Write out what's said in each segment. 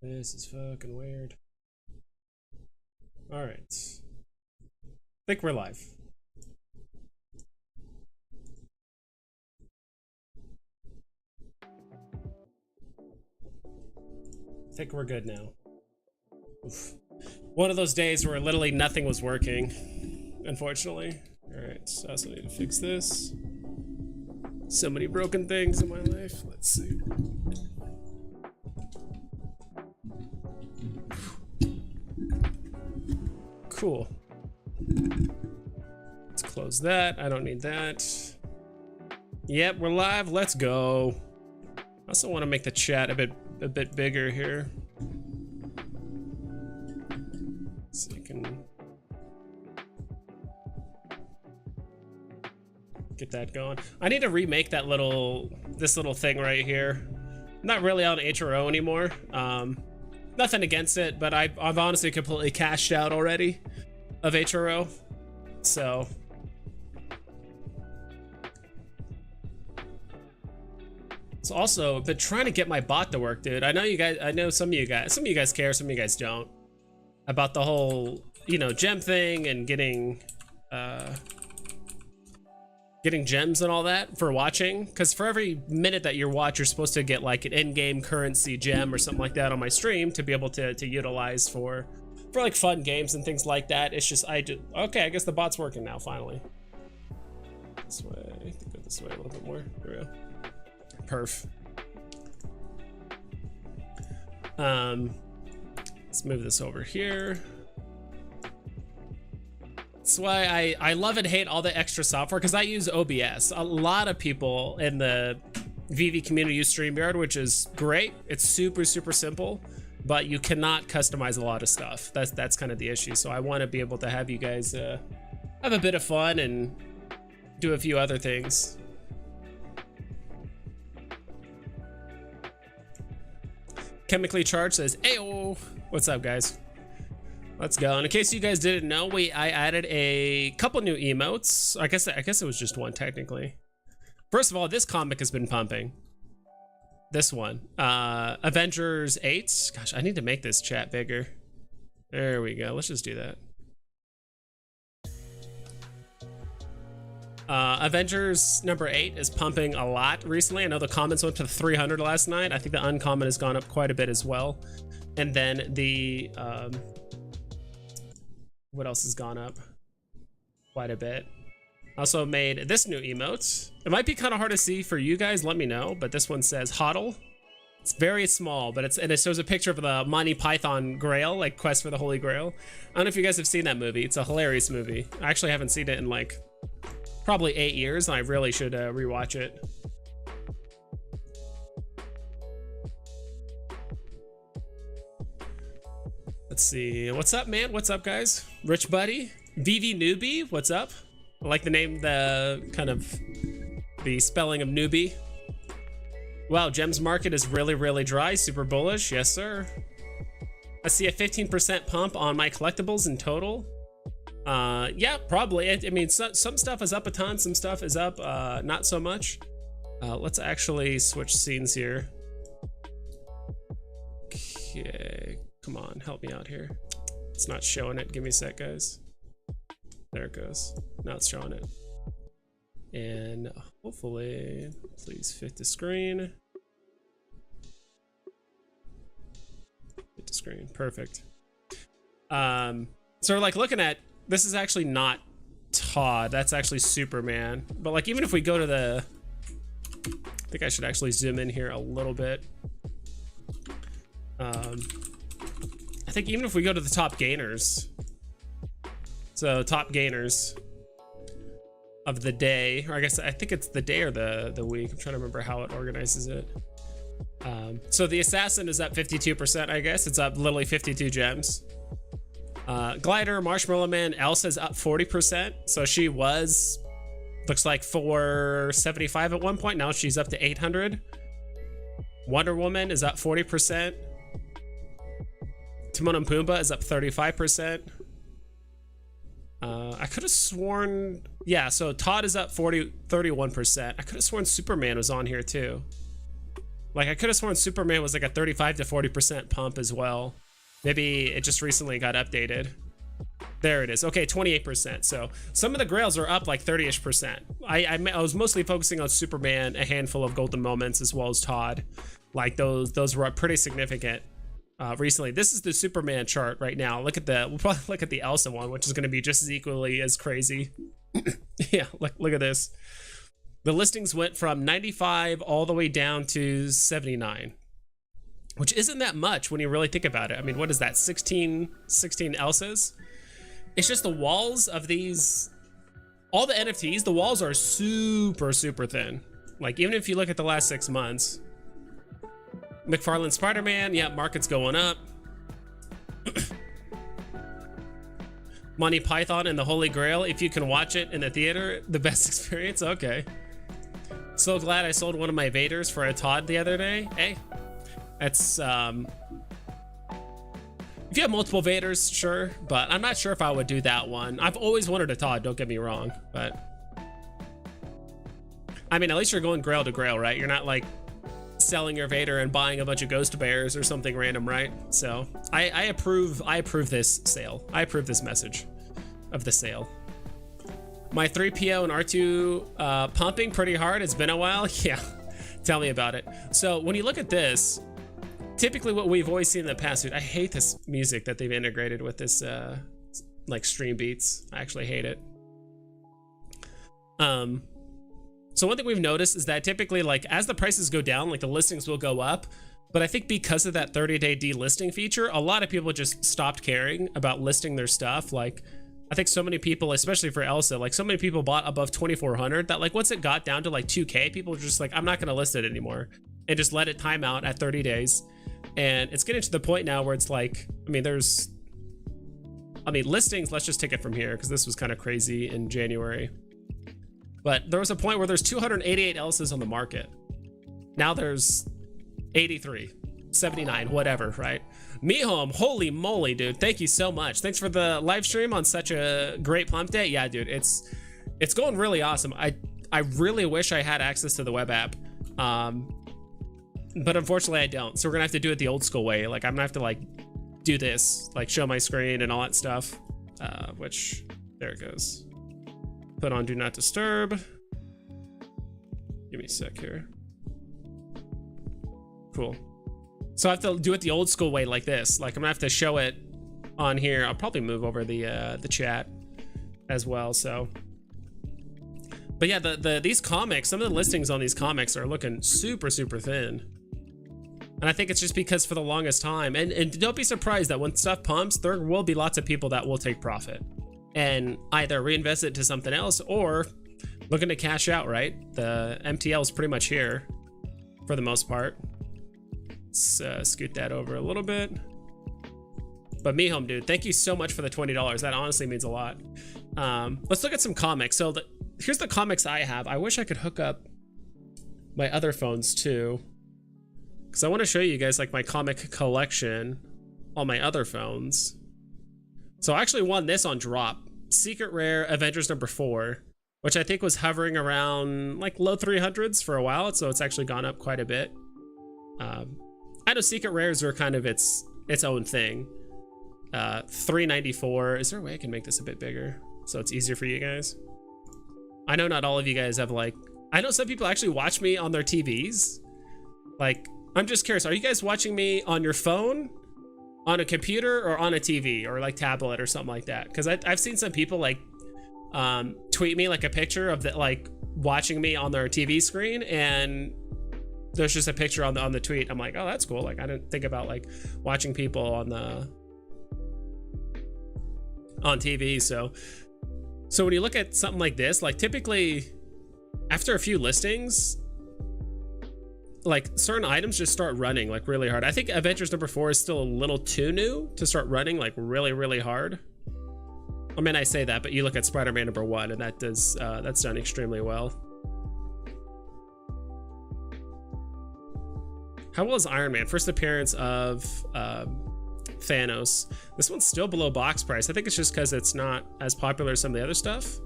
This is fucking weird. All right. I think we're live. I think we're good now. Oof. One of those days where literally nothing was working, unfortunately. All right, so I also need to fix this. So many broken things in my life. Let's see. Cool. Let's close that. I don't need that. Yep, we're live. Let's go. I also want to make the chat a bit bigger here, so you can get that going. I need to remake that this little thing right here. I'm not really on HRO anymore. Nothing against it, but I've honestly completely cashed out already of HRO. So it's also been trying to get my bot to work, dude. I know some of you guys care, some of you guys don't, about the whole, you know, gem thing and getting gems and all that for watching, because for every minute that you watch, you're supposed to get like an in-game currency gem or something like that on my stream to be able to utilize for like fun games and things like that. It's just okay, I guess the bot's working now finally. This way, I think go this way a little bit more. There we go. Perf. Let's move this over here. That's why I love and hate all the extra software, because I use OBS. A lot of people in the Veve community use StreamYard, which is great. It's super simple, but you cannot customize a lot of stuff. That's kind of the issue. So I want to be able to have you guys have a bit of fun and do a few other things. Chemically Charged says, "Ayo, what's up, guys? Let's go." And in case you guys didn't know, I added a couple new emotes. I guess it was just one technically. First of all, this comic has been pumping. This one, Avengers 8. Gosh, I need to make this chat bigger. There we go. Let's just do that. Avengers number 8 is pumping a lot recently. I know the comments went to 300 last night. I think the uncommon has gone up quite a bit as well. And then the what else has gone up quite a bit? Also made this new emote. It might be kind of hard to see for you guys, let me know, but this one says hodl. It's very small, but it shows a picture of the Monty Python Grail, like Quest for the Holy Grail. I don't know if you guys have seen that movie. It's a hilarious movie. I actually haven't seen it in like probably 8 years, and I really should rewatch it. Let's see. What's up, man? What's up, guys? Rich Buddy, Veve Newbie. What's up? I like the name, the kind of the spelling of newbie. Wow, gems market is really dry. Super bullish. Yes, sir. I see a 15% pump on my collectibles in total. Yeah, probably. I mean, some stuff is up a ton, some stuff is up not so much. Let's actually switch scenes here. Okay, come on, help me out here. It's not showing it. Give me a sec, guys. There it goes. Now it's showing it. And hopefully, please fit the screen. Fit the screen. Perfect. So like looking at, this is actually not Todd, that's actually Superman. But like, even if we go to the, I think I should actually zoom in here a little bit. I think even if we go to the top gainers, so top gainers of the day, or I think it's the day or the week. I'm trying to remember how it organizes it. So the assassin is up 52%, I guess. It's up literally 52 gems. Glider, Marshmallow Man, Elsa's up 40%. So she was, looks like 475 at one point. Now she's up to 800. Wonder Woman is up 40%. Timon and Pumbaa is up 35%. I could have sworn, yeah, so Todd is up 31%. I could have sworn Superman was on here too. Like I could have sworn Superman was like a 35 to 40% pump as well. Maybe it just recently got updated. There it is. Okay, 28%. So some of the Grails are up like 30-ish%. I was mostly focusing on Superman, a handful of golden moments, as well as Todd. Like those were up pretty significant recently. This is the Superman chart right now. Look at we'll probably look at the Elsa one, which is going to be just as equally as crazy. Yeah, look at this. The listings went from 95 all the way down to 79, which isn't that much when you really think about it. I mean, what is that? 16 Elsas? It's just the walls of these, all the NFTs, the walls are super, super thin. Like even if you look at the last 6 months, McFarlane Spider-Man, yeah, market's going up. Monty Python and the Holy Grail, if you can watch it in the theater, the best experience, okay. So glad I sold one of my Vaders for a Todd the other day. Hey, that's, if you have multiple Vaders, sure, but I'm not sure if I would do that one. I've always wanted a Todd, don't get me wrong, but I mean, at least you're going Grail to Grail, right? You're not like selling your Vader and buying a bunch of Ghost Bears or something random, right? So I approve this sale. I approve this message of the sale. My 3PO and R2 pumping pretty hard. It's been a while. Yeah, tell me about it. So when you look at this, typically what we've always seen in the past, dude, I hate this music that they've integrated with this like stream beats. I actually hate it. So one thing we've noticed is that typically, like, as the prices go down, like the listings will go up. But I think because of that 30-day delisting feature, a lot of people just stopped caring about listing their stuff. Like, I think so many people, especially for Elsa, like so many people bought above 2,400 that like once it got down to like 2K, people were just like, I'm not going to list it anymore, and just let it time out at 30 days. And it's getting to the point now where it's like, I mean, listings, let's just take it from here because this was kind of crazy in January. But there was a point where there's 288 Elsas on the market. Now there's 83, 79, whatever, right? Mihom, holy moly, dude. Thank you so much. Thanks for the live stream on such a great pump day. Yeah, dude, it's going really awesome. I really wish I had access to the web app. But unfortunately I don't. So we're gonna have to do it the old school way. Like I'm gonna have to like do this, like show my screen and all that stuff. Which, there it goes. Put on do not disturb. Give me a sec here. Cool. So I have to do it the old school way like this. Like I'm gonna have to show it on here. I'll probably move over the chat as well. So, but yeah, these comics, some of the listings on these comics are looking super, super thin. And I think it's just because for the longest time, and don't be surprised that when stuff pumps, there will be lots of people that will take profit and either reinvest it to something else or looking to cash out, right? The MTL is pretty much here for the most part. Let's scoot that over a little bit. But Mihom, dude, thank you so much for the $20. That honestly means a lot. Let's look at some comics. So here's the comics I have. I wish I could hook up my other phones too, because I want to show you guys like my comic collection on my other phones. So I actually won this on drop. Secret Rare Avengers #4, which I think was hovering around like low 300s for a while. So it's actually gone up quite a bit. I know Secret Rares are kind of its own thing. 394. Is there a way I can make this a bit bigger so it's easier for you guys? I know not all of you guys have like, I know some people actually watch me on their TVs. Like, I'm just curious, are you guys watching me on your phone, on a computer, or on a TV or like tablet or something like that? Because I've seen some people like tweet me like a picture of the like watching me on their TV screen, and there's just a picture on the tweet. I'm like, oh, that's cool. Like I didn't think about like watching people on TV. So when you look at something like this, like typically after a few listings, like certain items just start running like really hard. I think Avengers #4 is still a little too new to start running like really, really hard. I mean, I say that, but you look at Spider-Man #1 and that's done extremely well. How well is Iron Man? First appearance of Thanos. This one's still below box price. I think it's just because it's not as popular as some of the other stuff.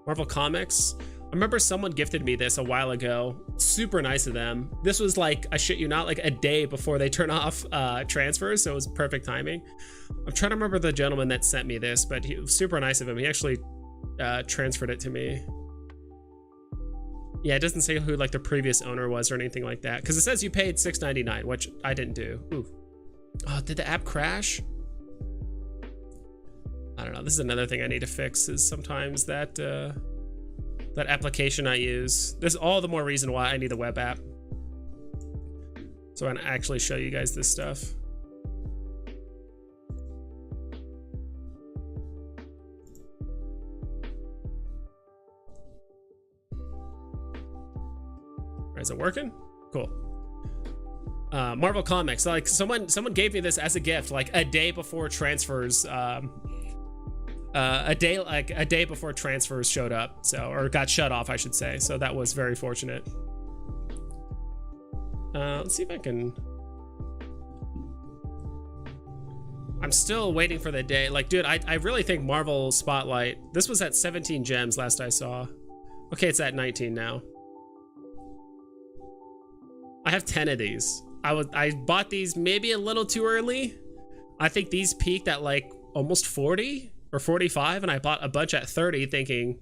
Marvel Comics. remember someone gifted me this a while ago. Super nice of them. This was like, I shit you not, like a day before they turn off transfers, so it was perfect timing. I'm trying to remember the gentleman that sent me this, but he was super nice of him. He actually transferred it to me. Yeah, it doesn't say who like the previous owner was or anything like that, because it says you paid $6.99, which I didn't do. Ooh. Oh, did the app crash? I don't know. This is another thing I need to fix, is sometimes that that application I use. This is all the more reason why I need the web app. So I can actually show you guys this stuff. Is it working? Cool. Marvel Comics. Like someone gave me this as a gift, like a day before transfers. A day before transfers showed up, so, or got shut off, I should say. So that was very fortunate. Let's see if I can. I'm still waiting for the day. Like, dude, I really think Marvel Spotlight. This was at 17 gems last I saw. Okay, it's at 19 now. I have 10 of these. I bought these maybe a little too early. I think these peaked at like almost 40 or 45, and I bought a bunch at 30 thinking,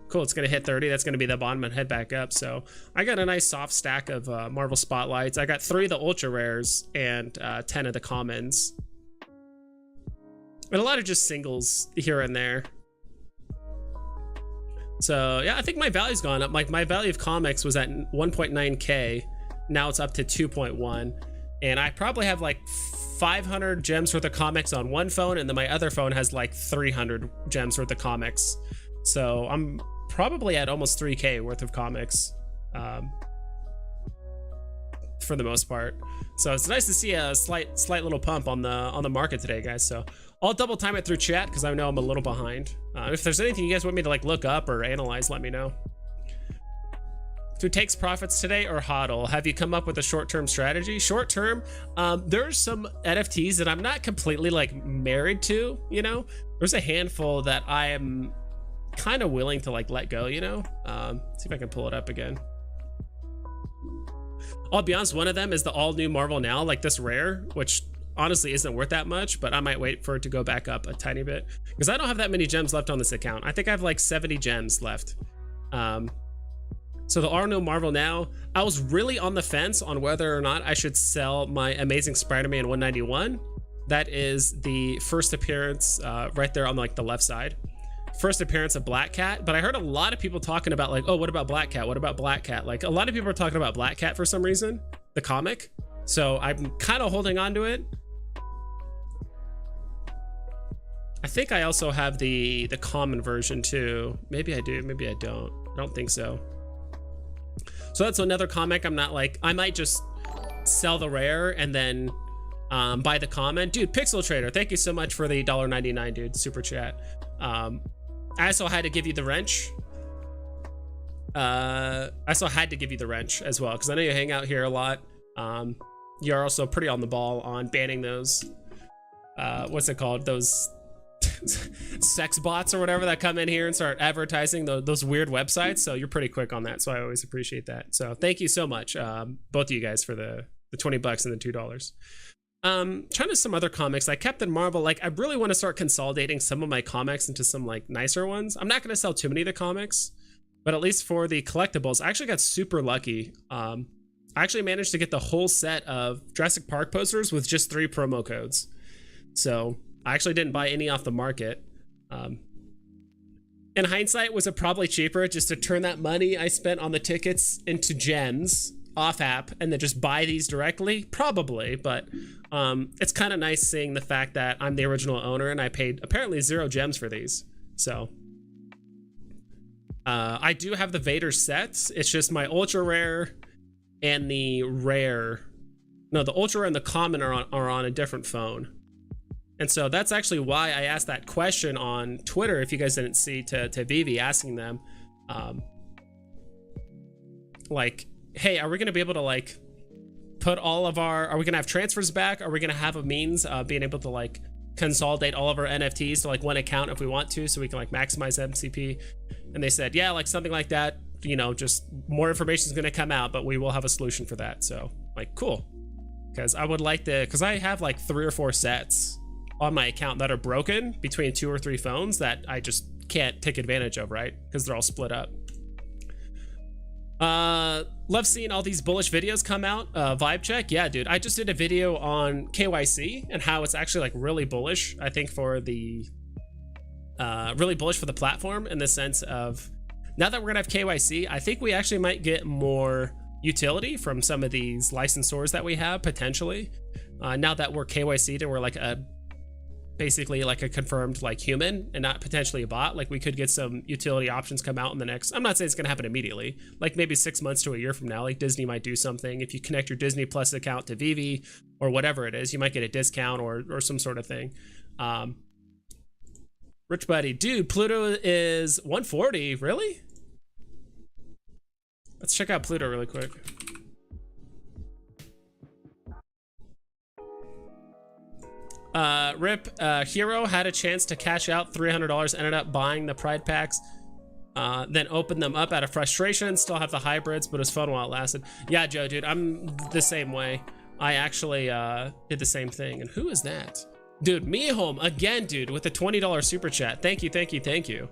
cool, it's gonna hit 30, that's gonna be the bottom and head back up. So I got a nice soft stack of Marvel Spotlights. I got 3 of the ultra rares and 10 of the commons. And a lot of just singles here and there. So yeah, I think my value's gone up. Like my value of comics was at 1.9k. Now it's up to 2.1, and I probably have like 500 gems worth of comics on one phone, and then my other phone has like 300 gems worth of comics. So I'm probably at almost 3k worth of comics for the most part. So it's nice to see a slight little pump on the market today, guys. So I'll double time it through chat because I know I'm a little behind. If there's anything you guys want me to like look up or analyze, let me know. Who takes profits today or hodl? Have you come up with a short-term strategy? Short-term, there's some NFTs that I'm not completely like married to, you know? There's a handful that I am kind of willing to like let go, you know? See if I can pull it up again. I'll be honest, one of them is the all new Marvel Now, like this rare, which honestly isn't worth that much, but I might wait for it to go back up a tiny bit because I don't have that many gems left on this account. I think I have like 70 gems left. So the all new Marvel Now, I was really on the fence on whether or not I should sell my Amazing Spider-Man 191. That is the first appearance right there on like the left side. First appearance of Black Cat, but I heard a lot of people talking about like, oh, what about Black Cat? What about Black Cat? Like a lot of people are talking about Black Cat for some reason, the comic. So I'm kind of holding on to it. I think I also have the common version too. Maybe I do, maybe I don't. I don't think so. So that's another comic I'm not like, I might just sell the rare and then buy the common. Dude, Pixel Trader, thank you so much for the $1.99, dude, super chat. I also had to give you the wrench. I also had to give you the wrench as well, because I know you hang out here a lot. You're also pretty on the ball on banning those, what's it called? Those sex bots or whatever that come in here and start advertising those weird websites. So you're pretty quick on that. So I always appreciate that. So thank you so much, both of you guys, for the $20 and the $2. Trying to some other comics like Captain Marvel. Like I really want to start consolidating some of my comics into some like nicer ones. I'm not going to sell too many of the comics, but at least for the collectibles, I actually got super lucky. I actually managed to get the whole set of Jurassic Park posters with just 3 promo codes. So I actually didn't buy any off the market. In hindsight, was it probably cheaper just to turn that money I spent on the tickets into gems off app and then just buy these directly? Probably, but it's kind of nice seeing the fact that I'm the original owner and I paid apparently 0 gems for these. So I do have the Vader sets. It's just my ultra rare and the rare. No, the ultra rare and the common are on a different phone. And so that's actually why I asked that question on Twitter, if you guys didn't see, to Veve, asking them, like, hey, are we going to be able to, like, put all of our, are we going to have transfers back? Are we going to have a means of being able to, like, consolidate all of our NFTs to, like, one account if we want to, so we can, like, maximize MCP? And they said, yeah, like, something like that. you know, just more information is going to come out, but we will have a solution for that. So like, cool. Because I would like to, because I have like 3 or 4 sets on my account that are broken between 2 or 3 phones that I just can't take advantage of, right? Because they're all split up. Love seeing all these bullish videos come out. Vibe check, yeah, dude. I just did a video on KYC and how it's actually like really bullish. I think for the really bullish for the platform in the sense of now that we're gonna have KYC, I think we actually might get more utility from some of these licensors that we have potentially. Now that we're KYC'd and we're like basically like a confirmed like human and not potentially a bot, like we could get some utility options come out in the next, I'm not saying it's gonna happen immediately, like maybe 6 months to a year from now. Like Disney might do something. If you connect your Disney Plus account to Veve or whatever it is, you might get a discount or some sort of thing. Rich buddy, dude, Pluto is 140, really? Let's check out Pluto really quick. Rip, Hero had a chance to cash out $300, ended up buying the Pride packs, then opened them up out of frustration, still have the hybrids, but it was fun while it lasted. Yeah, Joe, dude, I'm the same way. I actually did the same thing. And who is that? Dude, me home again, dude, with a $20 super chat. Thank you, thank you, thank you.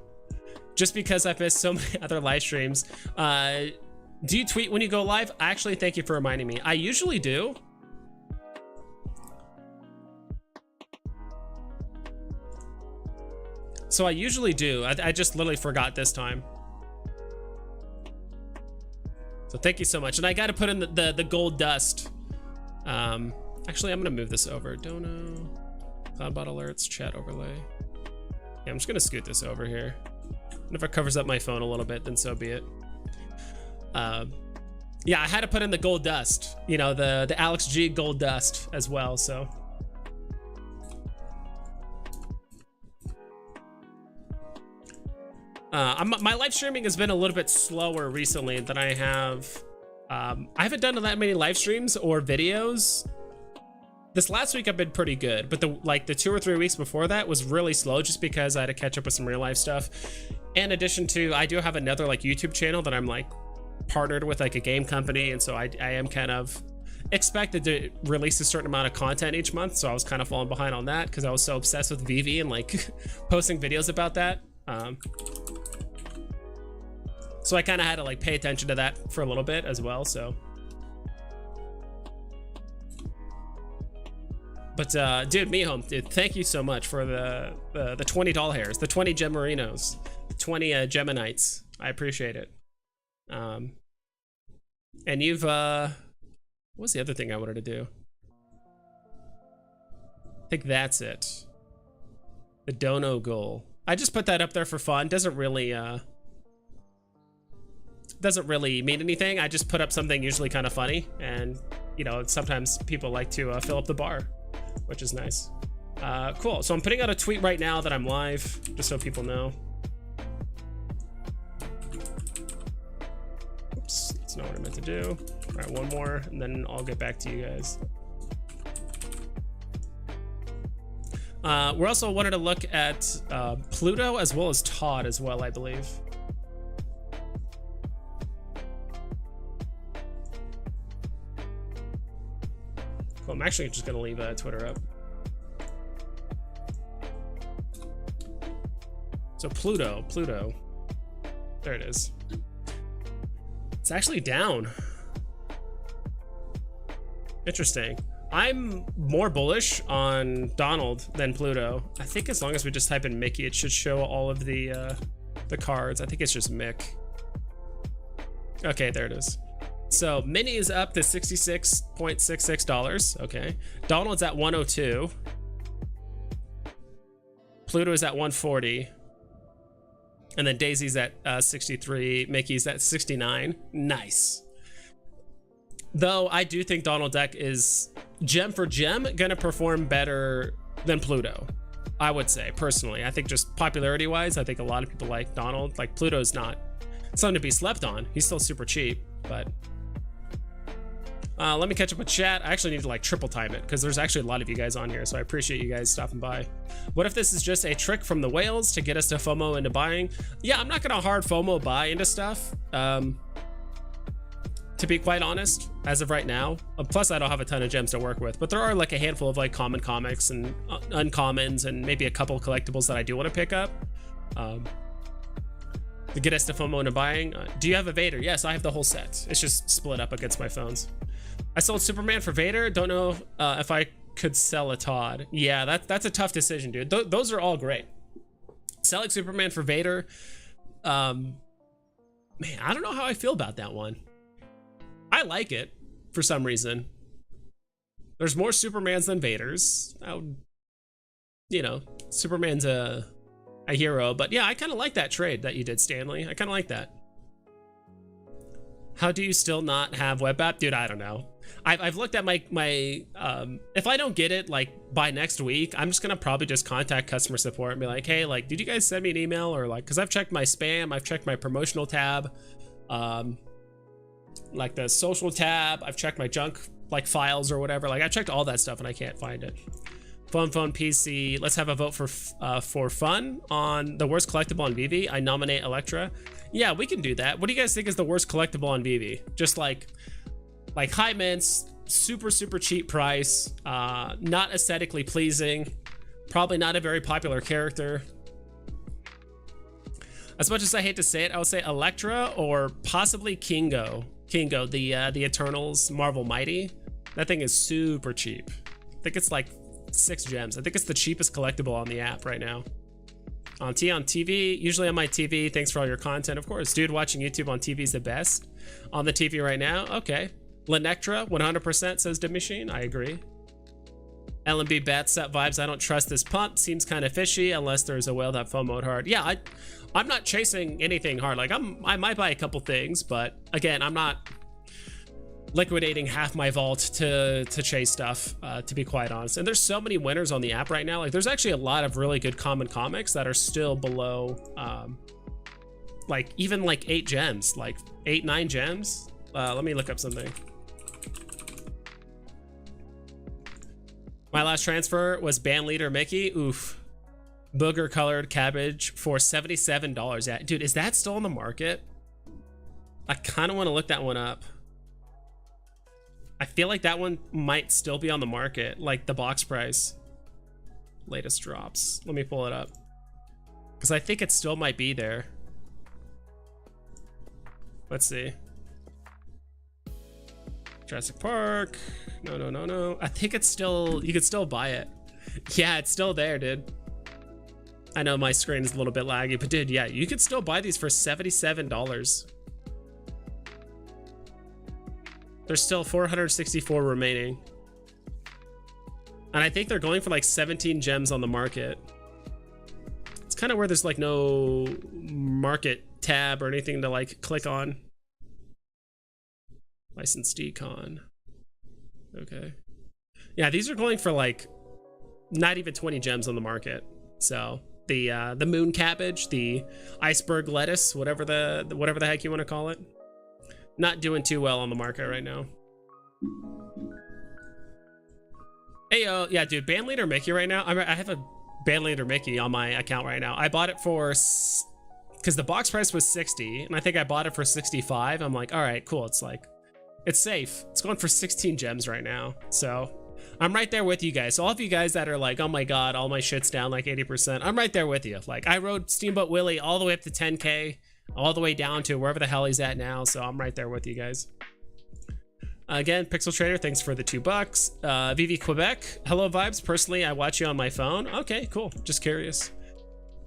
Just because I've missed so many other live streams. Do you tweet when you go live? Actually, thank you for reminding me. I usually do. So I usually do. I just literally forgot this time. So thank you so much. And I got to put in the gold dust. Actually, I'm going to move this over. Dono, Cloudbot alerts, chat overlay. Yeah, I'm just going to scoot this over here. And if it covers up my phone a little bit, then so be it. Yeah, I had to put in the gold dust. You know, the Alex G gold dust as well, so. My live streaming has been a little bit slower recently than I have. I haven't done that many live streams or videos. This last week I've been pretty good, but the 2 or 3 weeks before that was really slow just because I had to catch up with some real life stuff. In addition to, I do have another like YouTube channel that I'm like partnered with like a game company, and so I am kind of expected to release a certain amount of content each month. So I was kind of falling behind on that because I was so obsessed with Veve and like posting videos about that. So I kind of had to like pay attention to that for a little bit as well. So, but dude, Mihom, dude, thank you so much for the $20 hairs, the 20 Gemarinos, the 20 Geminites. I appreciate it. And you've what was the other thing I wanted to do? I think that's it. The dono goal. I just put that up there for fun. Doesn't really mean anything. I just put up something usually kind of funny, and you know, sometimes people like to fill up the bar, which is nice. Cool. So I'm putting out a tweet right now that I'm live, just so people know. Oops, that's not what I meant to do. All right, one more, and then I'll get back to you guys. We're also wanted to look at Pluto as well as Todd as well, I believe. Cool, I'm actually just gonna leave Twitter up. So Pluto, there it is. It's actually down. Interesting. I'm more bullish on Donald than Pluto. I think as long as we just type in Mickey, it should show all of the cards. I think it's just Mick. Okay, there it is. So Minnie is up to $66.66. Okay. Donald's at 102. Pluto is at 140. And then Daisy's at 63. Mickey's at 69. Nice. Though I do think Donald deck is gem for gem gonna perform better than Pluto, I would say personally. I think just popularity wise, I think a lot of people like Donald. Like Pluto's not something to be slept on. He's still super cheap, but Let me catch up with chat. I actually need to like triple time it because there's actually a lot of you guys on here, so I appreciate you guys stopping by. What if this is just a trick from the whales to get us to FOMO into buying? Yeah, I'm not gonna hard FOMO buy into stuff, to be quite honest, as of right now. Plus I don't have a ton of gems to work with, but there are like a handful of like common comics and uncommons and maybe a couple of collectibles that I do want to pick up to get us to FOMO into buying. Do you have a Vader? Yes, I have the whole set. It's just split up against my phones. I sold Superman for Vader. Don't know if I could sell a Todd. Yeah, that's a tough decision, dude. Those are all great. Selling Superman for Vader, man, I don't know how I feel about that one. I like it for some reason. There's more Supermans than Vaders. You know, Superman's a hero, but yeah, I kind of like that trade that you did, Stanley. I kind of like that. How do you still not have web app? Dude, I don't know. I've looked at my if I don't get it like by next week, I'm just gonna probably just contact customer support and be like, hey, like, did you guys send me an email? Or like, because I've checked my spam, I've checked my promotional tab, like the social tab, I've checked my junk like files or whatever. Like I checked all that stuff and I can't find it. Phone PC. Let's have a vote for fun on the worst collectible on Veve. I nominate Electra. Yeah, we can do that. What do you guys think is the worst collectible on Veve? Just like high mints, super cheap price, not aesthetically pleasing, probably not a very popular character. As much as I hate to say it, I would say Electra or possibly Kingo, the Eternals Marvel Mighty. That thing is super cheap. I think it's like 6 gems. I think it's the cheapest collectible on the app right now. On TV, usually on my TV. Thanks for all your content. Of course, dude, watching YouTube on TV is the best. On the TV right now, okay. Lenectra, 100% says Dim Machine. I agree. LMB bats set vibes. I don't trust this pump. Seems kind of fishy unless there's a whale that FOMO'd hard. Yeah, I'm not chasing anything hard. Like I might buy a couple things, but again, I'm not liquidating half my vault to chase stuff, to be quite honest. And there's so many winners on the app right now. Like there's actually a lot of really good common comics that are still below like even like 8 gems, like 8-9 gems. Let me look up something. My last transfer was band leader Mickey. Oof. Booger colored cabbage for $77. Yeah, dude, is that still on the market? I kind of want to look that one up. I feel like that one might still be on the market, like the box price. Latest drops. Let me pull it up. Because I think it still might be there. Let's see. Jurassic Park. No. I think it's still, you could still buy it. Yeah, it's still there, dude. I know my screen is a little bit laggy, but dude, yeah, you could still buy these for $77. There's still 464 remaining. And I think they're going for like 17 gems on the market. It's kind of where there's like no market tab or anything to like click on. Licensed decon. Okay. Yeah, these are going for like not even 20 gems on the market. So the moon cabbage, the iceberg lettuce, whatever the heck you want to call it, not doing too well on the market right now. Hey, yeah, dude, band leader Mickey right now. I have a band leader Mickey on my account right now. I bought it for, because the box price was 60, and I think I bought it for 65. I'm like, all right, cool. It's like, it's safe. It's going for 16 gems right now. So I'm right there with you guys. So all of you guys that are like, oh my God, all my shit's down like 80%. I'm right there with you. Like I rode Steamboat Willie all the way up to 10K, all the way down to wherever the hell he's at now. So I'm right there with you guys. Again, Pixel Trader, thanks for the $2. Vivi Quebec, hello vibes. Personally, I watch you on my phone. Okay, cool. Just curious.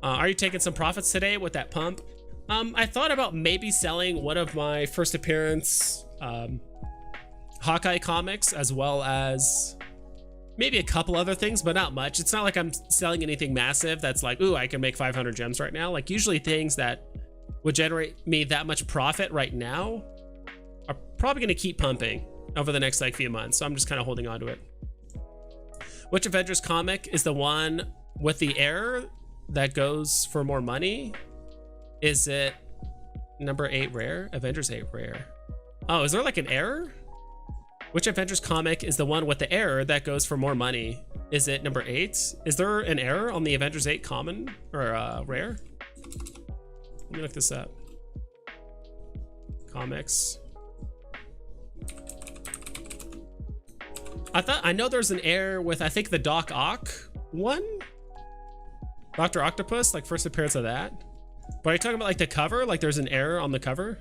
Are you taking some profits today with that pump? I thought about maybe selling one of my first appearance Hawkeye comics, as well as maybe a couple other things, but not much. It's not like I'm selling anything massive that's like, ooh, I can make 500 gems right now. Like usually things that would generate me that much profit right now are probably going to keep pumping over the next like few months. So I'm just kind of holding on to it. Which Avengers comic is the one with the error that goes for more money? Is it number 8 rare? Avengers 8 rare. Oh, is there like an error? Which Avengers comic is the one with the error that goes for more money? Is it number 8? Is there an error on the Avengers 8 common or rare? Let me look this up. Comics. I know there's an error with, I think, the Doc Ock one? Dr. Octopus, like first appearance of that. But are you talking about like the cover? Like there's an error on the cover?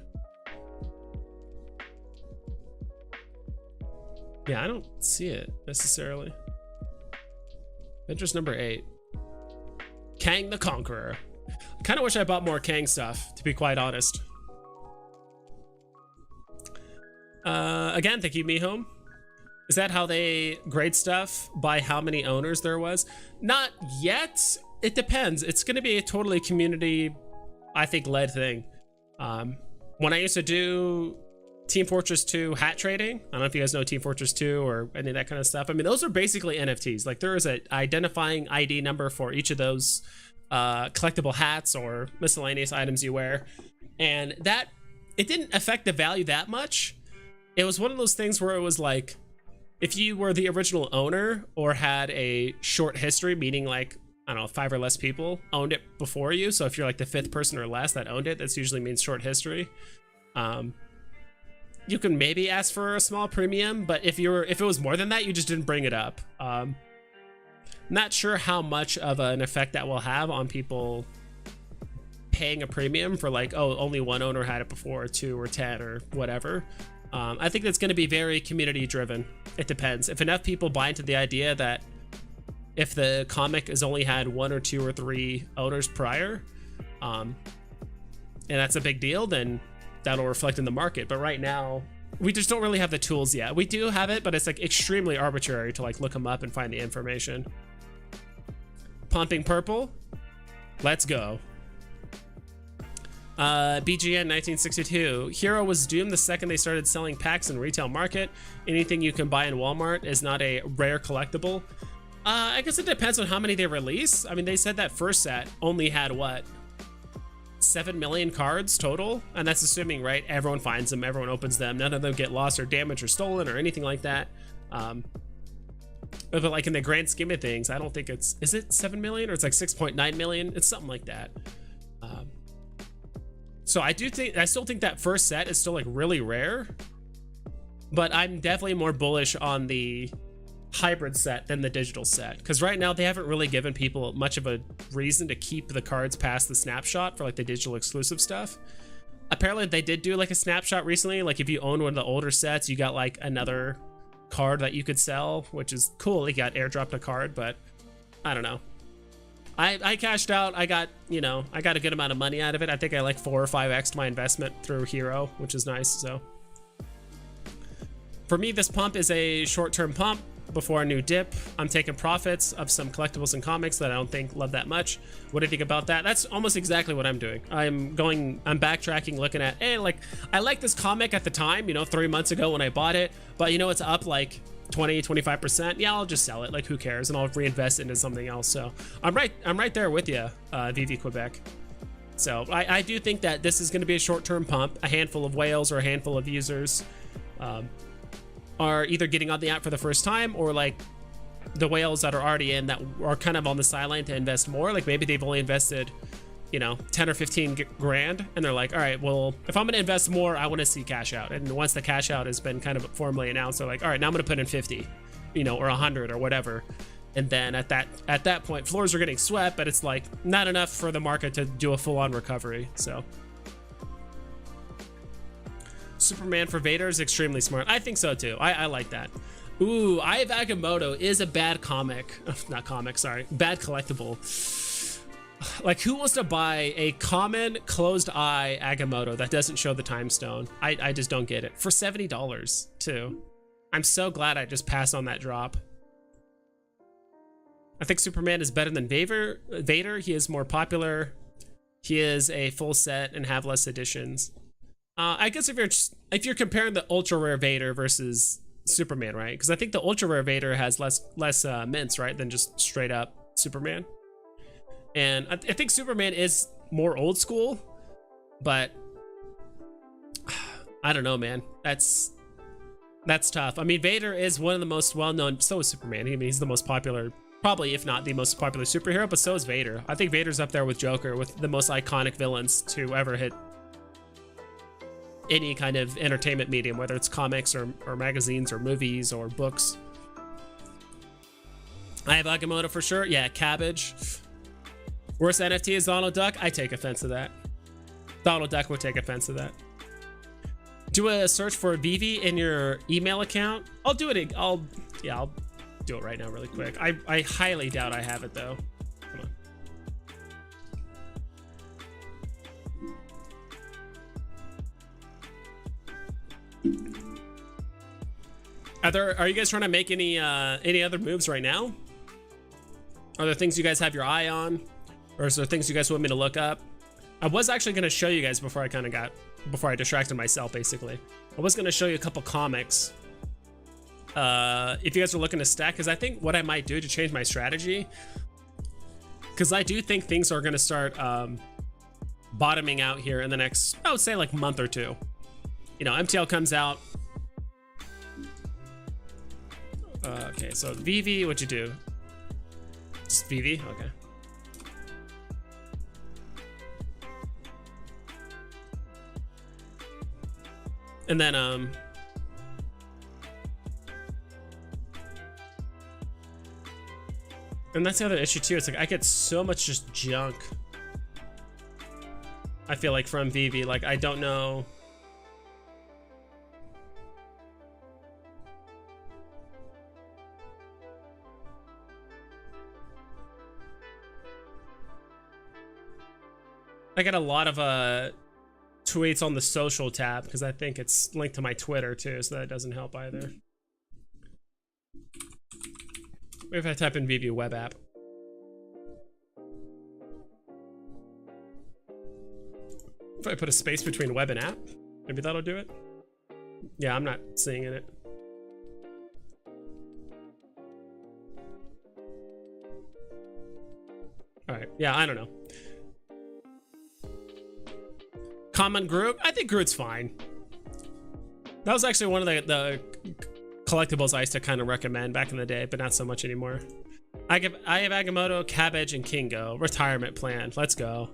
Yeah, I don't see it necessarily. Avengers number 8. Kang the Conqueror. I kind of wish I bought more Kang stuff, to be quite honest. Again, thank you, Mihome. Is that how they grade stuff? By how many owners there was? Not yet. It depends. It's going to be a totally community, I think, led thing. When I used to do Team Fortress 2 hat trading, I don't know if you guys know Team Fortress 2 or any of that kind of stuff. I mean, those are basically NFTs. Like there is an identifying ID number for each of those collectible hats or miscellaneous items you wear. And that, it didn't affect the value that much. It was one of those things where it was like, if you were the original owner or had a short history, meaning like, I don't know, 5 or less people owned it before you. So if you're like the 5th person or less that owned it, that usually means short history. You can maybe ask for a small premium, but if it was more than that, you just didn't bring it up. Not sure how much of an effect that will have on people paying a premium for like, oh, only one owner had it before, or 2 or 10 or whatever. I think that's going to be very community driven. It depends. If enough people buy into the idea that if the comic has only had 1 or 2 or 3 owners prior, and that's a big deal, then that'll reflect in the market. But right now, we just don't really have the tools yet. We do have it, but it's like extremely arbitrary to like look them up and find the information. Pumping purple. Let's go. BGN 1962. Hero was doomed the second they started selling packs in retail market. Anything you can buy in Walmart is not a rare collectible. I guess it depends on how many they release. I mean, they said that first set only had what? 7 million cards total, and that's assuming, right, everyone finds them, everyone opens them, none of them get lost or damaged or stolen or anything like that. But like in the grand scheme of things, I don't think it's, is it 7 million or it's like 6.9 million? It's something like that. So I still think that first set is still like really rare, but I'm definitely more bullish on the hybrid set than the digital set, because right now they haven't really given people much of a reason to keep the cards past the snapshot for like the digital exclusive stuff. Apparently they did do like a snapshot recently, like if you own one of the older sets, you got like another card that you could sell, which is cool. They got airdropped a card, but I don't know. I cashed out. I got, you know, I got a good amount of money out of it. I think I like 4 or 5x'd my investment through Hero, which is nice. So for me, this pump is a short-term pump before a new dip. I'm taking profits of some collectibles and comics that I don't think love that much. What do you think about that? That's almost exactly what I'm doing. I'm backtracking, looking at, hey, like, I like this comic at the time, you know, 3 months ago when I bought it, but you know, it's up like 20-25%. Yeah, I'll just sell it, like who cares, and I'll reinvest into something else. So I'm right there with you, Veve Quebec. So I do think that this is going to be a short-term pump. A handful of whales or a handful of users are either getting on the app for the first time, or like the whales that are already in that are kind of on the sideline to invest more. Like maybe they've only invested, you know, 10 or 15 grand, and they're like, all right, well, if I'm going to invest more, I want to see cash out. And once the cash out has been kind of formally announced, they're like, all right, now I'm going to put in 50, you know, or 100 or whatever. And then at that point, floors are getting swept, but it's like not enough for the market to do a full-on recovery. So Superman for Vader is extremely smart. I think so too. I like that. Ooh, Eye of Agamotto is a bad comic. Not comic, sorry. Bad collectible. Like, who wants to buy a common closed eye Agamotto that doesn't show the time stone? I just don't get it. For $70 too. I'm so glad I just passed on that drop. I think Superman is better than Vader. He is more popular. He is a full set and have less editions. I guess if you're comparing the ultra rare Vader versus Superman, right? Because I think the ultra rare Vader has less mints, right, than just straight up Superman. And I think Superman is more old school, but I don't know, man. That's tough. I mean, Vader is one of the most well-known. So is Superman. I mean, he's the most popular, probably, if not the most popular superhero, but so is Vader. I think Vader's up there with Joker, with the most iconic villains to ever hit any kind of entertainment medium, whether it's comics or magazines or movies or books. I have Agamotto for sure. Yeah, Cabbage. Worst NFT is Donald Duck. I take offense to that. Donald Duck would take offense to that. Do a search for Veve in your email account. I'll do it. I'll do it right now really quick. I highly doubt I have it though. Come on. Are you guys trying to make any other moves right now? Are there things you guys have your eye on? Or is there things you guys want me to look up? I was actually going to show you guys before I distracted myself, basically. I was going to show you a couple comics. If you guys are looking to stack, because I think what I might do to change my strategy, because I do think things are going to start bottoming out here in the next, I would say, like month or two. You know, MTL comes out. Okay, so Veve, what'd you do? Just Veve? Okay. And then, and that's the other issue too. It's like I get so much just junk. I feel like from Veve, like I don't know. I get a lot of tweets on the social tab because I think it's linked to my Twitter too, so that doesn't help either. What if I type in Veve web app? If I put a space between web and app, maybe that'll do it. Yeah, I'm not seeing it. All right, yeah, I don't know. Common Groot? I think Groot's fine. That was actually one of the collectibles I used to kind of recommend back in the day, but not so much anymore. I have Agamotto, Cabbage, and Kingo. Retirement plan. Let's go.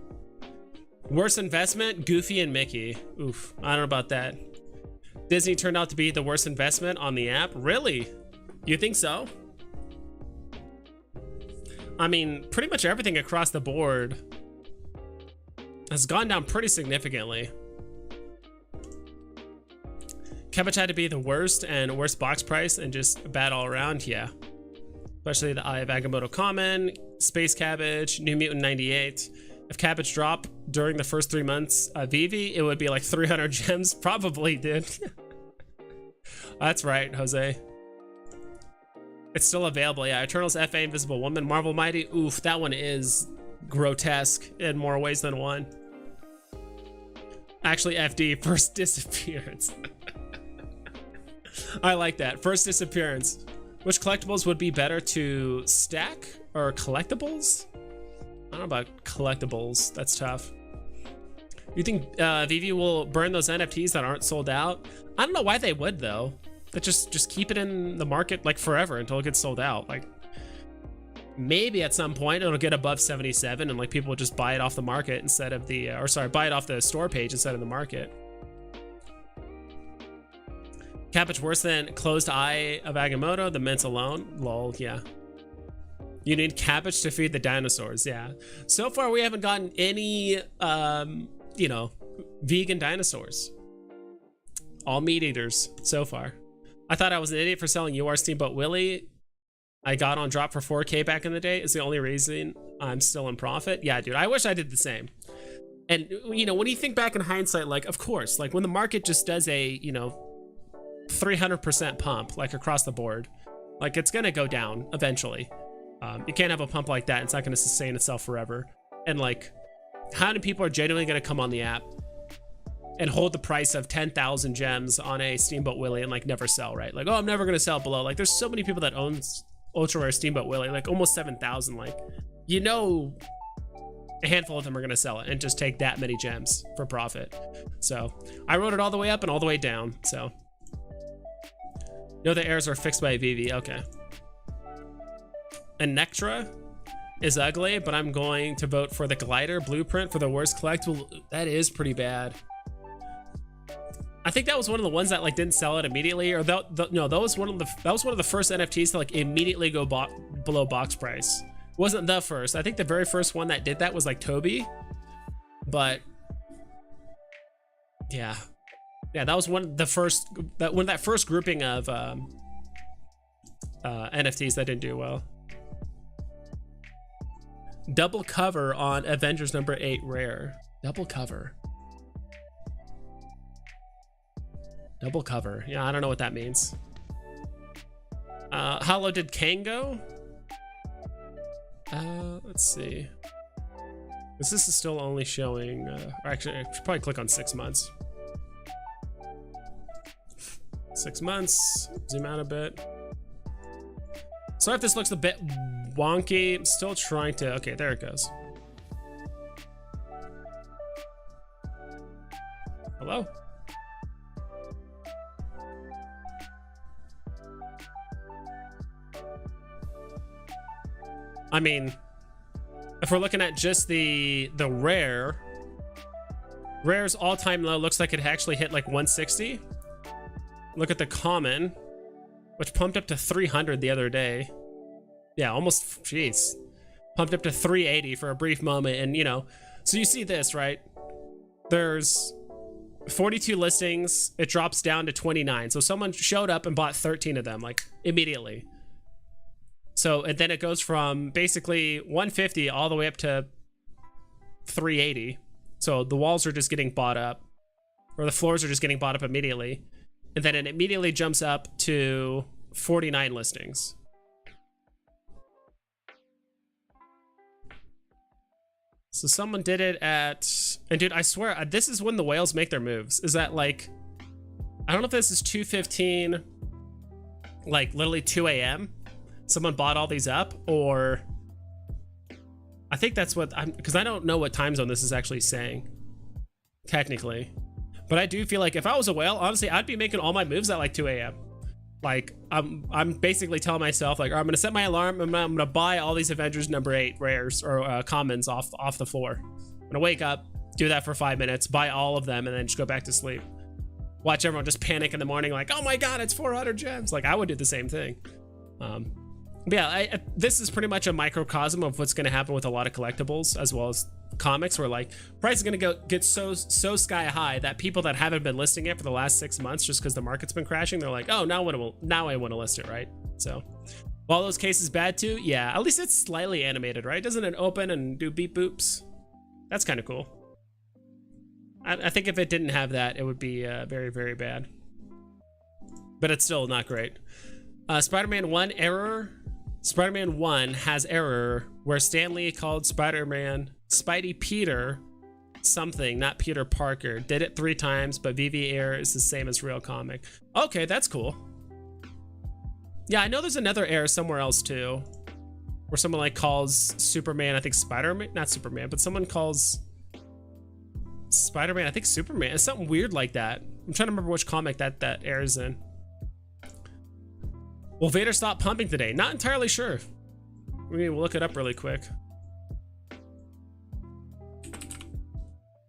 Worst investment? Goofy and Mickey. Oof. I don't know about that. Disney turned out to be the worst investment on the app? Really? You think so? I mean, pretty much everything across the board has gone down pretty significantly. Cabbage had to be the worst and worst box price and just bad all around, yeah. Especially the Eye of Agamotto Common, Space Cabbage, New Mutant 98. If Cabbage dropped during the first 3 months of Veve, it would be like 300 gems. Probably, dude. That's right, Jose. It's still available, yeah. Eternals, FA, Invisible Woman, Marvel Mighty. Oof, that one is grotesque in more ways than one. Actually, FD, first disappearance. I like that. First disappearance. Which collectibles would be better to stack or collectibles? I don't know about collectibles. That's tough. You think Veve will burn those NFTs that aren't sold out? I don't know why they would though. But just keep it in the market like forever until it gets sold out. Like maybe at some point it'll get above 77 and like people will just buy it off the market instead of the buy it off the store page instead of the market. Cabbage worse than Closed Eye of Agamotto, the mint alone. Lol, yeah. You need cabbage to feed the dinosaurs, yeah. So far we haven't gotten any you know, vegan dinosaurs. All meat eaters so far. I thought I was an idiot for selling UR Steamboat Willie. I got on drop for 4K back in the day. It's the only reason I'm still in profit. Yeah, dude, I wish I did the same. And, you know, when you think back in hindsight, like, of course, like when the market just does a, you know, 300% pump, like across the board, like it's gonna go down eventually. You can't have a pump like that. It's not gonna sustain itself forever. And like, how many people are genuinely gonna come on the app and hold the price of 10,000 gems on a Steamboat Willie and like never sell, right? Like, oh, I'm never gonna sell it below. Like there's so many people that own ultra rare Steamboat Willie, like almost 7,000. Like, you know, a handful of them are gonna sell it and just take that many gems for profit. So I wrote it all the way up and all the way down. So No, the errors are fixed by Veve. Okay. And Nectra is ugly, but I'm going to vote for the Glider Blueprint for the worst collectible. That is pretty bad. I think that was one of the ones that like didn't sell it immediately, or no, that was one of the first NFTs to like immediately go below box price. Wasn't the first. I think the very first one that did that was like Toby, but yeah, that was one of the first that first grouping of NFTs that didn't do well. Double cover on Avengers #8 rare. Double cover. Double cover. Yeah, I don't know what that means. How low did Kang go? Let's see. This is still only showing, actually, I should probably click on 6 months. 6 months, zoom out a bit. Sorry if this looks a bit wonky. I'm still trying to, okay, there it goes. Hello? I mean, if we're looking at just the rare's all-time low looks like it actually hit like 160. Look at the common, which pumped up to 300 the other day. Yeah, almost, jeez. Pumped up to 380 for a brief moment. And, you know, so you see this, right? There's 42 listings. It drops down to 29. So someone showed up and bought 13 of them, like, immediately. So, and then it goes from basically 150 all the way up to 380. So the walls are just getting bought up, or the floors are just getting bought up immediately. And then it immediately jumps up to 49 listings. So someone did it at, and dude, I swear, this is when the whales make their moves. Is that like, I don't know if this is 2:15, like literally 2 a.m. Someone bought all these up, or I think that's what I'm, because I don't know what time zone this is actually saying technically, but I do feel like if I was a whale, honestly, I'd be making all my moves at like 2 a.m. Like I'm basically telling myself like, I'm gonna set my alarm, I'm gonna buy all these Avengers #8 rares or commons off the floor. I'm gonna wake up, do that for 5 minutes, buy all of them, and then just go back to sleep. Watch everyone just panic in the morning like, oh my god, it's 400 gems. Like I would do the same thing. But yeah, this is pretty much a microcosm of what's going to happen with a lot of collectibles as well as comics, where like price is going to get so sky high that people that haven't been listing it for the last 6 months just because the market's been crashing, they're like, oh, now I want to list it, right? So while those cases bad too, yeah, at least it's slightly animated, right? Doesn't it open and do beep boops? That's kind of cool. I think if it didn't have that, it would be very, very bad. But it's still not great. Spider-Man 1 error. Spider-Man 1 has error where Stan Lee called Spider-Man Spidey Peter something, not Peter Parker. Did it 3 times, but VV error is the same as real comic. Okay, that's cool. Yeah, I know there's another error somewhere else too, where someone like calls Superman, I think Spider-Man, not Superman, but someone calls Spider-Man, I think Superman. It's something weird like that. I'm trying to remember which comic that errors in. Will Vader stop pumping today? Not entirely sure. We'll look it up really quick.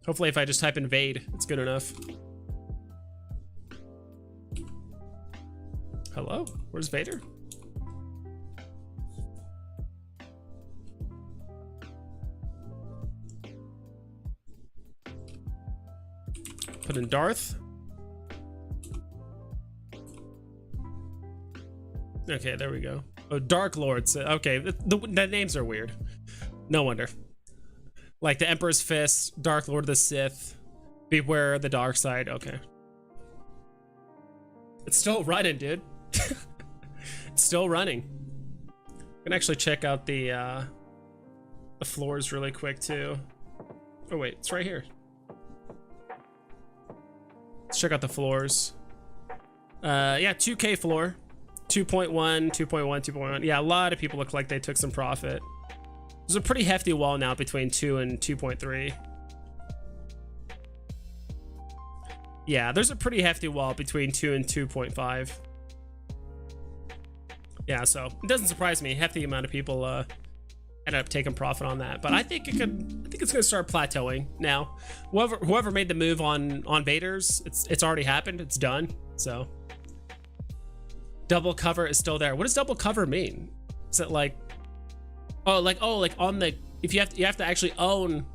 Hopefully if I just type in Vade, it's good enough. Hello? Where's Vader? Put in Darth. Okay, there we go. Oh, Dark Lords. Okay, the names are weird. No wonder. Like the Emperor's Fist, Dark Lord of the Sith, Beware the Dark Side. Okay. It's still running, dude. It's still running. I can actually check out the floors really quick too. Oh wait, it's right here. Let's check out the floors. Yeah, 2K floor. 2.1, 2.1, 2.1. Yeah, a lot of people look like they took some profit. There's a pretty hefty wall now between 2 and 2.3. Yeah, there's a pretty hefty wall between 2 and 2.5. Yeah, so it doesn't surprise me. Hefty amount of people ended up taking profit on that, but I think it's gonna start plateauing now. Whoever made the move on Vaders, it's already happened. It's done. So double cover is still there. What does double cover mean? Is it like like on the, if you have to actually own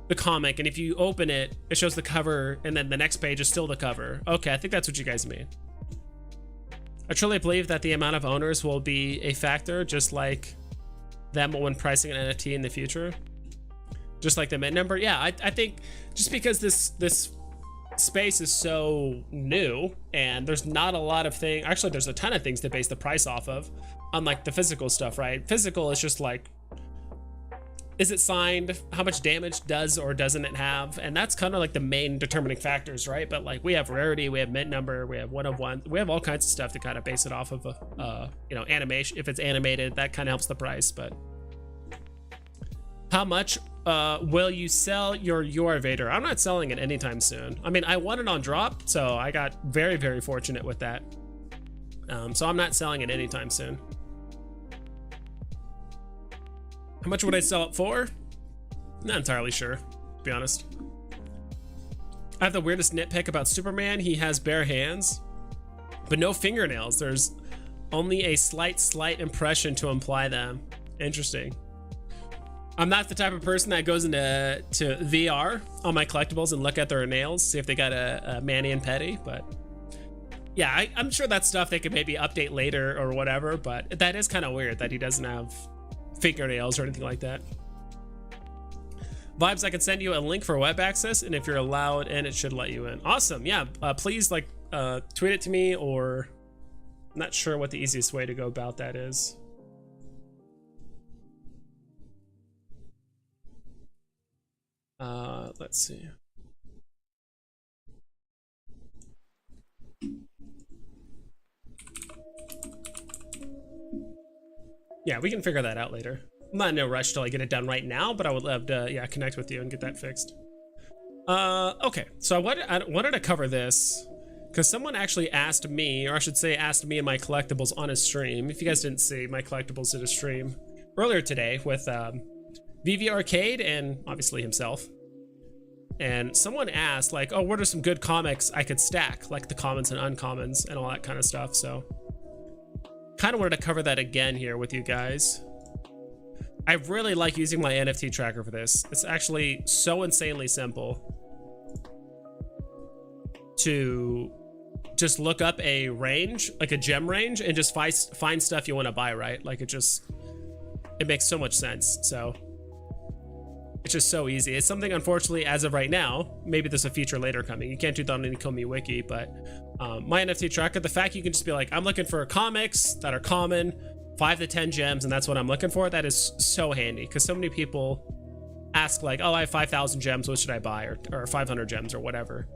the comic, and if you open it, it shows the cover, and then the next page is still the cover. Okay, I think that's what you guys mean. I truly believe that the amount of owners will be a factor, just like them when pricing an NFT in the future. Just like the mint number. Yeah, I think just because this space is so new and there's not a lot of things, actually there's a ton of things to base the price off of, unlike the physical stuff, right? Physical is just like, is it signed? How much damage does or doesn't it have? And that's kind of like the main determining factors, right? But like we have rarity, we have mint number, we have 1 of 1, we have all kinds of stuff to kind of base it off of you know, animation. If it's animated, that kind of helps the price. But how much will you sell your Vader? I'm not selling it anytime soon. I mean, I won it on drop, so I got very, very fortunate with that. So I'm not selling it anytime soon. How much would I sell it for? Not entirely sure, to be honest. I have the weirdest nitpick about Superman. He has bare hands, but no fingernails. There's only a slight impression to imply them. Interesting. I'm not the type of person that goes into VR on my collectibles and look at their nails, see if they got a mani and pedi, but yeah, I'm sure that's stuff they could maybe update later or whatever, but that is kind of weird that he doesn't have fingernails or anything like that. Vibes, I can send you a link for web access, and if you're allowed in, it should let you in. Awesome. Yeah, please like tweet it to me, or I'm not sure what the easiest way to go about that is. Let's see. Yeah, we can figure that out later. I'm not in no rush till I get it done right now, but I would love to, yeah, connect with you and get that fixed. Okay, so I wanted to cover this because someone actually asked me, or I should say asked me and my collectibles on a stream. If you guys didn't see, my collectibles did a stream earlier today with Veve Arcade and obviously himself. And someone asked like, oh, what are some good comics I could stack, like the commons and uncommons and all that kind of stuff. So kind of wanted to cover that again here with you guys. I really like using my NFT tracker for this. It's actually so insanely simple to just look up a range, like a gem range, and just find stuff you want to buy, right? Like it makes so much sense. So it's just so easy. It's something, unfortunately, as of right now, maybe there's a feature later coming. You can't do that on any ecomi wiki, but my NFT tracker, the fact you can just be like, I'm looking for comics that are common, 5 to 10 gems, and that's what I'm looking for. That is so handy because so many people ask like, oh, I have 5,000 gems, what should I buy? Or 500 gems or whatever.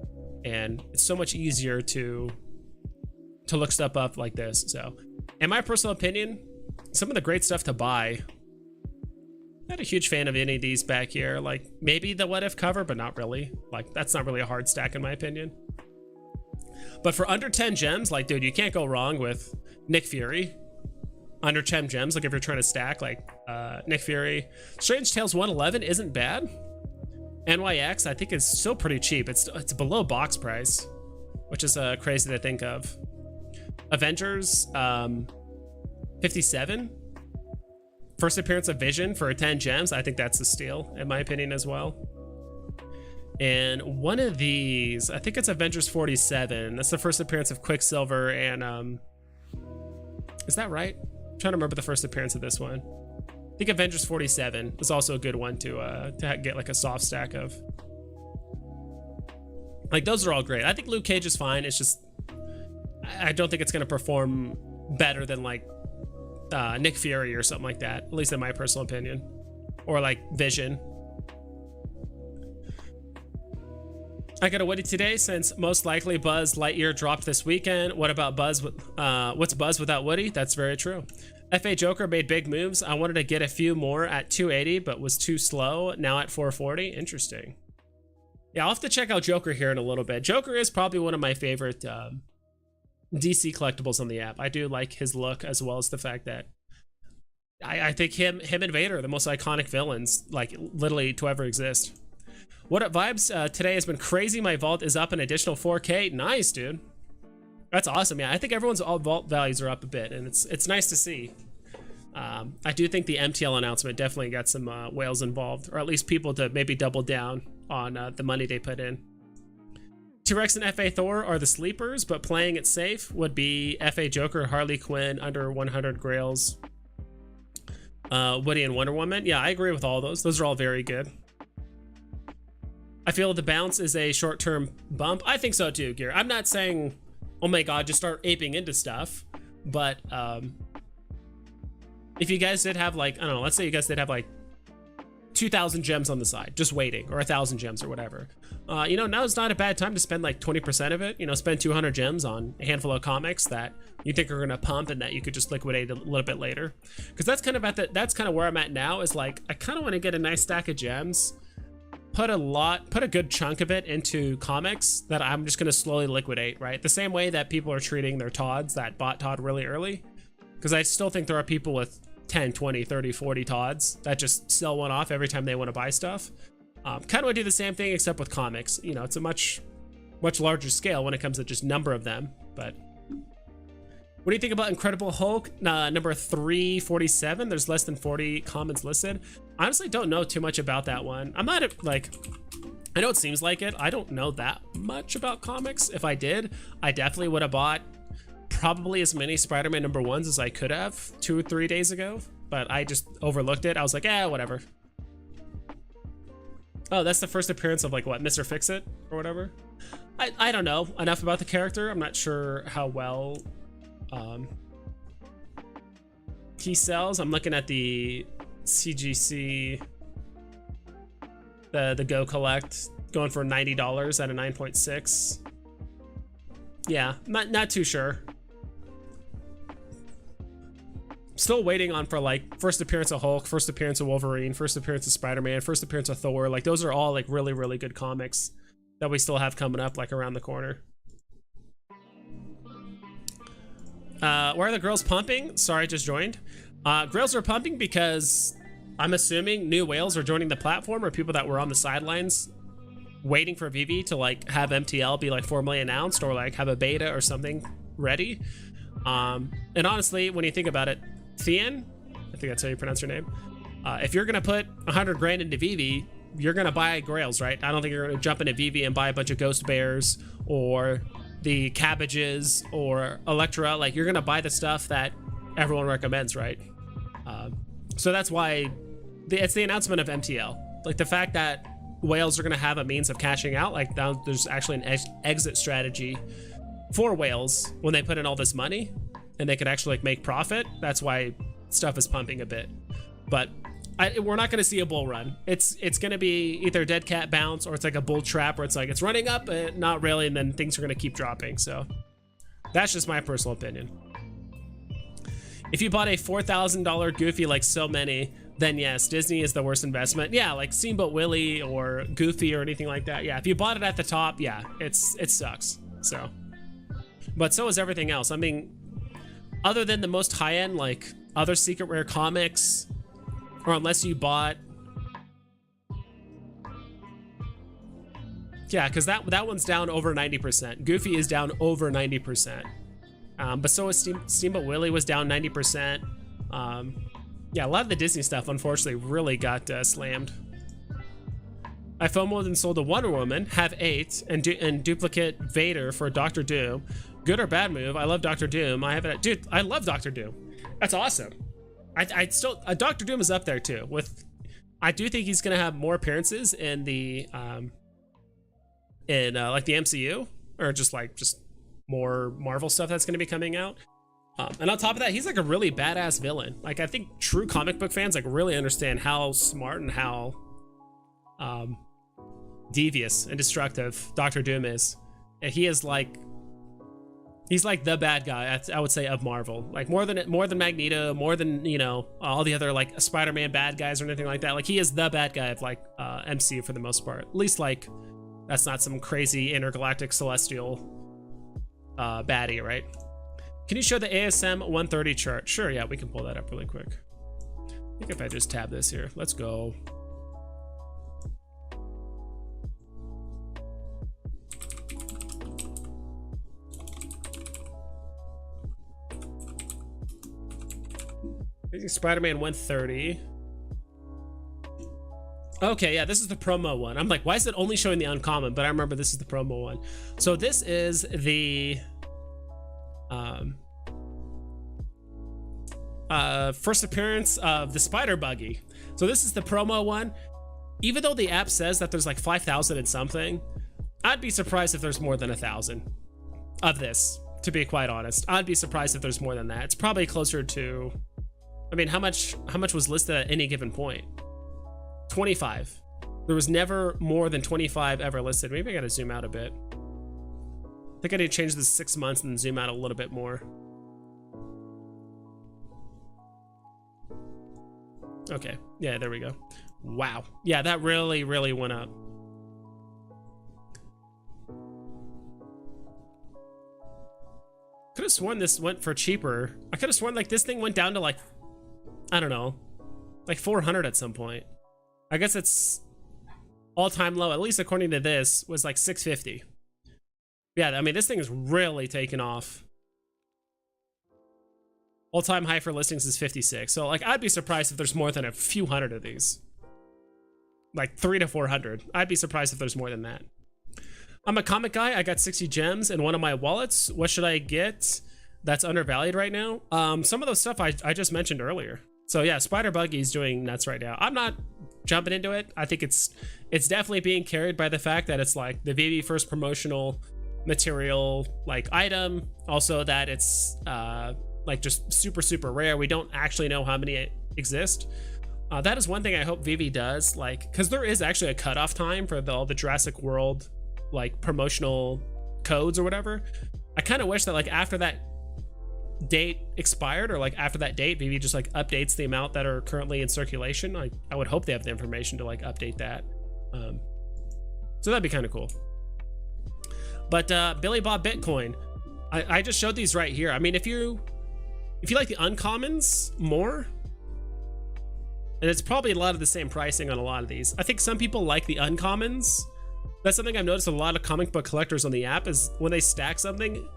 And it's so much easier to look stuff up like this. So in my personal opinion, some of the great stuff to buy, not a huge fan of any of these back here. Like maybe the what if cover, but not really. Like that's not really a hard stack in my opinion. But for under 10 gems, like dude, you can't go wrong with Nick Fury. Under 10 gems, like if you're trying to stack like Nick Fury. Strange Tales 111 isn't bad. NYX I think is still pretty cheap. It's below box price, which is crazy to think of. Avengers 57. First appearance of Vision for 10 gems. I think that's a steal in my opinion as well. And one of these, I think it's Avengers 47. That's the first appearance of Quicksilver and is that right? I'm trying to remember the first appearance of this one. I think Avengers 47 is also a good one to get like a soft stack of. Like those are all great. I think Luke Cage is fine. It's just I don't think it's gonna perform better than like Nick Fury or something like that, at least in my personal opinion, or like Vision. I got a Woody today since most likely Buzz Lightyear dropped this weekend. What about Buzz? What's Buzz without Woody? That's very true. FA Joker made big moves. I wanted to get a few more at 280, but was too slow. Now at 440. Interesting. Yeah, I'll have to check out Joker here in a little bit. Joker is probably one of my favorite DC collectibles on the app. I do like his look, as well as the fact that I think him and Vader are the most iconic villains, like literally to ever exist. What up, vibes? Today has been crazy. My vault is up an additional 4K. Nice, dude. That's awesome. Yeah, I think everyone's all vault values are up a bit, and it's nice to see. I do think the MTL announcement definitely got some whales involved, or at least people to maybe double down on the money they put in. T-Rex and FA Thor are the sleepers, but playing it safe would be FA Joker, Harley Quinn, under 100 Grails, Woody and Wonder Woman. Yeah, I agree with all those. Those are all very good. I feel the bounce is a short-term bump. I think so too, Gear. I'm not saying, oh my god, just start aping into stuff, but if you guys did have like, I don't know, let's say you guys did have like 2,000 gems on the side, just waiting, or 1,000 gems or whatever. You know, now is not a bad time to spend like 20% of it. You know, spend 200 gems on a handful of comics that you think are gonna pump and that you could just liquidate a little bit later. Because that's kind of that's kind of where I'm at now. Is like I kind of want to get a nice stack of gems, put a good chunk of it into comics that I'm just gonna slowly liquidate. Right, the same way that people are treating their Todds that bought Todd really early. Because I still think there are people with 10, 20, 30, 40 Todds that just sell one off every time they want to buy stuff. Kind of want to do the same thing except with comics. You know, it's a much larger scale when it comes to just number of them. But what do you think about Incredible Hulk number 347? There's less than 40 comments listed. Honestly, don't know too much about that one. I'm not like, I know it seems like it. I don't know that much about comics. If I did, I definitely would have bought probably as many Spider-Man number 1s as I could have 2 or 3 days ago, but I just overlooked it. I was like, whatever. Oh, that's the first appearance of like what, Mr. Fix-It or whatever. I don't know enough about the character. I'm not sure how well he sells. I'm looking at the CGC, the Go Collect, going for $90 at a 9.6. Yeah, not too sure. Still waiting on for like first appearance of Hulk, first appearance of Wolverine, first appearance of Spider-Man, first appearance of Thor. Like those are all like really good comics that we still have coming up like around the corner. Why are the girls pumping? Sorry, I just joined. Grails are pumping because I'm assuming new whales are joining the platform, or people that were on the sidelines waiting for Veve to like have MTL be like formally announced, or like have a beta or something ready. And honestly, when you think about it, Thean, I think that's how you pronounce your name. If you're gonna put 100 grand into Veve, you're gonna buy Grails, right? I don't think you're gonna jump into Veve and buy a bunch of Ghost Bears or the Cabbages or Electra. Like you're gonna buy the stuff that everyone recommends, right? So that's why it's the announcement of MTL. Like the fact that whales are gonna have a means of cashing out, like now there's actually an exit strategy for whales when they put in all this money and they could actually like make profit. That's why stuff is pumping a bit. But we're not going to see a bull run. It's going to be either dead cat bounce, or it's like a bull trap where it's like it's running up, not really, and then things are going to keep dropping. So that's just my personal opinion. If you bought a $4,000 Goofy like so many, then yes, Disney is the worst investment. Yeah, like Steamboat Willie or Goofy or anything like that. Yeah, if you bought it at the top, yeah, it sucks. So, but so is everything else. I mean, other than the most high-end, like other secret rare comics, or unless you bought, yeah, because that one's down over 90%. Goofy is down over 90%. But so is Steamboat Willie was down 90%. Yeah, a lot of the Disney stuff, unfortunately, really got slammed. I FOMO'd and sold a Wonder Woman, have 8, and duplicate Vader for Doctor Doom. Good or bad move? I love Doctor Doom. I have it, dude. I love Doctor Doom. That's awesome. I still Doctor Doom is up there too. I do think he's gonna have more appearances in the like the MCU, or just more Marvel stuff that's gonna be coming out. And on top of that, he's like a really badass villain. Like I think true comic book fans like really understand how smart and how devious and destructive Doctor Doom is. And he's like the bad guy, I would say, of Marvel. Like more than Magneto, more than, you know, all the other like Spider-Man bad guys or anything like that. Like he is the bad guy of like MCU for the most part. At least like that's not some crazy intergalactic celestial baddie, right? Can you show the ASM 130 chart? Sure, yeah, we can pull that up really quick. I think if I just tab this here, let's go. Spider-Man 130. Okay, yeah, this is the promo one. I'm like, why is it only showing the uncommon? But I remember this is the promo one. So this is the first appearance of the Spider Buggy. So this is the promo one. Even though the app says that there's like 5,000 and something, I'd be surprised if there's more than 1,000 of this, to be quite honest. I'd be surprised if there's more than that. It's probably closer to, I mean, how much was listed at any given point? 25. There was never more than 25 ever listed. Maybe I gotta zoom out a bit. I think I need to change this 6 months and zoom out a little bit more. Okay, yeah, there we go. Wow, yeah, that really went up. Could have sworn this went for cheaper. I could have sworn like this thing went down to like, I don't know, like 400 at some point. I guess it's all-time low, at least according to this, was like 650. Yeah, I mean, this thing is really taken off. All-time high for listings is 56. So, like, I'd be surprised if there's more than a few hundred of these. Like 300 to 400. I'd be surprised if there's more than that. I'm a comic guy. I got 60 gems in one of my wallets. What should I get that's undervalued right now? Some of those stuff I just mentioned earlier. So yeah, Spider Buggy's doing nuts right now. I'm not jumping into it. I think it's definitely being carried by the fact that it's like the Veve first promotional material like item. Also that it's like just super rare. We don't actually know how many exist. That is one thing I hope Veve does, like, because there is actually a cutoff time for all the Jurassic World like promotional codes or whatever. I kind of wish that like after that date expired, or like after that date, Veve just like updates the amount that are currently in circulation. Like I would hope they have the information to like update that. So that'd be kind of cool. But Billy Bob Bitcoin, I just showed these right here. I mean, if you like the uncommons more, and it's probably a lot of the same pricing on a lot of these. I think some people like the uncommons. That's something I've noticed a lot of comic book collectors on the app is when they stack something,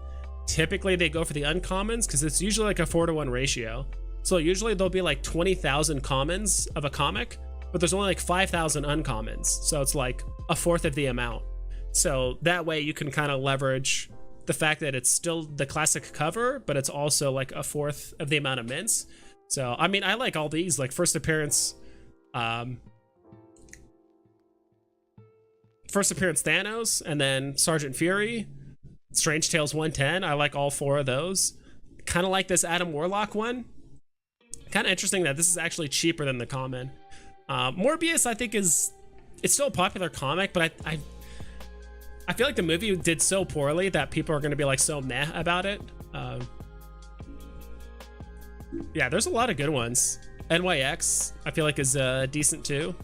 typically they go for the uncommons because it's usually like a 4-to-1 ratio. So usually there'll be like 20,000 commons of a comic, but there's only like 5,000 uncommons. So it's like a fourth of the amount. So that way you can kind of leverage the fact that it's still the classic cover, but it's also like a fourth of the amount of mints. So, I mean, I like all these, like first appearance Thanos, and then Sergeant Fury, Strange Tales 110. I like all 4 of those. Kind of like this Adam Warlock one. Kind of interesting that this is actually cheaper than the common. Morbius, I think it's still a popular comic, but I feel like the movie did so poorly that people are going to be like so meh about it. Yeah, there's a lot of good ones. NYX, I feel like is decent too.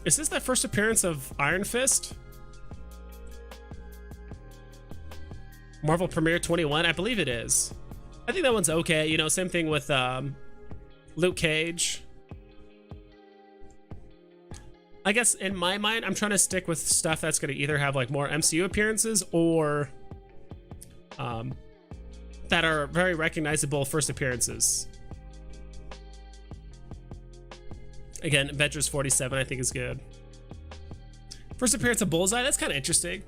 Is this that first appearance of Iron Fist? Marvel Premiere 21, I believe it is. I think that one's okay. You know, same thing with Luke Cage. I guess in my mind, I'm trying to stick with stuff that's going to either have like more MCU appearances or that are very recognizable first appearances. Again, Avengers 47 I think is good. First appearance of Bullseye, that's kind of interesting.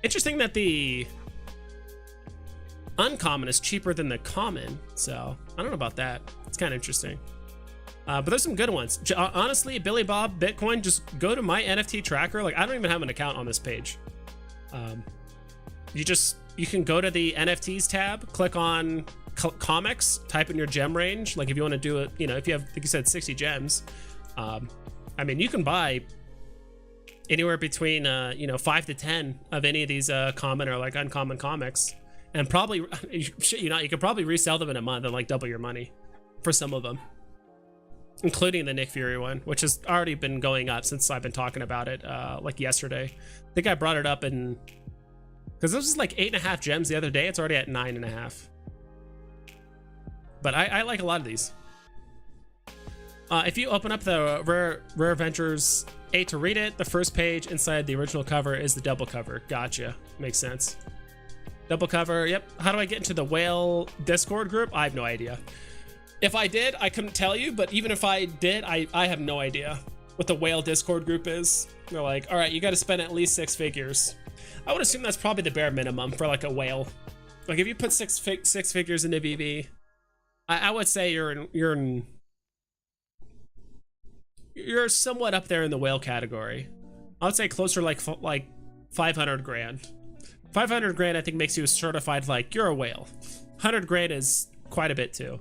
Interesting that the uncommon is cheaper than the common, so I don't know about that. It's kind of interesting. But there's some good ones. Honestly, Billy Bob Bitcoin, just go to my NFT tracker. Like, I don't even have an account on this page. You can go to the NFTs tab, click on comics, type in your gem range. Like if you want to do it, you know, if you have, like you said, 60 gems, I mean, you can buy anywhere between, you know, 5 to 10 of any of these common or like uncommon comics, and probably, you know, you could probably resell them in a month and like double your money for some of them. including the Nick Fury one, which has already been going up since I've been talking about it, like yesterday. I think I brought it up in, because this was like 8.5 gems the other day. It's already at 9.5. But I like a lot of these. If you open up the Rare Adventures 8 to read it, the first page inside the original cover is the double cover. Gotcha. Makes sense. Double cover, yep. How do I get into the whale Discord group? I have no idea. If I did, I couldn't tell you, but even if I did, I have no idea what the whale Discord group is. They're like, all right, you got to spend at least 6 figures. I would assume that's probably the bare minimum for like a whale. Like if you put six figures into VV, I would say you're somewhat up there in the whale category. I would say closer like 500 grand. 500 grand I think makes you certified like you're a whale. 100 grand is quite a bit too.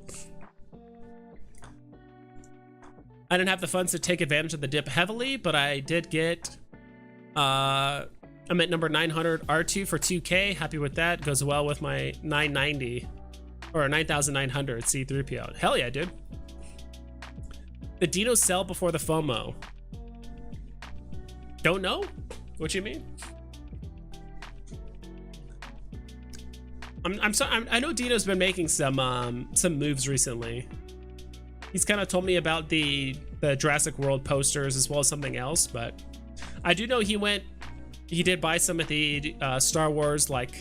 I didn't have the funds to take advantage of the dip heavily, but I did get I'm at number 900 R2 for 2K. Happy with that. Goes well with my 990 or 9,900 C3PO. Hell yeah, dude. The Dinos sell before the FOMO. Don't know? What you mean? I know Dino's been making some moves recently. He's kind of told me about the Jurassic World posters as well as something else, but I do know he did buy some of the Star Wars like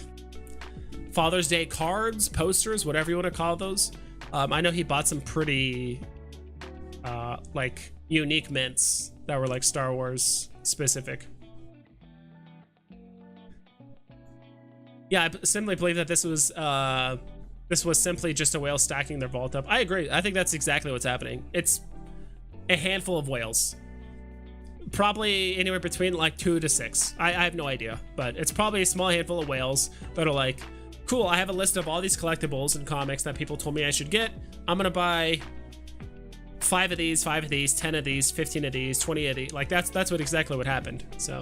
Father's Day cards, posters, whatever you want to call those. I know he bought some pretty like unique mints that were like Star Wars specific. Yeah, I simply believe that this was simply just a whale stacking their vault up. I agree. I think that's exactly what's happening. It's a handful of whales. Probably anywhere between like 2 to 6. I have no idea, but it's probably a small handful of whales that are like, cool, I have a list of all these collectibles and comics that people told me I should get. I'm gonna buy 5 of these, 10 of these, 15 of these, 20 of these. Like that's what exactly what happened. So,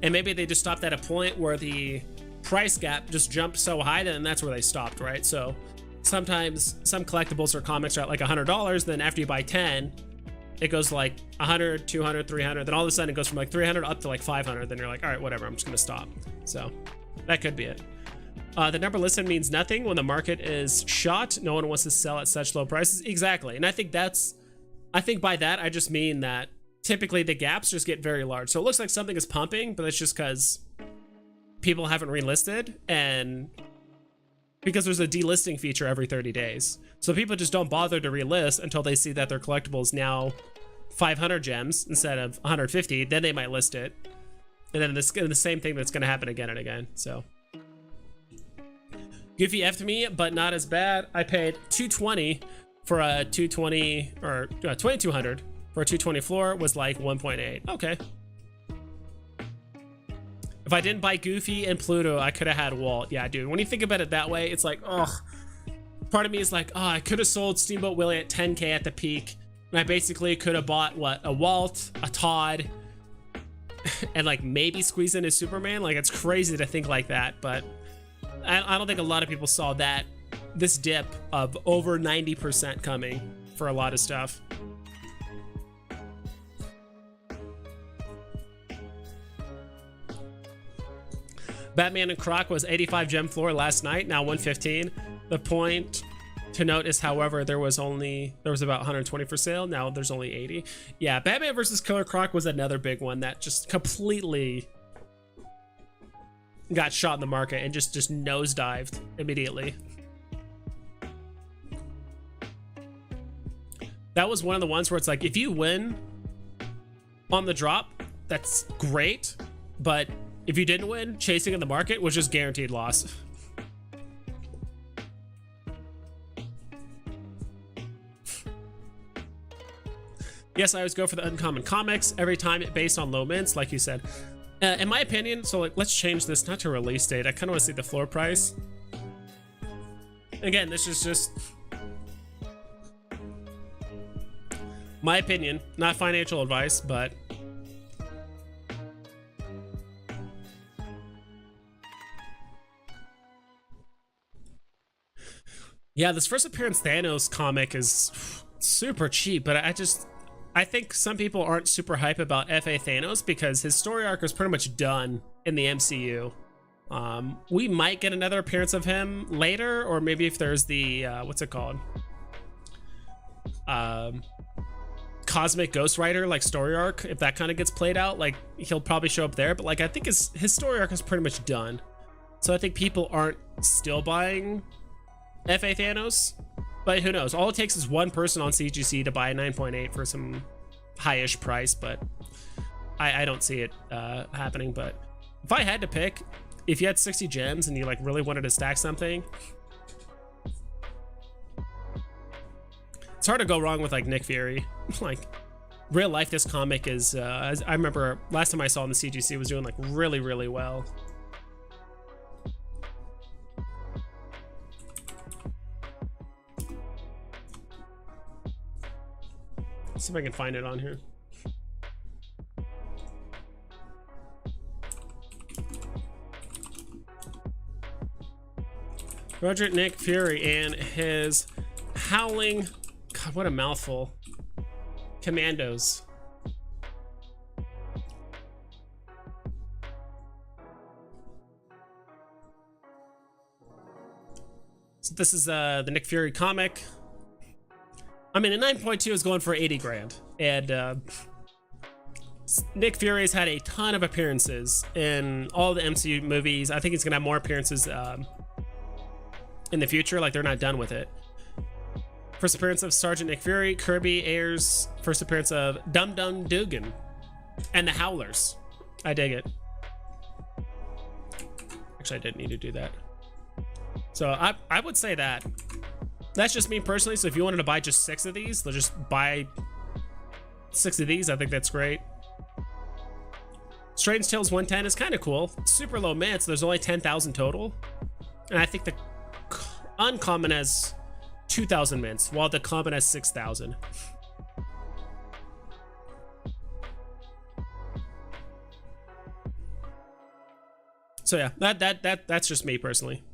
and maybe they just stopped at a point where the price gap just jumped so high, then that's where they stopped, right? So sometimes some collectibles or comics are at like $100, then after you buy 10, it goes like 100, 200, 300, then all of a sudden it goes from like 300 up to like 500, then you're like, all right, whatever, I'm just gonna stop. So that could be it. The number listed means nothing when the market is shot. No one wants to sell at such low prices. Exactly. And I think by that, I just mean that typically the gaps just get very large. So it looks like something is pumping, but it's just because people haven't relisted and because there's a delisting feature every 30 days. So people just don't bother to relist until they see that their collectible is now 500 gems instead of 150. Then they might list it. And then the same thing that's going to happen again and again. So Goofy F'd me, but not as bad. I paid $220 for a 220 or $2,200 for a 220 floor was like 1.8. Okay. If I didn't buy Goofy and Pluto, I could have had Walt. Yeah, dude. When you think about it that way, it's like, ugh. Part of me is like, oh, I could have sold Steamboat Willie at 10K at the peak. And I basically could have bought, what, a Walt, a Todd, and like maybe squeeze in a Superman. Like, it's crazy to think like that, but I don't think a lot of people saw this dip of over 90% coming for a lot of stuff. Batman and Croc was 85 gem floor last night, now 115. The point to note is, however, there was about 120 for sale. Now there's only 80. Yeah, Batman versus Killer Croc was another big one that just completely got shot in the market and just nosedived immediately. That was one of the ones where it's like, if you win on the drop, that's great, but if you didn't win, chasing in the market was just guaranteed loss. Yes, I always go for the uncommon comics every time, based on low mints, like you said. In my opinion, so like, let's change this not to release date. I kind of want to see the floor price. Again, this is just my opinion, not financial advice, but Yeah, this first appearance Thanos comic is super cheap, but I think some people aren't super hype about FA Thanos because his story arc is pretty much done in the MCU. We might get another appearance of him later, or maybe if there's the what's it called? Cosmic Ghost Rider like story arc, if that kind of gets played out, like he'll probably show up there. But like I think his story arc is pretty much done, so I think people aren't still buying FA Thanos, but who knows? All it takes is one person on CGC to buy a 9.8 for some high-ish price, but I don't see it happening. But if I had to pick, if you had 60 gems and you like really wanted to stack something, it's hard to go wrong with like Nick Fury. Like real life, this comic is as I remember last time I saw in the CGC was doing like really well. Let's see if I can find it on here. Roger Nick Fury and his howling, God, what a mouthful, commandos. So this is the Nick Fury comic. I mean, a 9.2 is going for 80 grand, and Nick Fury has had a ton of appearances in all the MCU movies. I think he's gonna have more appearances in the future. Like they're not done with it. First appearance of Sergeant Nick Fury, Kirby Ayers. First appearance of Dum Dum Dugan, and the Howlers. I dig it. Actually, I didn't need to do that. So I would say that. That's just me personally, so if you wanted to buy just 6 of these, they'll just buy 6 of these. I think that's great. Strange Tales 110 is kind of cool. Super low mints, there's only 10,000 total. And I think the uncommon has 2,000 mints, while the common has 6,000. So yeah, that's just me personally.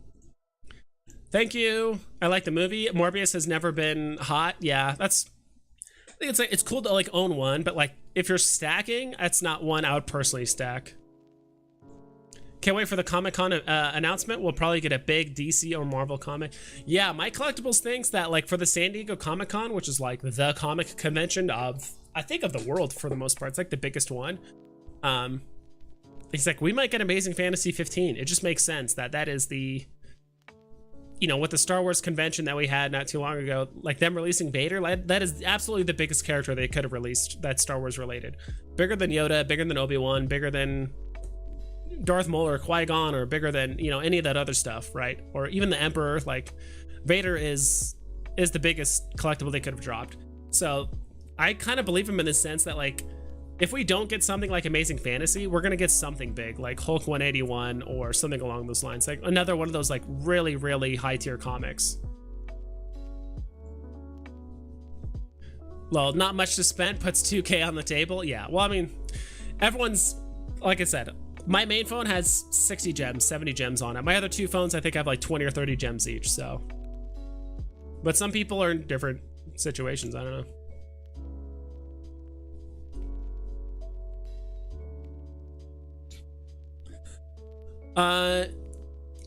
Thank you. I like the movie. Morbius has never been hot. Yeah, I think it's like it's cool to like own one, but like if you're stacking, that's not one I would personally stack. Can't wait for the Comic-Con announcement. We'll probably get a big DC or Marvel comic. Yeah, my collectibles thinks that like for the San Diego Comic-Con, which is like the comic convention of I think of the world for the most part, it's like the biggest one. He's like, we might get Amazing Fantasy 15. It just makes sense that is the, you know, with the Star Wars convention that we had not too long ago, like them releasing Vader, that is absolutely the biggest character they could have released that's Star Wars related. Bigger than Yoda, bigger than Obi-Wan, bigger than Darth Maul or Qui-Gon, or bigger than, you know, any of that other stuff, right? Or even the Emperor. Like Vader is the biggest collectible they could have dropped. So I kind of believe him in the sense that like, if we don't get something like Amazing Fantasy, we're gonna get something big like Hulk 181 or something along those lines, like another one of those like really high tier comics. Well, not much to spend, puts 2K on the table. Yeah, well, I mean, everyone's, like I said, my main phone has 60 gems, 70 gems on it. My other 2 phones I think have like 20 or 30 gems each, so. But some people are in different situations, I don't know.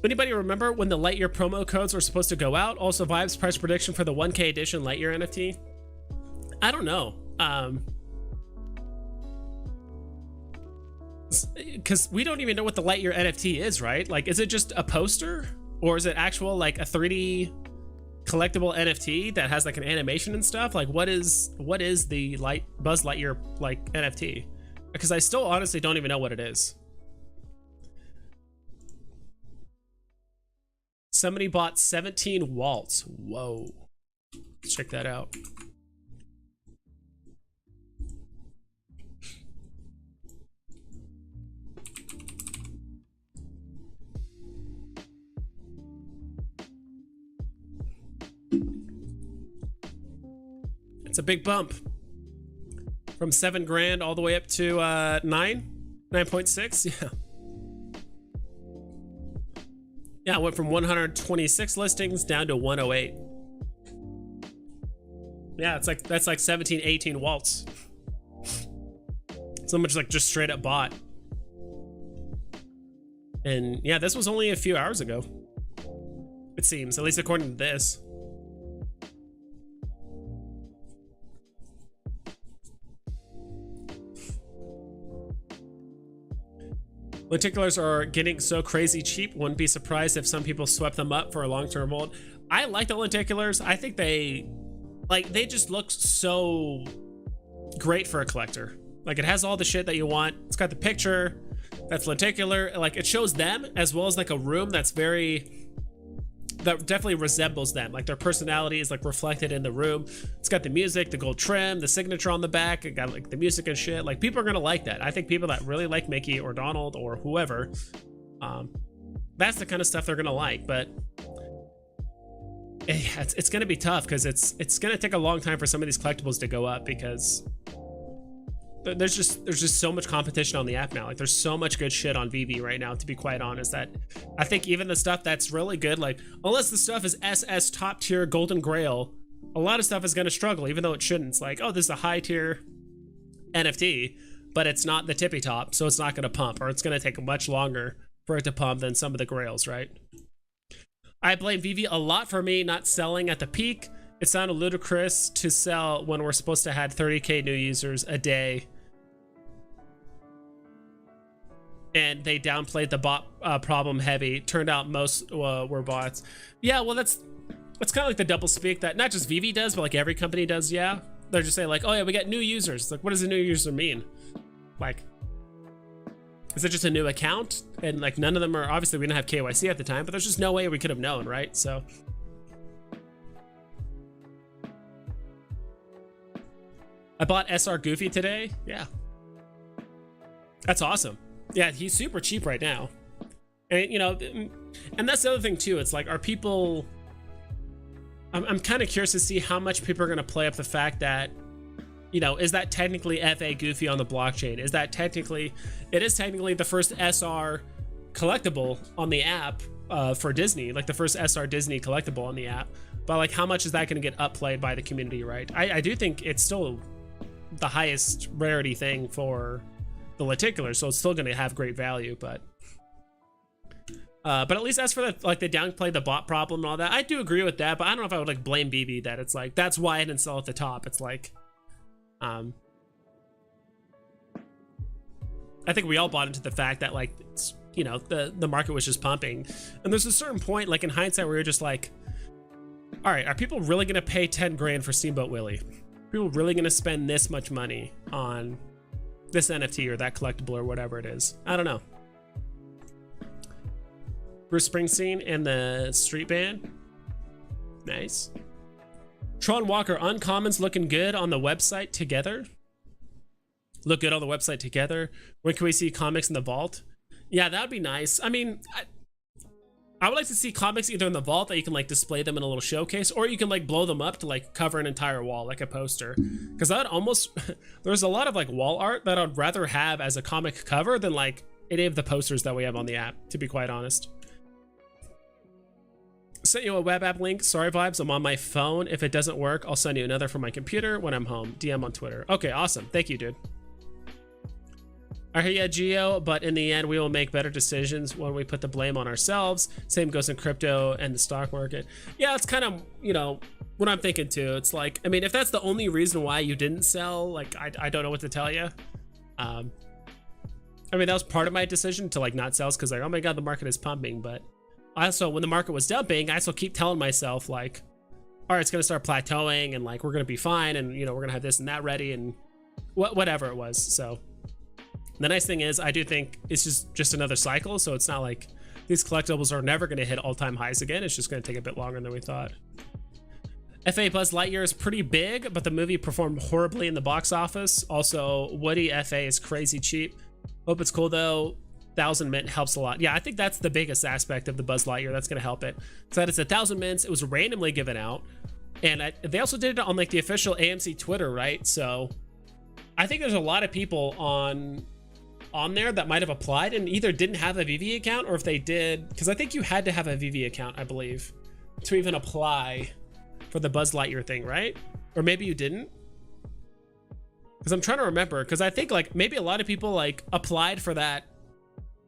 Anybody remember when the Lightyear promo codes were supposed to go out? Also, Vibe's price prediction for the 1K edition Lightyear NFT? I don't know. Because we don't even know what the Lightyear NFT is, right? Like, is it just a poster? Or is it actual, like, a 3D collectible NFT that has, like, an animation and stuff? Like, what is the Buzz Lightyear, like, NFT? Because I still honestly don't even know what it is. Somebody bought 17 waltz. Whoa. Let's check that out. It's a big bump. From 7 grand all the way up to 9.6. Yeah. Yeah, it went from 126 listings down to 108. Yeah, it's like that's like 17, 18 waltz. So much like just straight up bought. And yeah, this was only a few hours ago. It seems, at least according to this. Lenticulars are getting so crazy cheap. Wouldn't be surprised if some people swept them up for a long-term hold. I like the lenticulars. I think they just look so great for a collector. Like, it has all the shit that you want. It's got the picture that's lenticular. Like, it shows them as well as like a room that definitely resembles them. Like, their personality is like reflected in the room. It's got the music, the gold trim, the signature on the back. It got like the music and shit. Like, people are gonna like that. I think people that really like Mickey or Donald or whoever, that's the kind of stuff they're gonna like. But it's gonna be tough because it's gonna take a long time for some of these collectibles to go up, because there's just so much competition on the app now. Like, there's so much good shit on Veve right now, to be quite honest, that I think even the stuff that's really good, like, unless the stuff is SS top tier golden grail, a lot of stuff is going to struggle, even though it shouldn't. It's like, oh, this is a high tier NFT, but it's not the tippy top, so it's not going to pump, or it's going to take much longer for it to pump than some of the grails, right? I blame Veve a lot for me not selling at the peak. It sounded ludicrous to sell when we're supposed to have 30K new users a day. And they downplayed the bot problem heavy. Turned out most were bots. Yeah, well, that's kind of like the double speak that not just Veve does, but like every company does, yeah. They're just saying like, oh yeah, we got new users. Like, what does a new user mean? Like, is it just a new account? And like, none of them are, obviously we didn't have KYC at the time, but there's just no way we could have known, right? So... I bought SR Goofy today. Yeah. That's awesome. Yeah, he's super cheap right now. And, you know, and that's the other thing too. It's like, are people... I'm kind of curious to see how much people are going to play up the fact that, you know, is that technically FA Goofy on the blockchain? Is that technically... It is technically the first SR collectible on the app for Disney. Like, the first SR Disney collectible on the app. But, like, how much is that going to get upplayed by the community, right? I do think it's still... the highest rarity thing for the lenticular, so it's still going to have great value, but at least as for the like, they downplay the bot problem and all that, I do agree with that, but I don't know if I would like blame Veve that it's like that's why I didn't sell at the top. It's like I think we all bought into the fact that, like, it's, you know, the market was just pumping, and there's a certain point, like in hindsight, where you're just like, all right, are people really going to pay 10 grand for Steamboat Willie? People really gonna spend this much money on this NFT or that collectible or whatever it is? I don't know. Bruce Springsteen and the street band. Nice. Tron Walker, uncommons looking good on the website together. Look good on the website together. When can we see comics in the vault? Yeah, that would be nice. I mean, I would like to see comics either in the vault that you can like display them in a little showcase, or you can like blow them up to like cover an entire wall like a poster. Because that would almost there's a lot of like wall art that I'd rather have as a comic cover than like any of the posters that we have on the app, to be quite honest. Sent you a web app link. Sorry vibes, I'm on my phone. If it doesn't work, I'll send you another from my computer when I'm home. DM on Twitter. Okay, awesome. Thank you, dude. I hear ya, Geo, but in the end, we will make better decisions when we put the blame on ourselves. Same goes in crypto and the stock market. Yeah, it's kind of, you know, what I'm thinking too. It's like, I mean, if that's the only reason why you didn't sell, like, I don't know what to tell you. I mean, that was part of my decision to like not sell, because like, oh my God, the market is pumping. But also, when the market was dumping, I still keep telling myself like, all right, it's going to start plateauing and like, we're going to be fine. And, you know, we're going to have this and that ready and whatever it was. So the nice thing is, I do think it's just another cycle, so it's not like these collectibles are never going to hit all-time highs again. It's just going to take a bit longer than we thought. FA Buzz Lightyear is pretty big, but the movie performed horribly in the box office. Also, Woody FA is crazy cheap. Hope it's cool though. 1,000 mint helps a lot. Yeah, I think that's the biggest aspect of the Buzz Lightyear that's going to help it. So that it's 1,000 mints. It was randomly given out, and they also did it on like the official AMC Twitter, right? So I think there's a lot of people on on there that might have applied and either didn't have a Veve account, or if they did, because I think you had to have a Veve account, I believe, to even apply for the Buzz Lightyear thing, right? Or maybe you didn't, because I'm trying to remember, because I think like maybe a lot of people like applied for that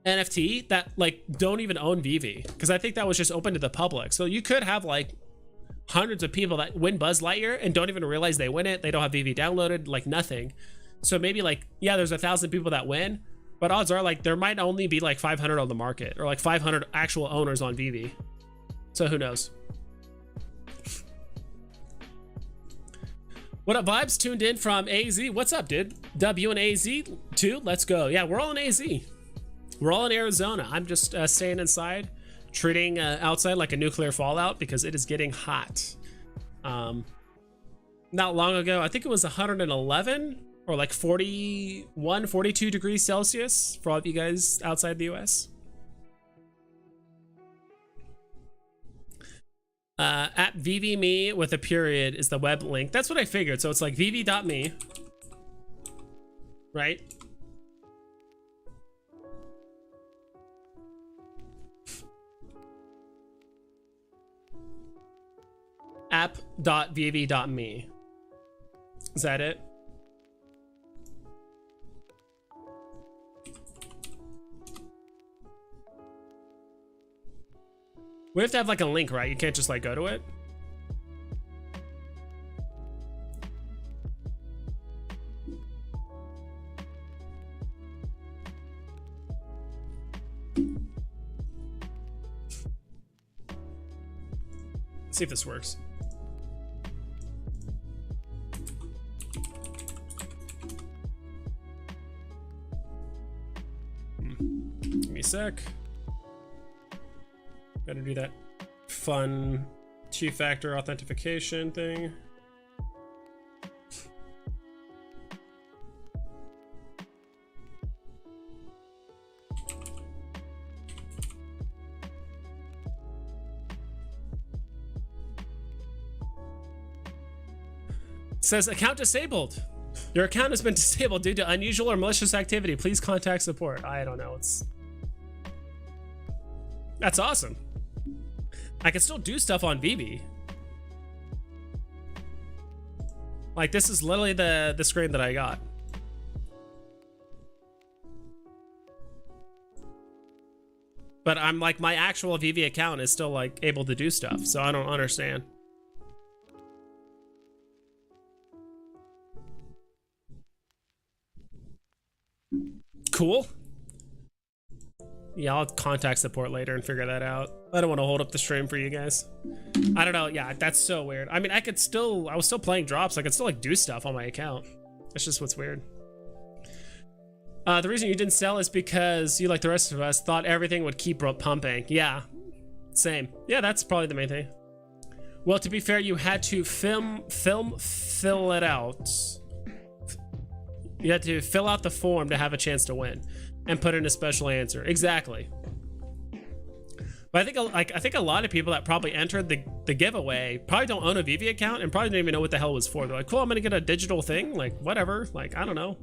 NFT that like don't even own Veve, because I think that was just open to the public. So you could have like hundreds of people that win Buzz Lightyear and don't even realize they win it. They don't have Veve downloaded, like nothing. So maybe like, yeah, there's 1,000 people that win, but odds are like there might only be like 500 on the market, or like 500 actual owners on Veve. So who knows? What up, Vibes? Tuned in from AZ. What's up, dude? W and AZ too? Let's go. Yeah, we're all in AZ. We're all in Arizona. I'm just staying inside, treating outside like a nuclear fallout because it is getting hot. Not long ago, I think it was 111 or like 41, 42 degrees Celsius for all of you guys outside the US. At VVMe with a period is the web link. That's what I figured. So it's like vv.me, right? app.vv.me. Is that it? We have to have like a link, right? You can't just like go to it. Let's see if this works. Give me a sec. Gotta do that fun two-factor authentication thing. It says account disabled. Your account has been disabled due to unusual or malicious activity. Please contact support. I don't know. That's awesome. I can still do stuff on Veve. Like this is literally the screen that I got. But I'm like, my actual Veve account is still like able to do stuff, so I don't understand. Cool. Yeah, I'll contact support later and figure that out. I don't want to hold up the stream for you guys. I don't know. Yeah, that's so weird. I mean, I was still playing drops. I could still like do stuff on my account. That's just what's weird. The reason you didn't sell is because you, like the rest of us, thought everything would keep pumping. Yeah, same. Yeah, that's probably the main thing. Well, to be fair, you had to fill it out. You had to fill out the form to have a chance to win. And put in a special answer. Exactly. But I think a lot of people that probably entered the giveaway probably don't own a Veve account and probably didn't even know what the hell it was for. They're like, cool, I'm gonna get a digital thing, like whatever, like I don't know.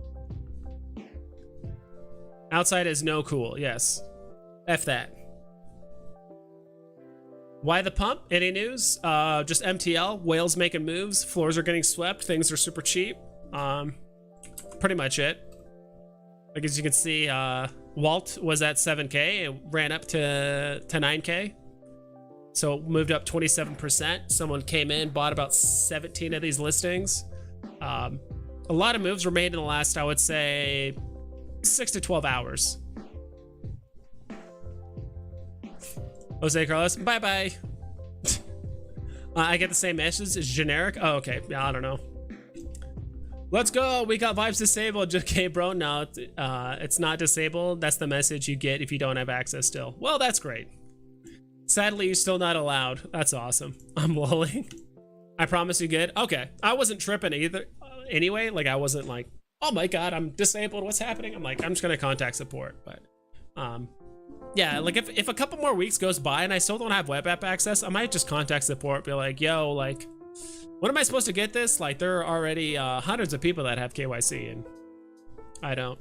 Outside is no cool. Yes, F that. Why the pump? Any news? Just MTL. Whales making moves. Floors are getting swept. Things are super cheap. Pretty much it. Like as you can see, Walt was at 7K and ran up to 9K. So it moved up 27%. Someone came in, bought about 17 of these listings. A lot of moves were made in the last, I would say, 6 to 12 hours. Jose Carlos, bye-bye. I get the same message. It's generic. Oh, okay. Yeah, I don't know. Let's go. We got vibes disabled. Okay, bro. No, it's not disabled. That's the message you get if you don't have access still. Well, that's great. Sadly, you're still not allowed. That's awesome. I'm lolling. I promise you good. Okay. I wasn't tripping either. Anyway, like I wasn't like, oh my God, I'm disabled. What's happening? I'm like, I'm just going to contact support. But yeah, like if a couple more weeks goes by and I still don't have web app access, I might just contact support. Be like, yo, like, when am I supposed to get this? Like, there are already hundreds of people that have KYC and I don't.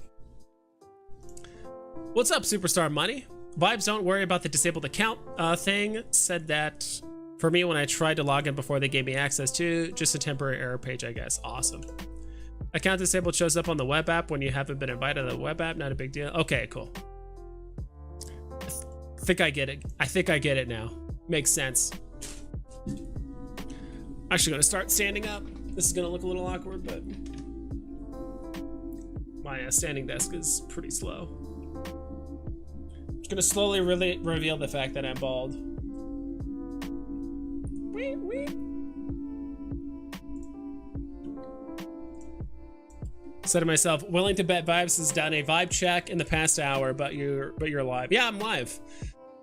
What's up, Superstar Money? Vibes, don't worry about the disabled account thing. Said that for me when I tried to log in before they gave me access to. Just a temporary error page, I guess. Awesome. Account disabled shows up on the web app when you haven't been invited to the web app. Not a big deal. Okay, cool. I think I get it. I think I get it now. Makes sense. Actually gonna start standing up. This is gonna look a little awkward, but my standing desk is pretty slow. Just gonna slowly reveal the fact that I'm bald. Wee. Said to myself, willing to bet Vibes has done a vibe check in the past hour, but you're live. Yeah, I'm live.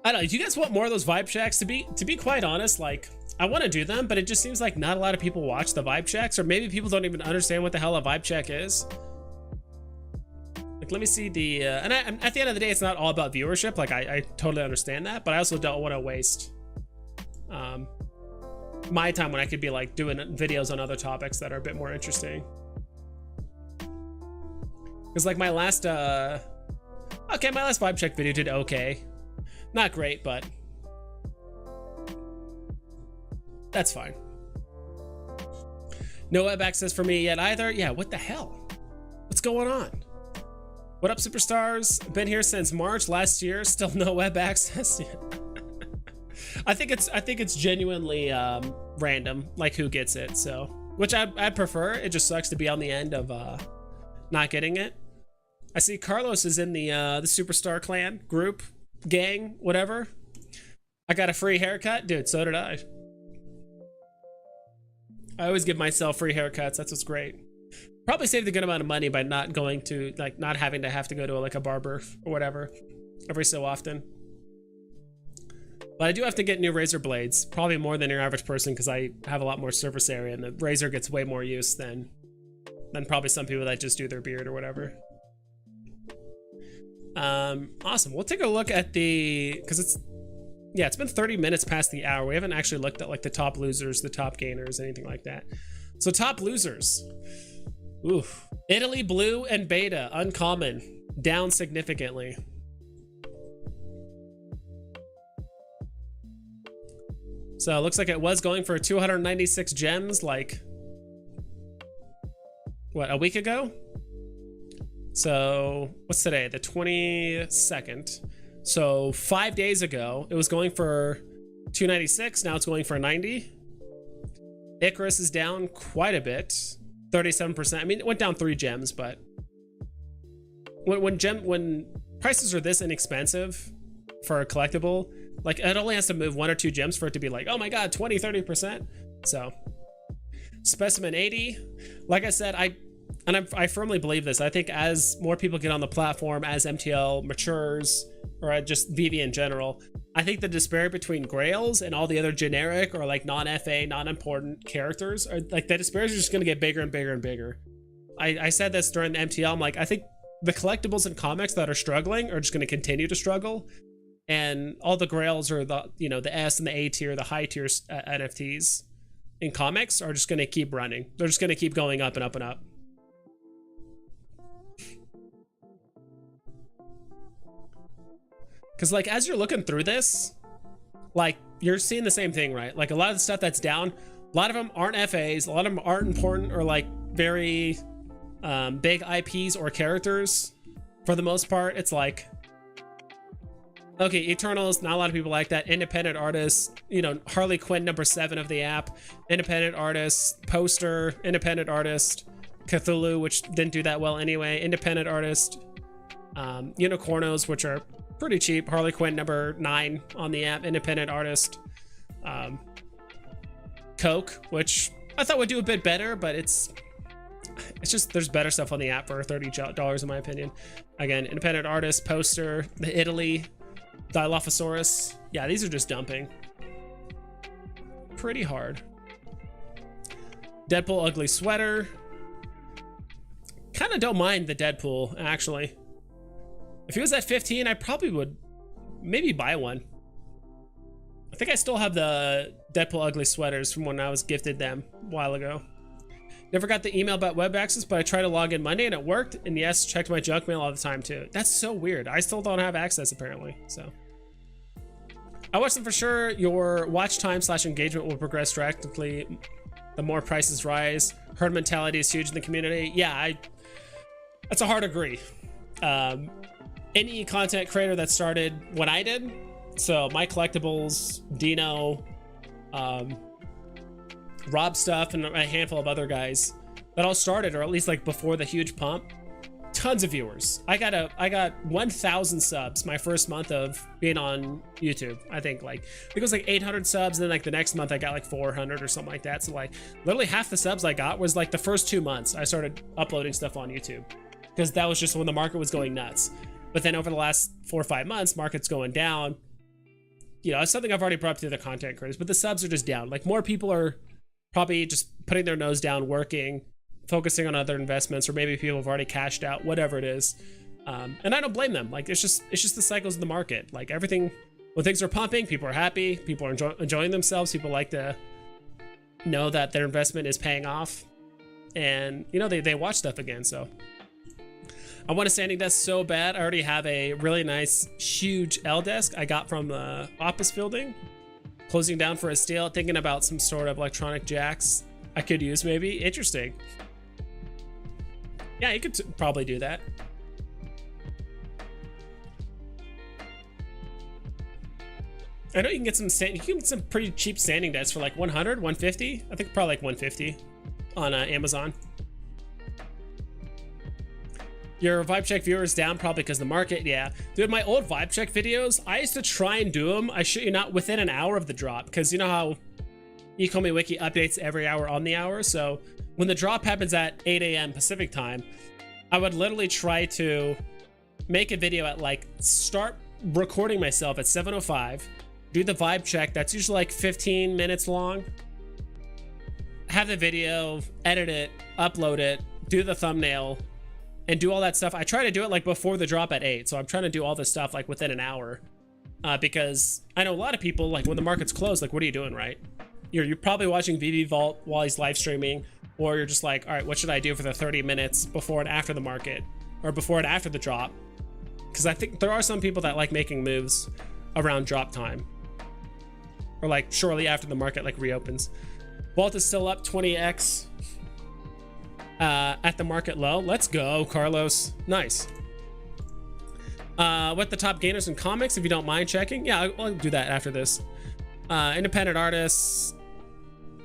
I don't know. Do you guys want more of those vibe checks? To be quite honest, like I want to do them, but it just seems like not a lot of people watch the vibe checks, or maybe people don't even understand what the hell a vibe check is. Like, let me see the and at the end of the day, it's not all about viewership. Like I totally understand that, but I also don't want to waste my time when I could be like doing videos on other topics that are a bit more interesting. Because like my last my last vibe check video did okay. Not great, but that's fine. No web access for me yet either. Yeah, what the hell? What's going on? What up, superstars? Been here since March last year. Still no web access yet. I think it's genuinely random, like who gets it. So, which I prefer. It just sucks to be on the end of not getting it. I see Carlos is in the Superstar Clan group, gang, whatever. I got a free haircut, dude. So did I. I always give myself free haircuts. That's what's great. Probably saved a good amount of money by not going to not having to go to like a barber or whatever every so often. But I do have to get new razor blades, probably more than your average person because I have a lot more surface area and the razor gets way more use than probably some people that just do their beard or whatever. Awesome. We'll take a look at because it's been 30 minutes past the hour. We haven't actually looked at like the top losers, the top gainers, anything like that. So top losers. Oof. Italy, blue, and beta, uncommon, down significantly. So it looks like it was going for 296 gems like, what, a week ago? So what's today? The 22nd. So 5 days ago, it was going for 296. Now it's going for 90. Icarus is down quite a bit, 37%. I mean, it went down 3 gems, but when prices are this inexpensive for a collectible, like it only has to move 1 or 2 gems for it to be like, oh my god, 20-30%. So specimen 80, like I said, I firmly believe this. I think as more people get on the platform, as MTL matures, or just Veve in general, I think the disparity between Grails and all the other generic or like non-FA, non-important characters, are like the disparities are just going to get bigger and bigger and bigger. I said this during the MTL. I'm like, I think the collectibles and comics that are struggling are just going to continue to struggle, and all the Grails or the the S and the A tier, the high tier NFTs in comics are just going to keep running. They're just going to keep going up and up and up. Because like as you're looking through this, like you're seeing the same thing, right? Like a lot of the stuff that's down, a lot of them aren't FAs, a lot of them aren't important or like very big IPs or characters. For the most part, it's like, okay, Eternals, not a lot of people like that. Independent artists, Harley Quinn #7 of the app, independent artists, poster, independent artist, Cthulhu, which didn't do that well anyway, independent artist, Unicornos, which are pretty cheap, Harley Quinn #9 on the app, independent artist, Coke, which I thought would do a bit better, but it's just, there's better stuff on the app for $30 in my opinion. Again, independent artist, poster, the Italy, Dilophosaurus. Yeah, these are just dumping pretty hard. Deadpool ugly sweater. Kind of don't mind the Deadpool, actually. If he was at 15, I probably would maybe buy one. I think I still have the Deadpool ugly sweaters from when I was gifted them a while ago. Never got the email about web access, but I tried to log in Monday and it worked. And yes, checked my junk mail all the time too. That's so weird. I still don't have access apparently. So I watch them for sure. Your watch time / engagement will progress drastically the more prices rise. Herd mentality is huge in the community. Yeah, that's a hard agree. Any content creator that started when I did, so My Collectibles, Dino, Rob Stuff, and a handful of other guys that all started, or at least like before the huge pump, tons of viewers. I got 1,000 subs my first month of being on YouTube. I think it was like 800 subs, and then like the next month I got like 400 or something like that. So like literally half the subs I got was like the first 2 months I started uploading stuff on YouTube, because that was just when the market was going nuts. But then over the last 4 or 5 months, market's going down. You know, it's something I've already brought up to the content creators, but the subs are just down. Like more people are probably just putting their nose down, working, focusing on other investments, or maybe people have already cashed out, whatever it is. And I don't blame them. Like it's just the cycles of the market. Like everything, when things are pumping, people are happy, people are enjoying themselves, people like to know that their investment is paying off, and you know they watch stuff again. So I want a standing desk so bad. I already have a really nice huge L desk I got from the office building, closing down for a steal. Thinking about some sort of electronic jacks I could use, maybe. Interesting. Yeah, you could probably do that. I know you can get some pretty cheap standing desks for like 100, 150. I think probably like 150 on Amazon. Your vibe check viewers down probably because the market. Yeah, dude, my old vibe check videos, I used to try and do them, I shit you not, within an hour of the drop, because you know how ecomi wiki updates every hour on the hour. So when the drop happens at 8 a.m. Pacific time, I would literally try to make a video at like, start recording myself at 7:05, do the vibe check, that's usually like 15 minutes long, have the video, edit it, upload it, do the thumbnail, and do all that stuff. I try to do it like before the drop at 8, so I'm trying to do all this stuff like within an hour, because I know a lot of people, like when the market's closed, like what are you doing, right? You're probably watching Veve Vault while he's live streaming, or you're just like, all right, what should I do for the 30 minutes before and after the market, or before and after the drop? Because I think there are some people that like making moves around drop time, or like shortly after the market like reopens. Vault is still up 20x at the market low. Let's go, Carlos. Nice. What the top gainers in comics, if you don't mind checking? Yeah, I'll do that after this. Independent artists,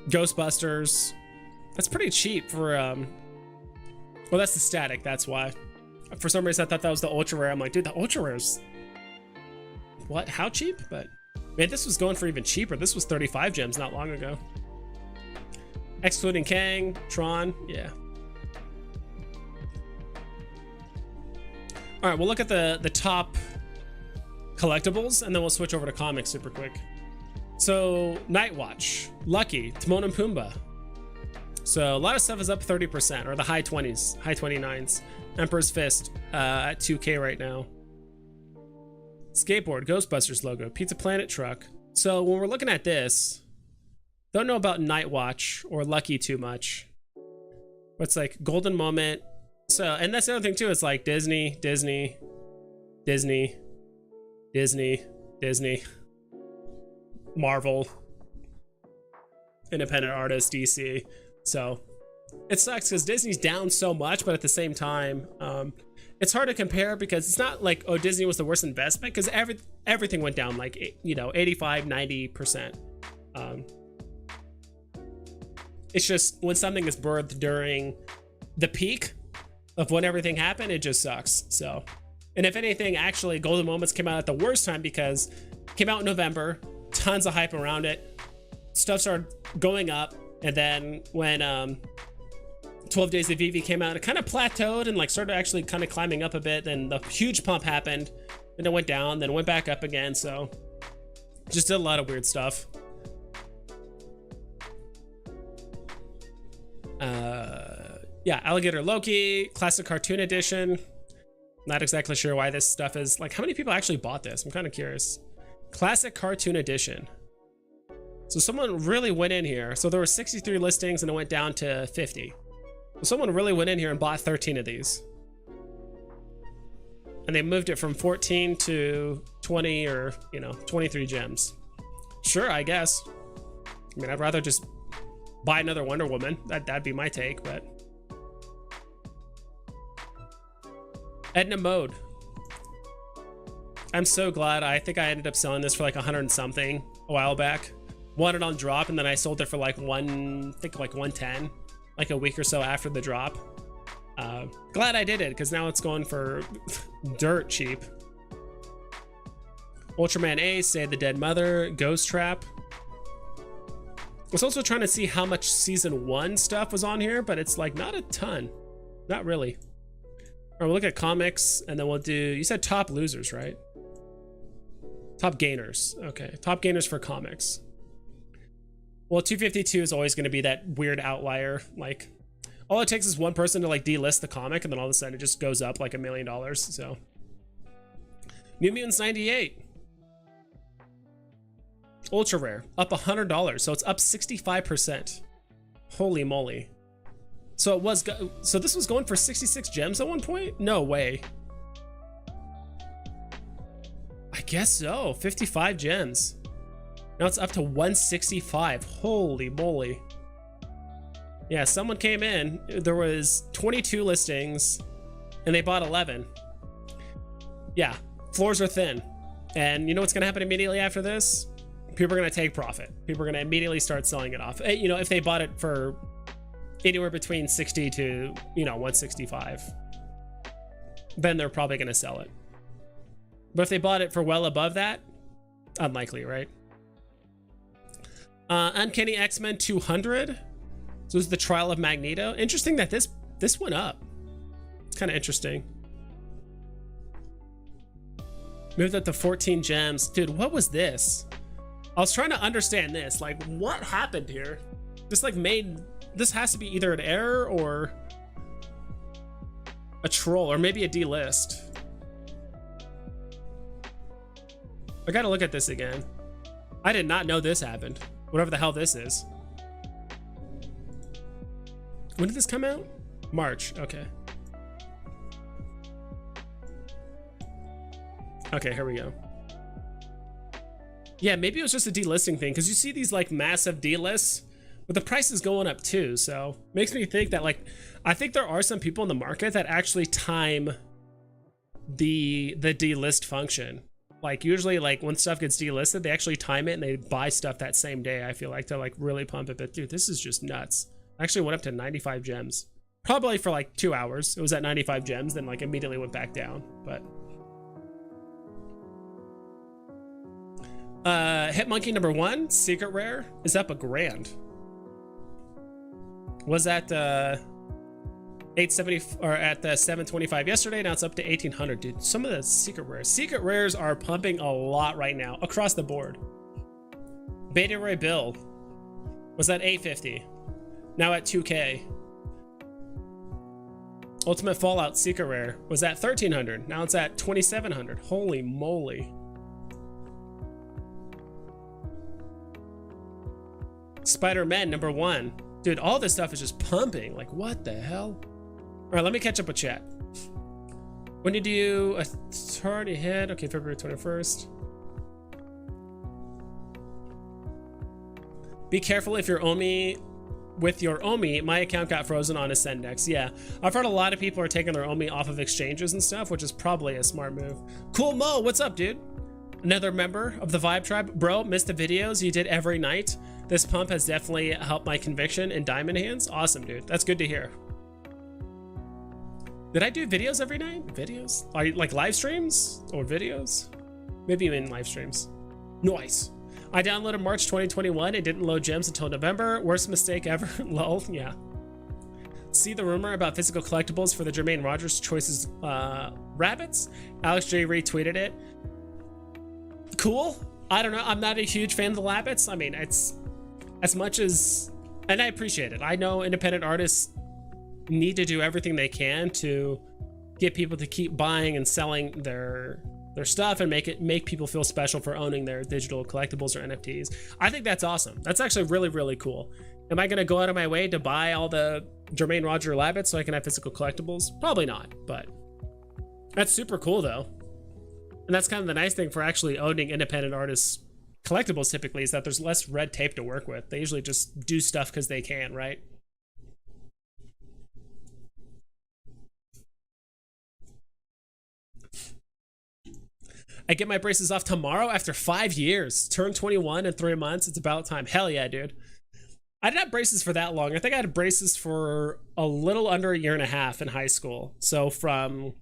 Ghostbusters. That's pretty cheap for well, that's the static, that's why. For some reason I thought that was the ultra rare. I'm like, dude, the ultra rares, what, how cheap? But man, this was going for even cheaper. This was 35 gems not long ago, excluding Kang, Tron. Yeah. All right, we'll look at the top collectibles, and then we'll switch over to comics super quick. So Night Watch, Lucky, Timon and Pumbaa. So a lot of stuff is up 30%, or the high 20s, high 29s. Emperor's Fist at 2K right now. Skateboard, Ghostbusters logo, Pizza Planet truck. So when we're looking at this, don't know about Night Watch or Lucky too much. What's like Golden Moment. So, and that's the other thing too, it's like Disney, Disney, Disney, Disney, Disney, Marvel, independent artist, DC. So it sucks because Disney's down so much, but at the same time, it's hard to compare because it's not like, oh, Disney was the worst investment, because everything went down like, you know, 85, 90%. It's just when something is birthed during the peak of when everything happened, it just sucks. So, and if anything, actually Golden Moments came out at the worst time, because it came out in November, tons of hype around it, stuff started going up, and then when 12 Days of Veve came out, it kind of plateaued and like started actually kind of climbing up a bit. Then the huge pump happened, and it went down, then went back up again. So just did a lot of weird stuff. Yeah, Alligator Loki, Classic Cartoon Edition. Not exactly sure why this stuff is like, how many people actually bought this? I'm kind of curious. Classic Cartoon Edition. So someone really went in here. So there were 63 listings and it went down to 50. Someone really went in here and bought 13 of these. And they moved it from 14 to 20 or, you know, 23 gems. Sure, I guess. I mean, I'd rather just buy another Wonder Woman. That'd be my take, but. Edna Mode. I'm so glad. I think I ended up selling this for like 100 and something a while back. Won it on drop, and then I sold it for like I think like 110, like a week or so after the drop. Glad I did it, because now it's going for dirt cheap. Ultraman Ace, Say the Dead Mother, Ghost Trap. I was also trying to see how much season 1 stuff was on here, but it's like not a ton. Not really. All right, we'll look at comics, and then we'll do, you said top losers, right? Top gainers. Okay, top gainers for comics. Well, 252 is always going to be that weird outlier. Like, all it takes is one person to like delist the comic, and then all of a sudden it just goes up like $1 million. So, New Mutants 98. Ultra rare, up $100, so it's up 65%. Holy moly! So it was, so this was going for 66 gems at one point? No way. I guess so. 55 gems. Now it's up to 165. Holy moly! Yeah, someone came in. There was 22 listings, and they bought 11. Yeah, floors are thin, and you know what's gonna happen immediately after this? People are going to take profit. People are going to immediately start selling it off. You know, if they bought it for anywhere between 60 to, you know, 165, then they're probably going to sell it. But if they bought it for well above that, unlikely, right? Uncanny X-Men 200. So this is the Trial of Magneto. Interesting that this went up. It's kind of interesting. Moved up to 14 gems. Dude, what was this? I was trying to understand this, like what happened here? This like this has to be either an error or a troll, or maybe a delist. I gotta look at this again. I did not know this happened. Whatever the hell this is. When did this come out? March, okay. Okay, here we go. Yeah, maybe it was just a delisting thing, because you see these like massive delists, but the price is going up too. So makes me think that like, I think there are some people in the market that actually time the delist function. Like usually like when stuff gets delisted, they actually time it and they buy stuff that same day. I feel like to like really pump it, but dude, this is just nuts. I actually went up to 95 gems, probably for like 2 hours. It was at 95 gems, then like immediately went back down, but. Hitmonkey number 1, secret rare, is up $1,000. Was at 870 or at 725 yesterday. Now it's up to 1,800. Dude, some of the secret rares are pumping a lot right now across the board. Beta Ray Bill was at 850, now at 2K. Ultimate Fallout secret rare was at 1,300, now it's at 2,700. Holy moly! Spider-Man number 1. Dude, all this stuff is just pumping. Like, what the hell? All right, let me catch up with chat. When did you... It's already hit. Okay, February 21st. Be careful if you're OMI... With your OMI, my account got frozen on Ascendex. Yeah, I've heard a lot of people are taking their OMI off of exchanges and stuff, which is probably a smart move. Cool Mo, what's up, dude? Another member of the Vibe Tribe. Bro, missed the videos you did every night. This pump has definitely helped my conviction in diamond hands. Awesome, dude. That's good to hear. Did I do videos every night? Videos? Are you like live streams or videos? Maybe you mean live streams. Nice. I downloaded March 2021. It didn't load gems until November. Worst mistake ever. Lol. Yeah. See the rumor about physical collectibles for the Jermaine Rogers Choices rabbits? Alex J retweeted it. Cool. I don't know. I'm not a huge fan of the rabbits. I mean, it's as much as, and I appreciate it. I know independent artists need to do everything they can to get people to keep buying and selling their their stuff and make people feel special for owning their digital collectibles or NFTs. I think that's awesome. That's actually really, really cool. Am I going to go out of my way to buy all the Jermaine Roger Labbits so I can have physical collectibles? Probably not, but that's super cool though. And that's kind of the nice thing for actually owning independent artists collectibles typically, is that there's less red tape to work with. They usually just do stuff because they can, right? I get my braces off tomorrow after 5 years. Turn 21 in 3 months. It's about time. Hell yeah, dude. I didn't have braces for that long. I think I had braces for a little under a year and a half in high school. So from,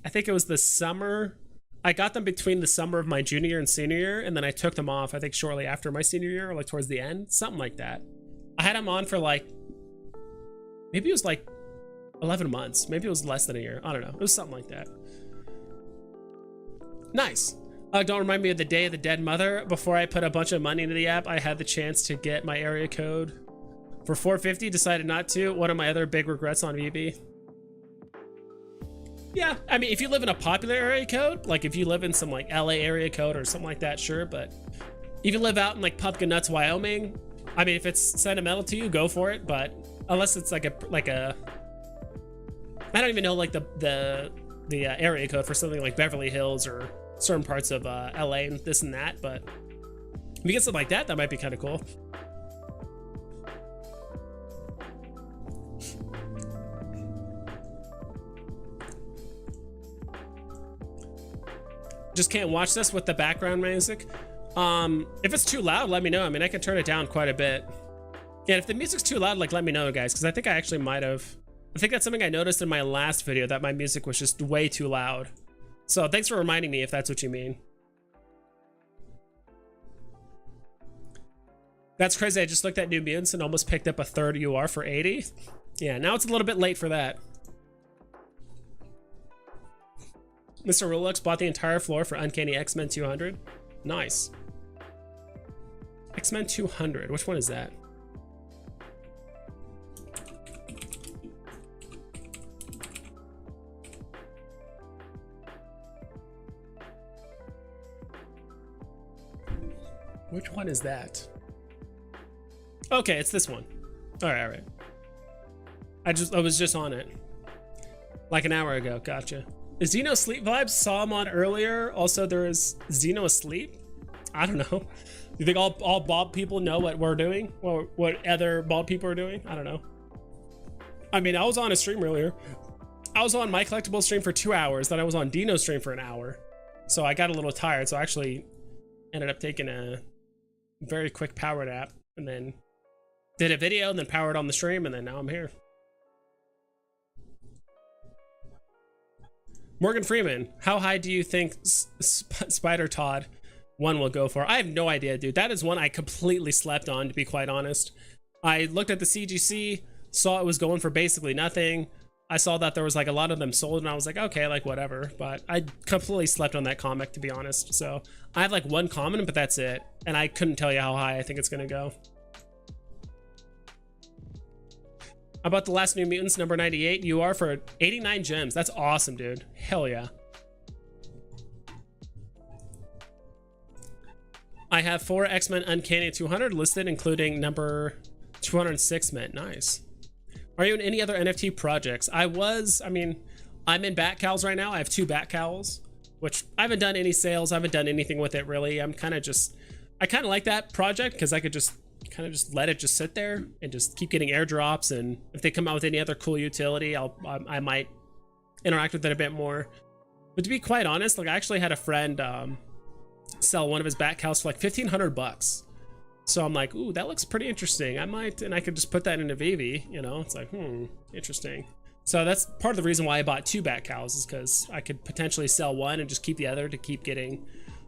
I think it was the summer. I got them between the summer of my junior year and senior year, and then I took them off, I think shortly after my senior year, or like towards the end, something like that. I had them on for like, maybe it was like 11 months. Maybe it was less than a year. I don't know. It was something like that. Nice. Don't remind me of the Day of the Dead Mother. Before I put a bunch of money into the app, I had the chance to get my area code for 450, decided not to. One of my other big regrets on VB. Yeah, I mean, if you live in a popular area code, like if you live in some like LA area code or something like that, sure. But if you live out in like Pumpkin Nuts, Wyoming, I mean, if it's sentimental to you, go for it. But unless it's like a I don't even know like the area code for something like Beverly Hills or certain parts of LA and this and that. But if you get something like that, that might be kind of cool. Just can't watch this with the background music. If it's too loud, let me know. I mean, I can turn it down quite a bit. Yeah, if the music's too loud, like let me know, guys, because I think I actually might have. I think that's something I noticed in my last video, that my music was just way too loud. So thanks for reminding me if that's what you mean. That's crazy. I just looked at New Mutants and almost picked up a third UR for 80. Yeah, now it's a little bit late for that. Mr. Rolex bought the entire floor for Uncanny X-Men 200. Nice. X-Men 200. Which one is that? Which one is that? Okay, it's this one. All right, all right. I was just on it like an hour ago. Gotcha. Is Zeno Sleep Vibes? Saw him on earlier. Also, there is Zeno Asleep. I don't know. You think all bald people know what we're doing? Or what other bald people are doing? I don't know. I mean, I was on a stream earlier. I was on my collectible stream for 2 hours. Then I was on Dino's stream for an hour. So I got a little tired. So I actually ended up taking a very quick power nap. And then did a video and then powered on the stream. And then now I'm here. Morgan Freeman, how high do you think Spider Todd 1 will go for? I have no idea, dude. That is one I completely slept on, to be quite honest. I looked at the CGC, saw it was going for basically nothing. I saw that there was like a lot of them sold, and I was like, okay, like whatever. But I completely slept on that comic, to be honest. So I have like one comment, but that's it. And I couldn't tell you how high I think it's gonna go. How about the last New Mutants number 98 UR for 89 gems? That's awesome, dude. Hell yeah. I have 4 X-Men Uncanny 200 listed, including number 206 mint. Nice. Are you in any other NFT projects? I mean, I'm in Bat Cowls right now. I have 2 Bat Cowls, which I haven't done any sales. I haven't done anything with it really. I kind of like that project because I could just kind of just let it just sit there and just keep getting airdrops, and if they come out with any other cool utility, I might interact with it a bit more. But to be quite honest, like I actually had a friend sell one of his Bat Cows for like 1,500 bucks. So I'm like, ooh, that looks pretty interesting. I might, and I could just put that into Veve, you know. It's like, interesting. So that's part of the reason why I bought 2 Bat Cows, is because I could potentially sell one and just keep the other to keep getting,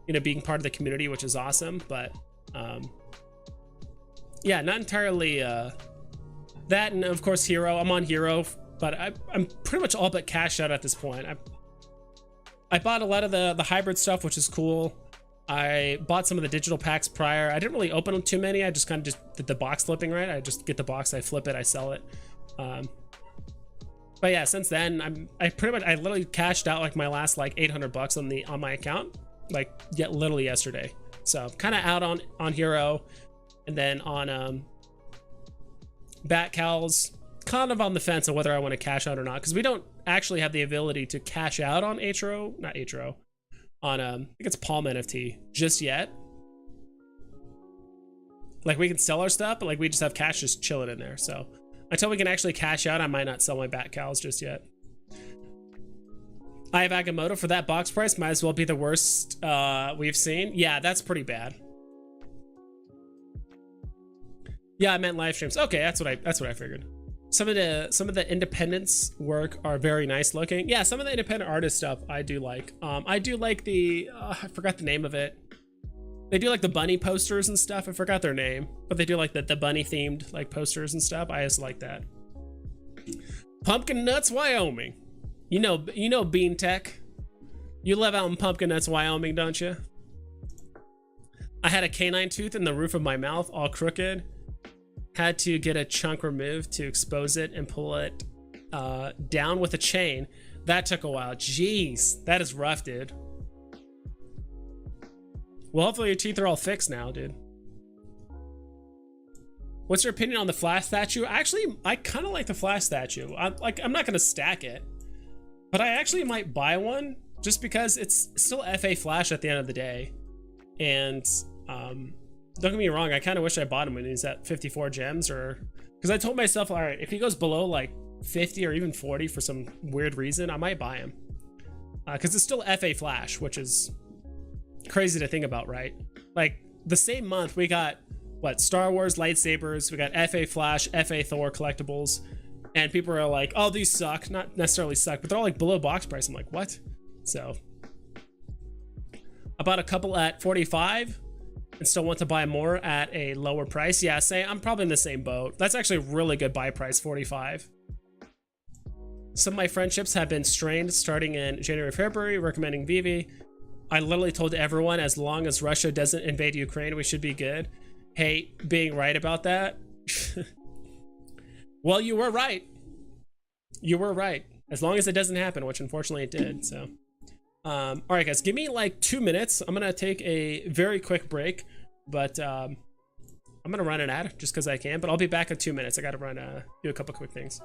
you know, being part of the community, which is awesome. But yeah, not entirely that, and of course Hero. I'm on Hero, but I'm pretty much all but cashed out at this point. I bought a lot of the hybrid stuff, which is cool. I bought some of the digital packs prior. I didn't really open too many. I just kind of just did the box flipping, right? I just get the box, I flip it, I sell it. But yeah, since then I literally cashed out like my last like 800 bucks on my account, like literally yesterday. So kind of out on Hero, and then on Bat Cows, kind of on the fence on whether I want to cash out or not, because we don't actually have the ability to cash out on on I think it's Palm NFT just yet. Like we can sell our stuff, but like we just have cash just chilling in there. So until we can actually cash out, I might not sell my Bat Cows just yet. I have Agamotto for that box price. Might as well be the worst we've seen. Yeah, that's pretty bad. Yeah, I meant live streams. Okay, that's what I figured. Some of the independents work are very nice looking. Yeah, some of the independent artist stuff I do like. I do like the I forgot the name of it. They do like the bunny posters and stuff. I forgot their name, but they do like the bunny themed like posters and stuff. I just like that. Pumpkin Nuts, Wyoming. You know Bean Tech. You live out in Pumpkin Nuts, Wyoming, don't you? I had a canine tooth in the roof of my mouth, all crooked. Had to get a chunk removed to expose it and pull it down with a chain. That took a while. Jeez, that is rough, dude. Well, hopefully your teeth are all fixed now, dude. What's your opinion on the Flash statue? Actually, I kind of like the Flash statue. I'm not gonna stack it, but I actually might buy one just because it's still FA Flash at the end of the day. And don't get me wrong, I kind of wish I bought him when he's at 54 gems, or because I told myself, all right, if he goes below like 50 or even 40 for some weird reason, I might buy him because it's still FA Flash, which is crazy to think about, right? Like the same month we got what, Star Wars lightsabers, we got FA Flash, FA Thor collectibles, and people are like, oh, these suck. Not necessarily suck, but they're all like below box price. I'm like, what? So I bought a couple at 45 and still want to buy more at a lower price. Yeah, I'm probably in the same boat. That's actually a really good buy price, 45. Some of my friendships have been strained starting in January, February, recommending Veve. I literally told everyone, as long as Russia doesn't invade Ukraine, we should be good. Hey, being right about that. Well, you were right. You were right. As long as it doesn't happen, which unfortunately it did. So, all right, guys, give me like 2 minutes. I'm gonna take a very quick break, but I'm gonna run an ad just because I can. But I'll be back in 2 minutes. I gotta run do a couple quick things.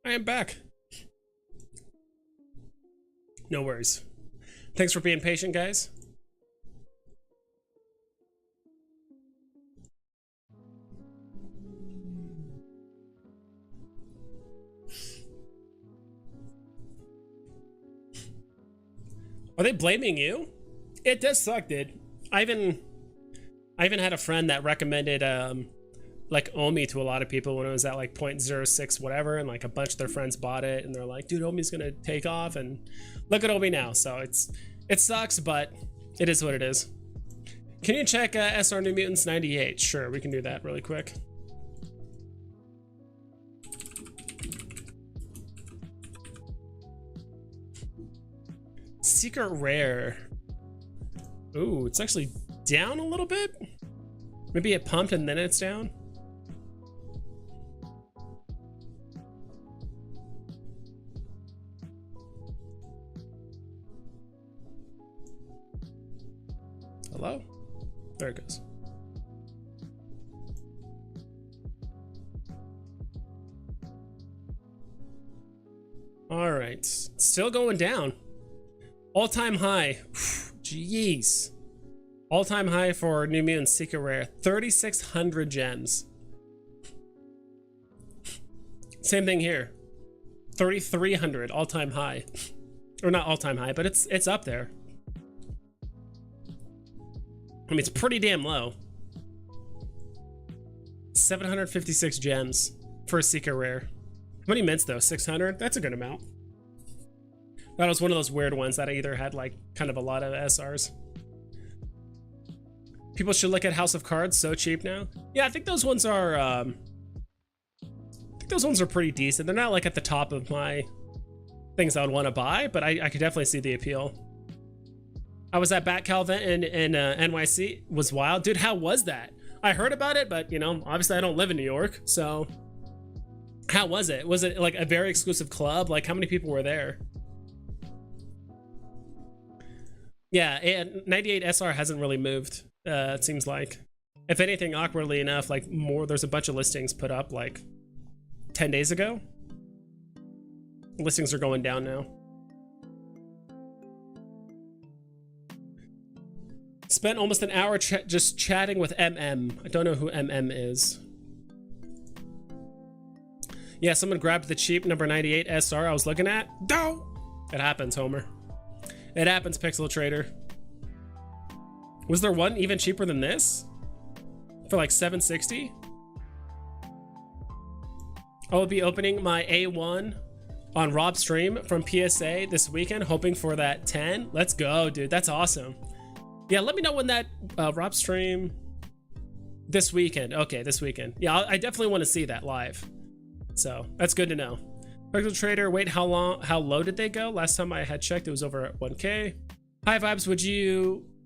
I am back. No worries. Thanks for being patient, guys. Are they blaming you? It does suck, dude. I even had a friend that recommended like OMI to a lot of people when it was at like 0.06 whatever, and like a bunch of their friends bought it and they're like, dude, OMI's gonna take off, and look at OMI now. So it sucks, but it is what it is. Can you check SR New Mutants 98? Sure, we can do that really quick. Secret rare. Ooh, it's actually down a little bit. Maybe it pumped and then it's down. Hello? There it goes. All right, still going down. All-time high. Jeez. All-time high for New Mutant Secret Rare, 3,600 gems. Same thing here. 3,300 all-time high. Or not all-time high, but it's up there. I mean, it's pretty damn low. 756 gems for a Secret Rare. How many mints though? 600? That's a good amount. That was one of those weird ones that I either had like kind of a lot of SRs. People should look at House of Cards, so cheap now. Yeah, I think those ones are pretty decent. They're not like at the top of my things I would want to buy, but I could definitely see the appeal. I was at Bat Calvin in NYC. Was wild. Dude, how was that? I heard about it, but you know, obviously I don't live in New York, so how was it? Was it like a very exclusive club? Like how many people were there? Yeah, and 98 SR hasn't really moved. It seems like, if anything, awkwardly enough, like there's a bunch of listings put up like 10 days ago. Listings are going down now. Spent almost an hour just chatting with MM. I don't know who MM is. Yeah, someone grabbed the cheap number 98 SR I was looking at. No! It happens, Homer. It happens, Pixel Trader. Was there one even cheaper than this? For like 760? I will be opening my A1 on Rob's stream from PSA this weekend, hoping for that 10. Let's go, dude. That's awesome. Yeah, let me know when that Rob stream this weekend. Okay, this weekend. Yeah, I definitely want to see that live. So that's good to know. Pixel Trader, wait, how low did they go? Last time I had checked, it was over at 1K. High vibes,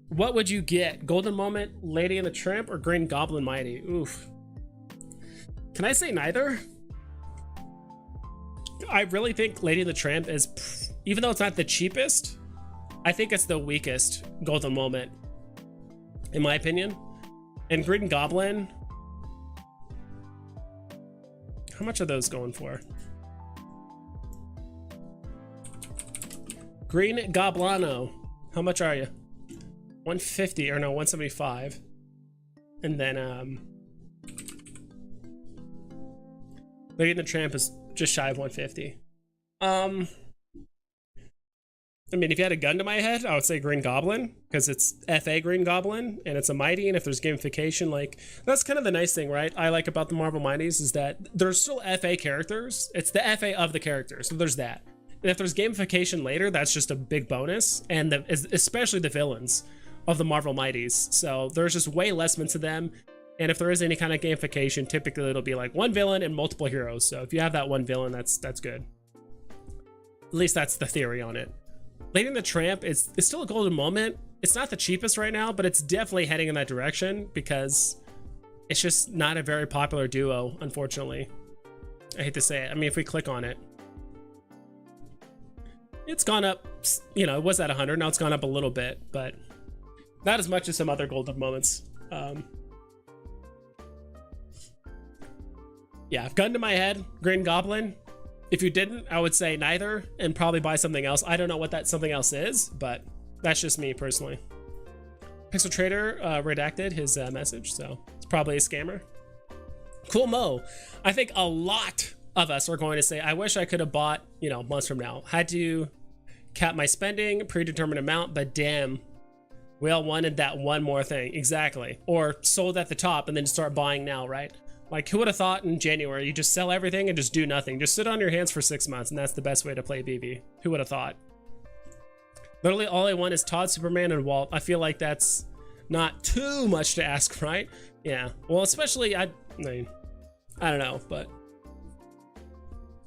what would you get? Golden Moment, Lady and the Tramp, or Green Goblin Mighty? Oof. Can I say neither? I really think Lady and the Tramp is, even though it's not the cheapest, I think it's the weakest Golden Moment, in my opinion. And Green Goblin, how much are those going for? Green Goblano, how much are you? 150 or no, 175. And then Lady and the Tramp is just shy of 150. I mean, if you had a gun to my head, I would say Green Goblin, because it's FA Green Goblin and it's a Mighty, and if there's gamification, like, that's kind of the nice thing, right? I like about the Marvel Mighties is that there's still FA characters. It's the FA of the characters, so there's that. And if there's gamification later, that's just a big bonus, and especially the villains of the Marvel Mighties. So there's just way less into them, and if there is any kind of gamification, typically it'll be like one villain and multiple heroes. So if you have that one villain, that's good. At least that's the theory on it. Lady and the Tramp is still a golden moment. It's not the cheapest right now, but it's definitely heading in that direction because it's just not a very popular duo, unfortunately. I hate to say it. I mean, if we click on it, it's gone up, you know, it was at 100, now it's gone up a little bit, but not as much as some other golden moments. Yeah, gun to my head, Green Goblin. If you didn't, I would say neither and probably buy something else. I don't know what that something else is, but that's just me personally. Pixel Trader redacted his message, so it's probably a scammer. Cool Mo. I think a lot of us are going to say, I wish I could have bought, you know, months from now. Had to cap my spending, predetermined amount, but damn, we all wanted that one more thing. Exactly. Or sold at the top and then start buying now, right? Like, who would have thought in January you just sell everything and just do nothing? Just sit on your hands for 6 months, and that's the best way to play Veve. Who would have thought? Literally, all I want is Todd, Superman, and Walt. I feel like that's not too much to ask, right? Yeah. Well, especially, I mean, I don't know, but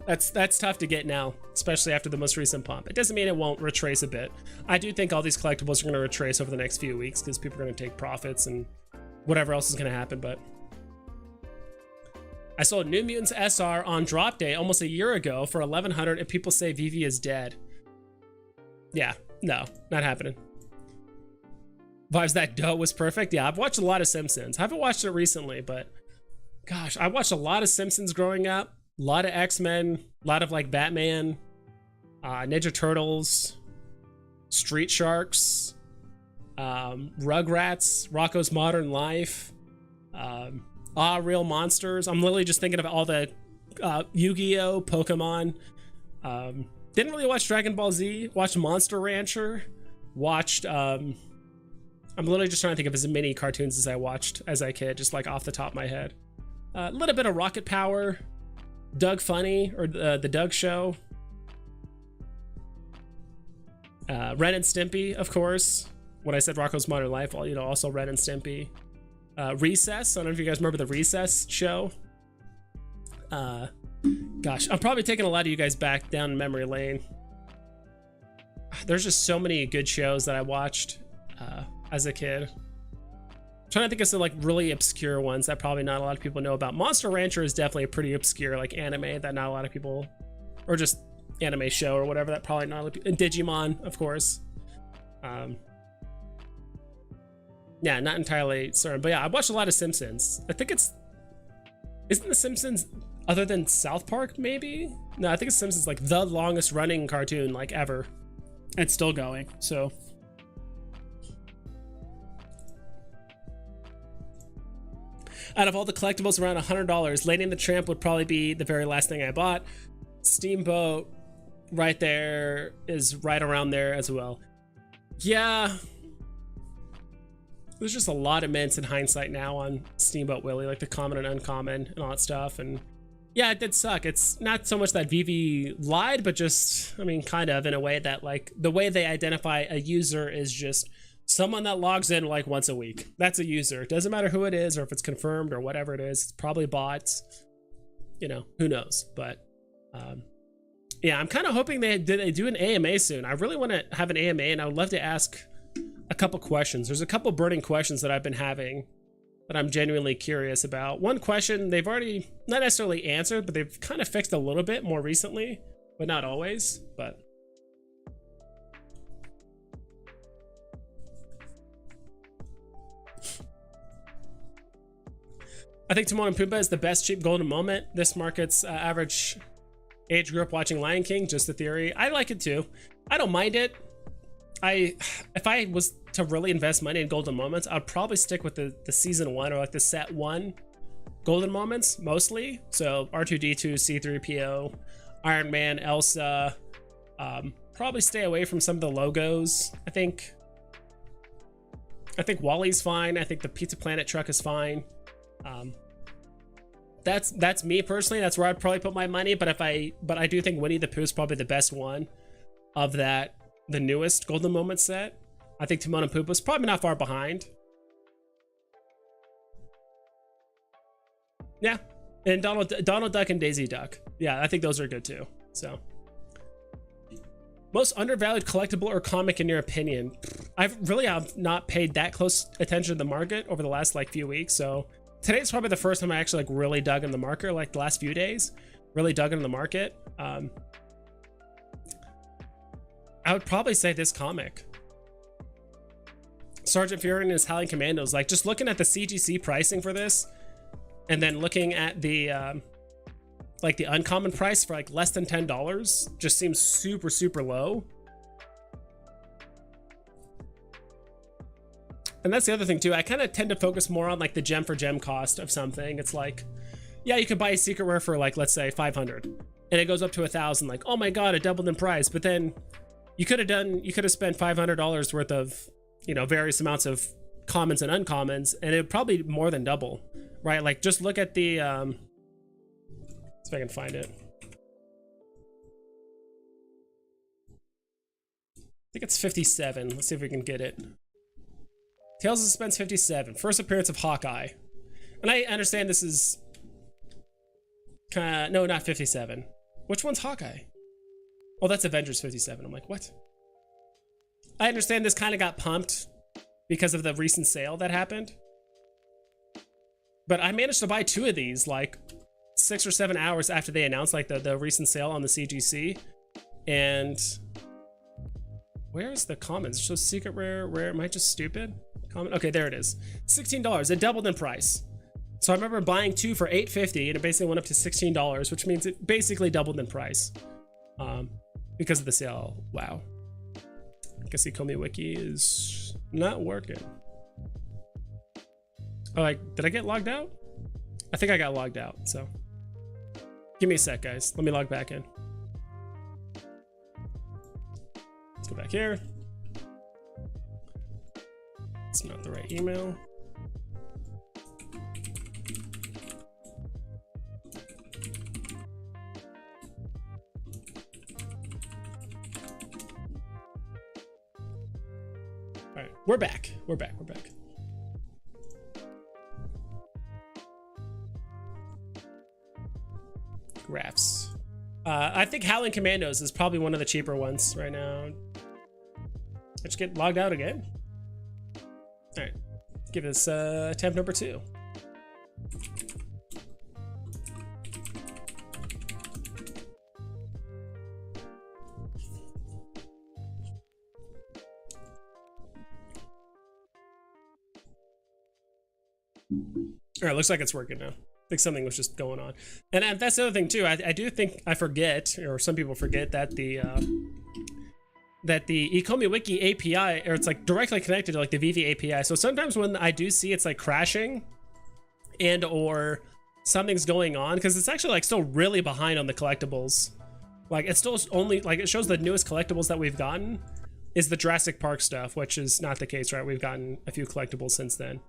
that's tough to get now, especially after the most recent pump. It doesn't mean it won't retrace a bit. I do think all these collectibles are going to retrace over the next few weeks because people are going to take profits and whatever else is going to happen, but I sold New Mutants SR on drop day almost a year ago for 1100 and people say Veve is dead. Yeah, no, not happening. Vibes that dough was perfect. Yeah, I've watched a lot of Simpsons. I haven't watched it recently, but gosh, I watched a lot of Simpsons growing up. A lot of X-Men, a lot of like Batman, Ninja Turtles, Street Sharks, Rugrats, Rocko's Modern Life, Real Monsters. I'm literally just thinking of all the Yu-Gi-Oh, Pokemon. Didn't really watch Dragon Ball Z. Watched Monster Rancher. Watched I'm literally just trying to think of as many cartoons as I watched as I could, just like off the top of my head. A little bit of Rocket Power, Doug Funny, or the Doug Show, Ren and Stimpy, of course. When I said Rocko's Modern Life, you know, also Ren and Stimpy. Recess. I don't know if you guys remember the Recess show. Gosh, I'm probably taking a lot of you guys back down memory lane. There's just so many good shows that I watched as a kid. I'm trying to think of some like really obscure ones that probably not a lot of people know about. Monster Rancher is definitely a pretty obscure like anime that not a lot of people, or just anime show or whatever, that probably not a lot of people. And Digimon, of course. Yeah, not entirely certain, but yeah, I watched a lot of Simpsons. I think isn't the Simpsons, other than South Park, maybe? No, I think it's Simpsons like the longest running cartoon like ever. It's still going, so. Out of all the collectibles around $100, Lady and the Tramp would probably be the very last thing I bought. Steamboat right there is right around there as well. Yeah. There's just a lot of mints in hindsight now on Steamboat Willie, like the common and uncommon and all that stuff. And yeah, it did suck. It's not so much that Veve lied, but just, I mean, kind of in a way that like the way they identify a user is just someone that logs in like once a week. That's a user. It doesn't matter who it is or if it's confirmed or whatever it is. It's probably bots. You know, who knows? But yeah, I'm kind of hoping they do an AMA soon. I really want to have an AMA, and I would love to ask a couple questions. There's a couple burning questions that I've been having that I'm genuinely curious about. One question they've already not necessarily answered, but they've kind of fixed a little bit more recently, but not always. But I think Timon and Pumbaa is the best cheap golden moment. This market's average age group watching Lion King, just a theory. I like it too. I don't mind it. If I was to really invest money in golden moments, I'd probably stick with the season 1 or like the set 1 golden moments mostly. So R2D2, C3PO, Iron Man, Elsa. Probably stay away from some of the logos. I think Wally's fine. I think the Pizza Planet truck is fine. That's me personally. That's where I'd probably put my money. But I do think Winnie the Pooh is probably the best one of that, the newest golden moment set. I think Timon and Pumbaa is probably not far behind. Yeah, and Donald Duck and Daisy Duck. Yeah, I think those are good too. So, most undervalued collectible or comic in your opinion? I've really have not paid that close attention to the market over the last like few weeks. So today's probably the first time I actually like really dug in the market. Like the last few days, really dug in the market. I would probably say this comic, Sergeant Fury and his Howling Commandos. Like just looking at the CGC pricing for this, and then looking at the like the uncommon price for like less than $10, just seems super low. And that's the other thing too. I kind of tend to focus more on like the gem for gem cost of something. It's like, yeah, you could buy a secret rare for like, let's say 500, and it goes up to 1,000. Like, oh my god, it doubled in price. But then you could have spent $500 worth of, you know, various amounts of commons and uncommons, and it would probably more than double. right? Like just look at the, see if I can find it. I think it's 57. Let's see if we can get it. Tales of Suspense 57. First appearance of Hawkeye. And I understand this is no, not 57. Which one's Hawkeye? Oh, that's Avengers 57. I'm like, what? I understand this kind of got pumped because of the recent sale that happened. But I managed to buy 2 of these like 6 or 7 hours after they announced like the recent sale on the CGC. And where's the comments? It shows secret rare. Am I just stupid? Comment. Okay, there it is. $16. It doubled in price. So I remember buying 2 for $8.50 and it basically went up to $16, which means it basically doubled in price because of the sale. Wow. I guess ecomi wiki is not working. Oh, did I get logged out? I think I got logged out, so give me a sec, guys. Let me log back in. Let's go back here. It's not the right email. All right, we're back. We're back. Graphs. I think Howling Commandos is probably one of the cheaper ones right now. I just get logged out again. All right, give us attempt number 2. All right, looks like it's working now. I think something was just going on. And that's the other thing too. I do think I forget, or some people forget, that the ecomi wiki API, or it's like directly connected to like the Veve API. So sometimes when I do see it's like crashing and or something's going on, because it's actually like still really behind on the collectibles. Like it's still only like, it shows the newest collectibles that we've gotten is the Jurassic Park stuff, which is not the case, right? We've gotten a few collectibles since then.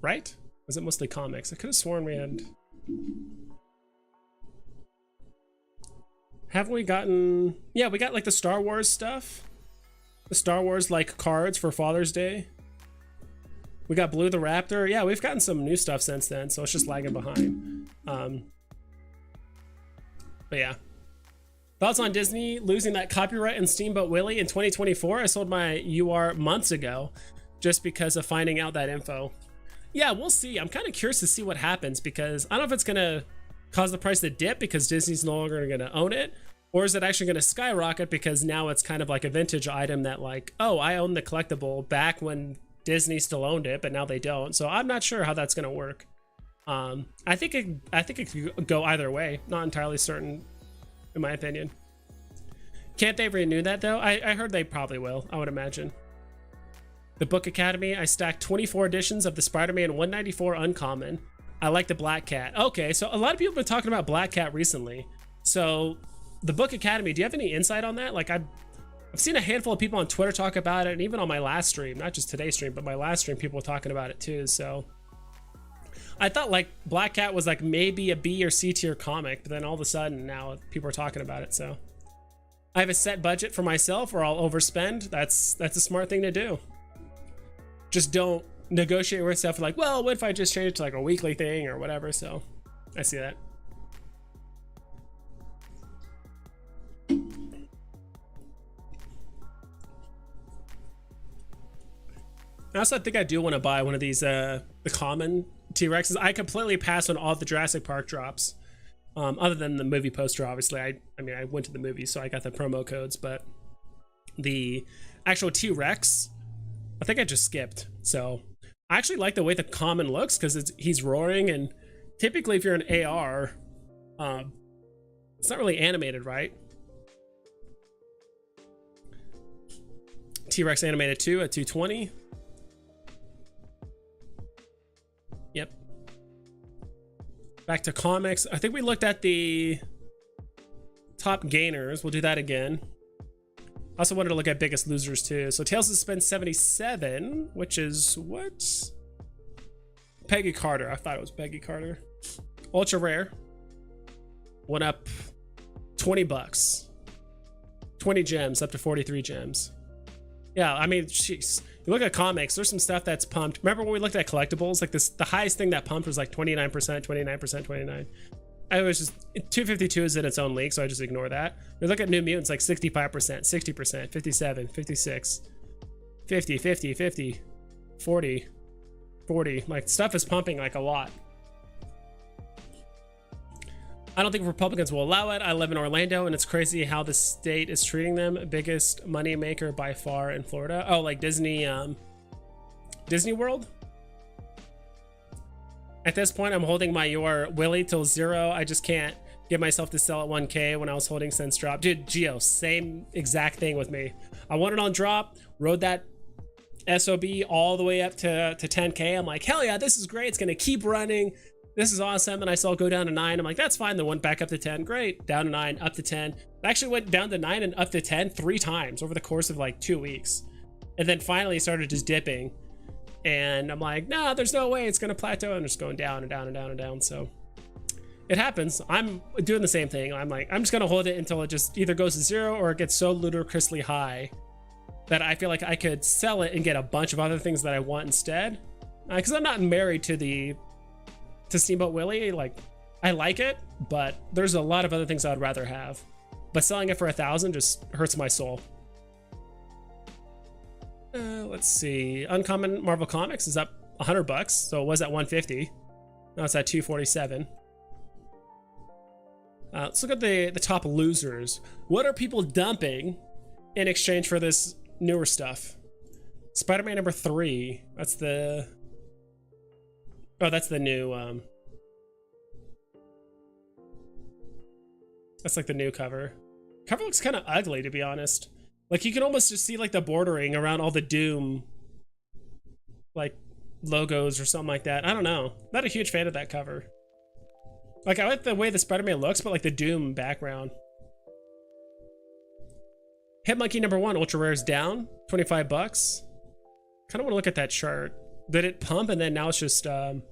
Right? Was it mostly comics? I could have sworn we had... Haven't we gotten... Yeah, we got like the Star Wars stuff. The Star Wars like cards for Father's Day. We got Blue the Raptor. Yeah, we've gotten some new stuff since then, so it's just lagging behind. But yeah. Thoughts on Disney losing that copyright in Steamboat Willie in 2024? I sold my UR months ago just because of finding out that info. Yeah, we'll see. I'm kind of curious to see what happens, because I don't know if it's going to cause the price to dip because Disney's no longer going to own it, or is it actually going to skyrocket because now it's kind of like a vintage item that like, oh, I own the collectible back when Disney still owned it, but now they don't. So I'm not sure how that's going to work. I think it could go either way. Not entirely certain, in my opinion. Can't they renew that though? I heard they probably will, I would imagine. The Book Academy, I stacked 24 editions of the Spider-Man 194 Uncommon. I like the Black Cat. Okay, so a lot of people have been talking about Black Cat recently. So the Book Academy, do you have any insight on that? Like I've seen a handful of people on Twitter talk about it, and even on my last stream, not just today's stream, but my last stream, people were talking about it too. So I thought like Black Cat was like maybe a B or C tier comic, but then all of a sudden now people are talking about it. So I have a set budget for myself or I'll overspend. That's a smart thing to do. Just don't negotiate with stuff like, well, what if I just change it to like a weekly thing or whatever? So I see that. I also think I do want to buy one of these, the common T-Rexes. I completely passed on all the Jurassic Park drops, other than the movie poster, obviously. I mean, I went to the movie, so I got the promo codes, but the actual T-Rex, I think I just skipped. So I actually like the way the common looks because he's roaring, and typically if you're an AR, it's not really animated, right? T-Rex animated 2 at 220. Yep. Back to comics. I think we looked at the top gainers. We'll do that again. I also wanted to look at biggest losers too. So Tales of Suspense 77, which is what? Peggy Carter. I thought it was Peggy Carter. Ultra rare. Went up 20 bucks. 20 gems up to 43 gems. Yeah, I mean, jeez. You look at comics, there's some stuff that's pumped. Remember when we looked at collectibles? Like this, the highest thing that pumped was like 29%, 29%, 29. I was just 252 is in its own league, so I just ignore that. We look at New Mutants like 65%, 60%, 57, 56, 50, 50, 50, 40, 40. Like stuff is pumping like a lot. I don't think Republicans will allow it. I live in Orlando, and it's crazy how the state is treating them. Biggest money maker by far in Florida. Oh, like Disney World. At this point, I'm holding my Your Willy till 0. I just can't get myself to sell at 1K when I was holding since drop. Dude, Geo, same exact thing with me. I wanted on drop, rode that SOB all the way up to 10K. I'm like, hell yeah, this is great. It's gonna keep running. This is awesome. And I saw it go down to 9. I'm like, that's fine. Then went back up to 10. Great. Down to 9, up to 10. I actually went down to 9 and up to 10 3 times over the course of like 2 weeks. And then finally started just dipping. And I'm like, nah, there's no way it's going to plateau. And just going down and down and down and down. So it happens. I'm doing the same thing. I'm like, I'm just going to hold it until it just either goes to 0 or it gets so ludicrously high that I feel like I could sell it and get a bunch of other things that I want instead. Because I'm not married to Steamboat Willie. Like, I like it, but there's a lot of other things I'd rather have. But selling it for 1,000 just hurts my soul. Let's see. Uncommon Marvel Comics is up 100 bucks, so it was at 150. Now it's at 247. Let's look at the top losers. What are people dumping in exchange for this newer stuff? Spider-Man number 3. That's the... Oh, that's the new, that's like the new cover. Cover looks kind of ugly, to be honest. Like, you can almost just see, like, the bordering around all the Doom, like, logos or something like that. I don't know. Not a huge fan of that cover. Like, I like the way the Spider-Man looks, but, like, the Doom background. Hitmonkey number 1, ultra rare is down. 25 bucks. Kind of want to look at that chart. Did it pump and then now it's just no,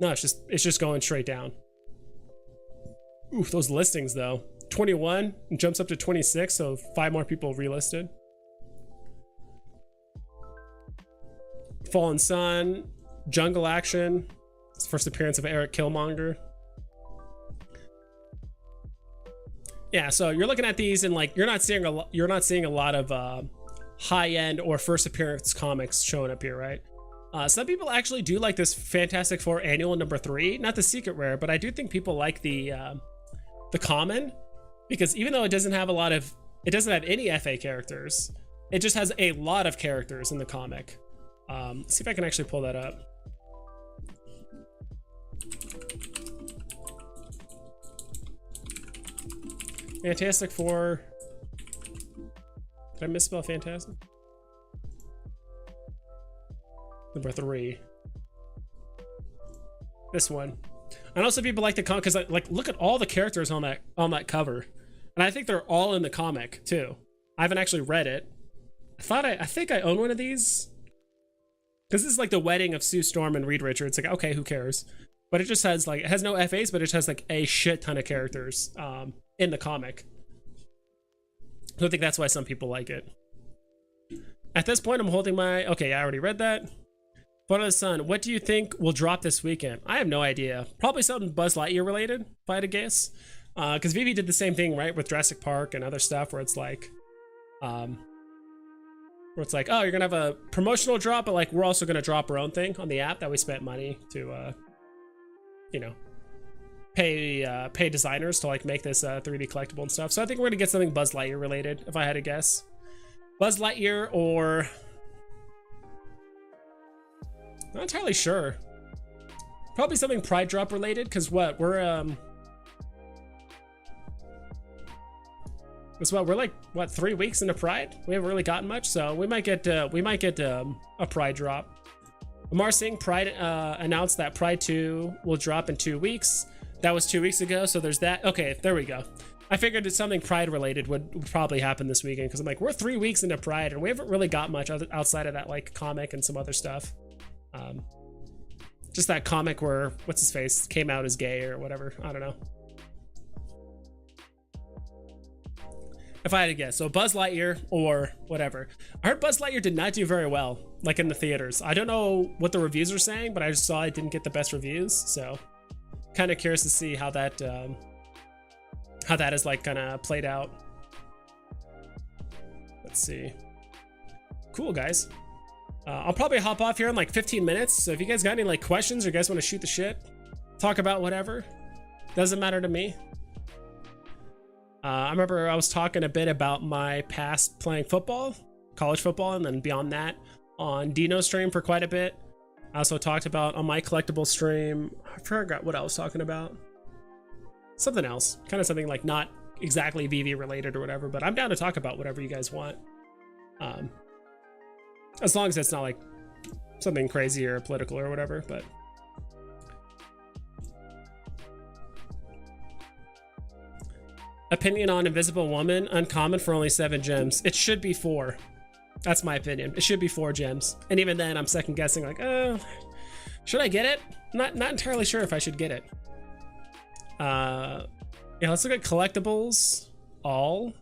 it's just going straight down. Oof, those listings though. 21 and jumps up to 26, so 5 more people relisted. Fallen Sun, Jungle Action. It's the first appearance of Eric Killmonger. Yeah, so you're looking at these and like you're not seeing a lot of high-end or first appearance comics showing up here, right? Some people actually do like this Fantastic Four annual number 3, not the secret rare, but I do think people like the common, because even though it doesn't have any FA characters, it just has a lot of characters in the comic. Let's see if I can actually pull that up. Fantastic Four. Did I misspell Fantastic? Number 3. This one. I know some people like the comic because like look at all the characters on that cover, and I think they're all in the comic too. I haven't actually read it. I think I own one of these because this is like the wedding of Sue Storm and Reed Richards. Like, okay, who cares? But it just has like, it has no FAs, but it just has like a shit ton of characters in the comic. So I think that's why some people like it. At this point, I'm holding my... Okay, I already read that. Fun of the Sun. What do you think will drop this weekend? I have no idea. Probably something Buzz Lightyear related, if I had to guess. Because Veve did the same thing, right? With Jurassic Park and other stuff where it's like... oh, you're going to have a promotional drop, but like we're also going to drop our own thing on the app that we spent money to, you know, pay designers to like make this 3D collectible and stuff. So I think we're going to get something Buzz Lightyear related, if I had to guess. Buzz Lightyear or... Not entirely sure. Probably something Pride Drop related, because what we're we're like what 3 weeks into Pride. We haven't really gotten much, so we might get a Pride drop. Amar Singh, Pride announced that Pride 2 will drop in 2 weeks. That was 2 weeks ago, so there's that. Okay, there we go. I figured it's something Pride related would probably happen this weekend, because I'm like, we're 3 weeks into Pride and we haven't really got much outside of that like comic and some other stuff. Just that comic where, what's his face, came out as gay or whatever. I don't know. If I had to guess. So Buzz Lightyear or whatever. I heard Buzz Lightyear did not do very well, like in the theaters. I don't know what the reviews are saying, but I just saw it didn't get the best reviews. So kind of curious to see how that is like kind of played out. Let's see. Cool, guys. I'll probably hop off here in like 15 minutes. So if you guys got any like questions or you guys want to shoot the shit, talk about whatever, doesn't matter to me. I remember I was talking a bit about my past playing football, college football, and then beyond that on Dino's stream for quite a bit. I also talked about on my collectible stream, I forgot what I was talking about. Something else, kind of something like not exactly Veve related or whatever, but I'm down to talk about whatever you guys want. As long as it's not like something crazy or political or whatever, but. Opinion on Invisible Woman, uncommon for only 7 gems. It should be 4. That's my opinion. It should be 4 gems. And even then I'm second guessing like, should I get it? Not entirely sure if I should get it. Yeah, let's look at collectibles. All.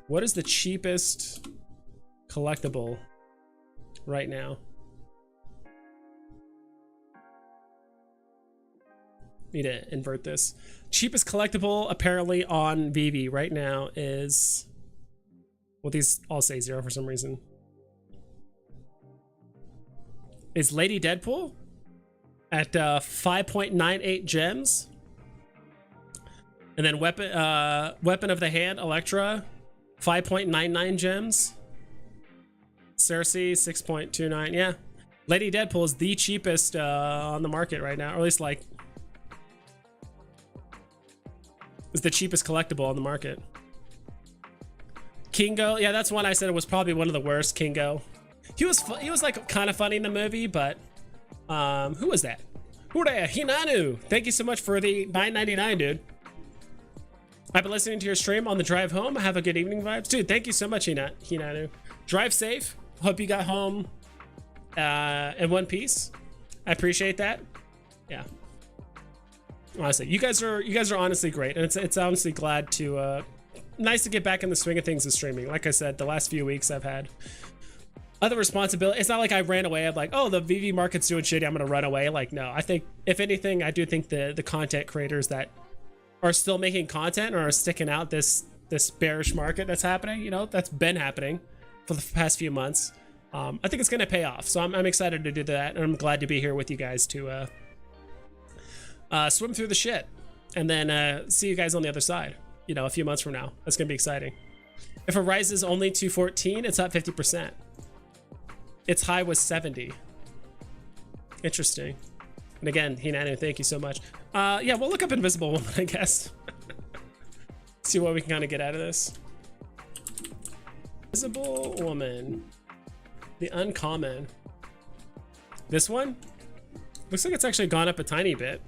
What is the cheapest collectible right now? Need to invert this. Cheapest collectible apparently on Veve right now is, well, these all say 0 for some reason. Is Lady Deadpool at 5.98 gems. And then weapon of the hand Elektra 5.99 gems. Cersei 6.29. Yeah, Lady Deadpool is the cheapest on the market right now, or at least like is the cheapest collectible on the market. Kingo, yeah, that's one I said was probably one of the worst. Kingo, he was like kind of funny in the movie, but who was that? Hooray, Hinanu, thank you so much for the $9.99, dude. I've been listening to your stream on the drive home. Have a good evening vibes, dude. Thank you so much, Hinanu. Drive safe. Hope you got home in one piece. I appreciate that. Yeah. Honestly, you guys are honestly great, and it's honestly glad to nice to get back in the swing of things of streaming. Like I said, the last few weeks I've had other responsibility. It's not like I ran away. I'm like, oh, the Veve market's doing shitty, I'm gonna run away. Like, no, I think if anything, I do think the content creators that are still making content or are sticking out this bearish market that's happening, you know, that's been happening for the past few months. I think it's gonna pay off. So I'm excited to do that, and I'm glad to be here with you guys to swim through the shit, and then see you guys on the other side, you know, a few months from now. That's gonna be exciting. If it rises only to 14, it's up 50%. Its high was 70. Interesting. And again, Hinanu, thank you so much. Yeah, we'll look up Invisible Woman, I guess. See what we can kind of get out of this. Invisible Woman. The uncommon. This one? Looks like it's actually gone up a tiny bit.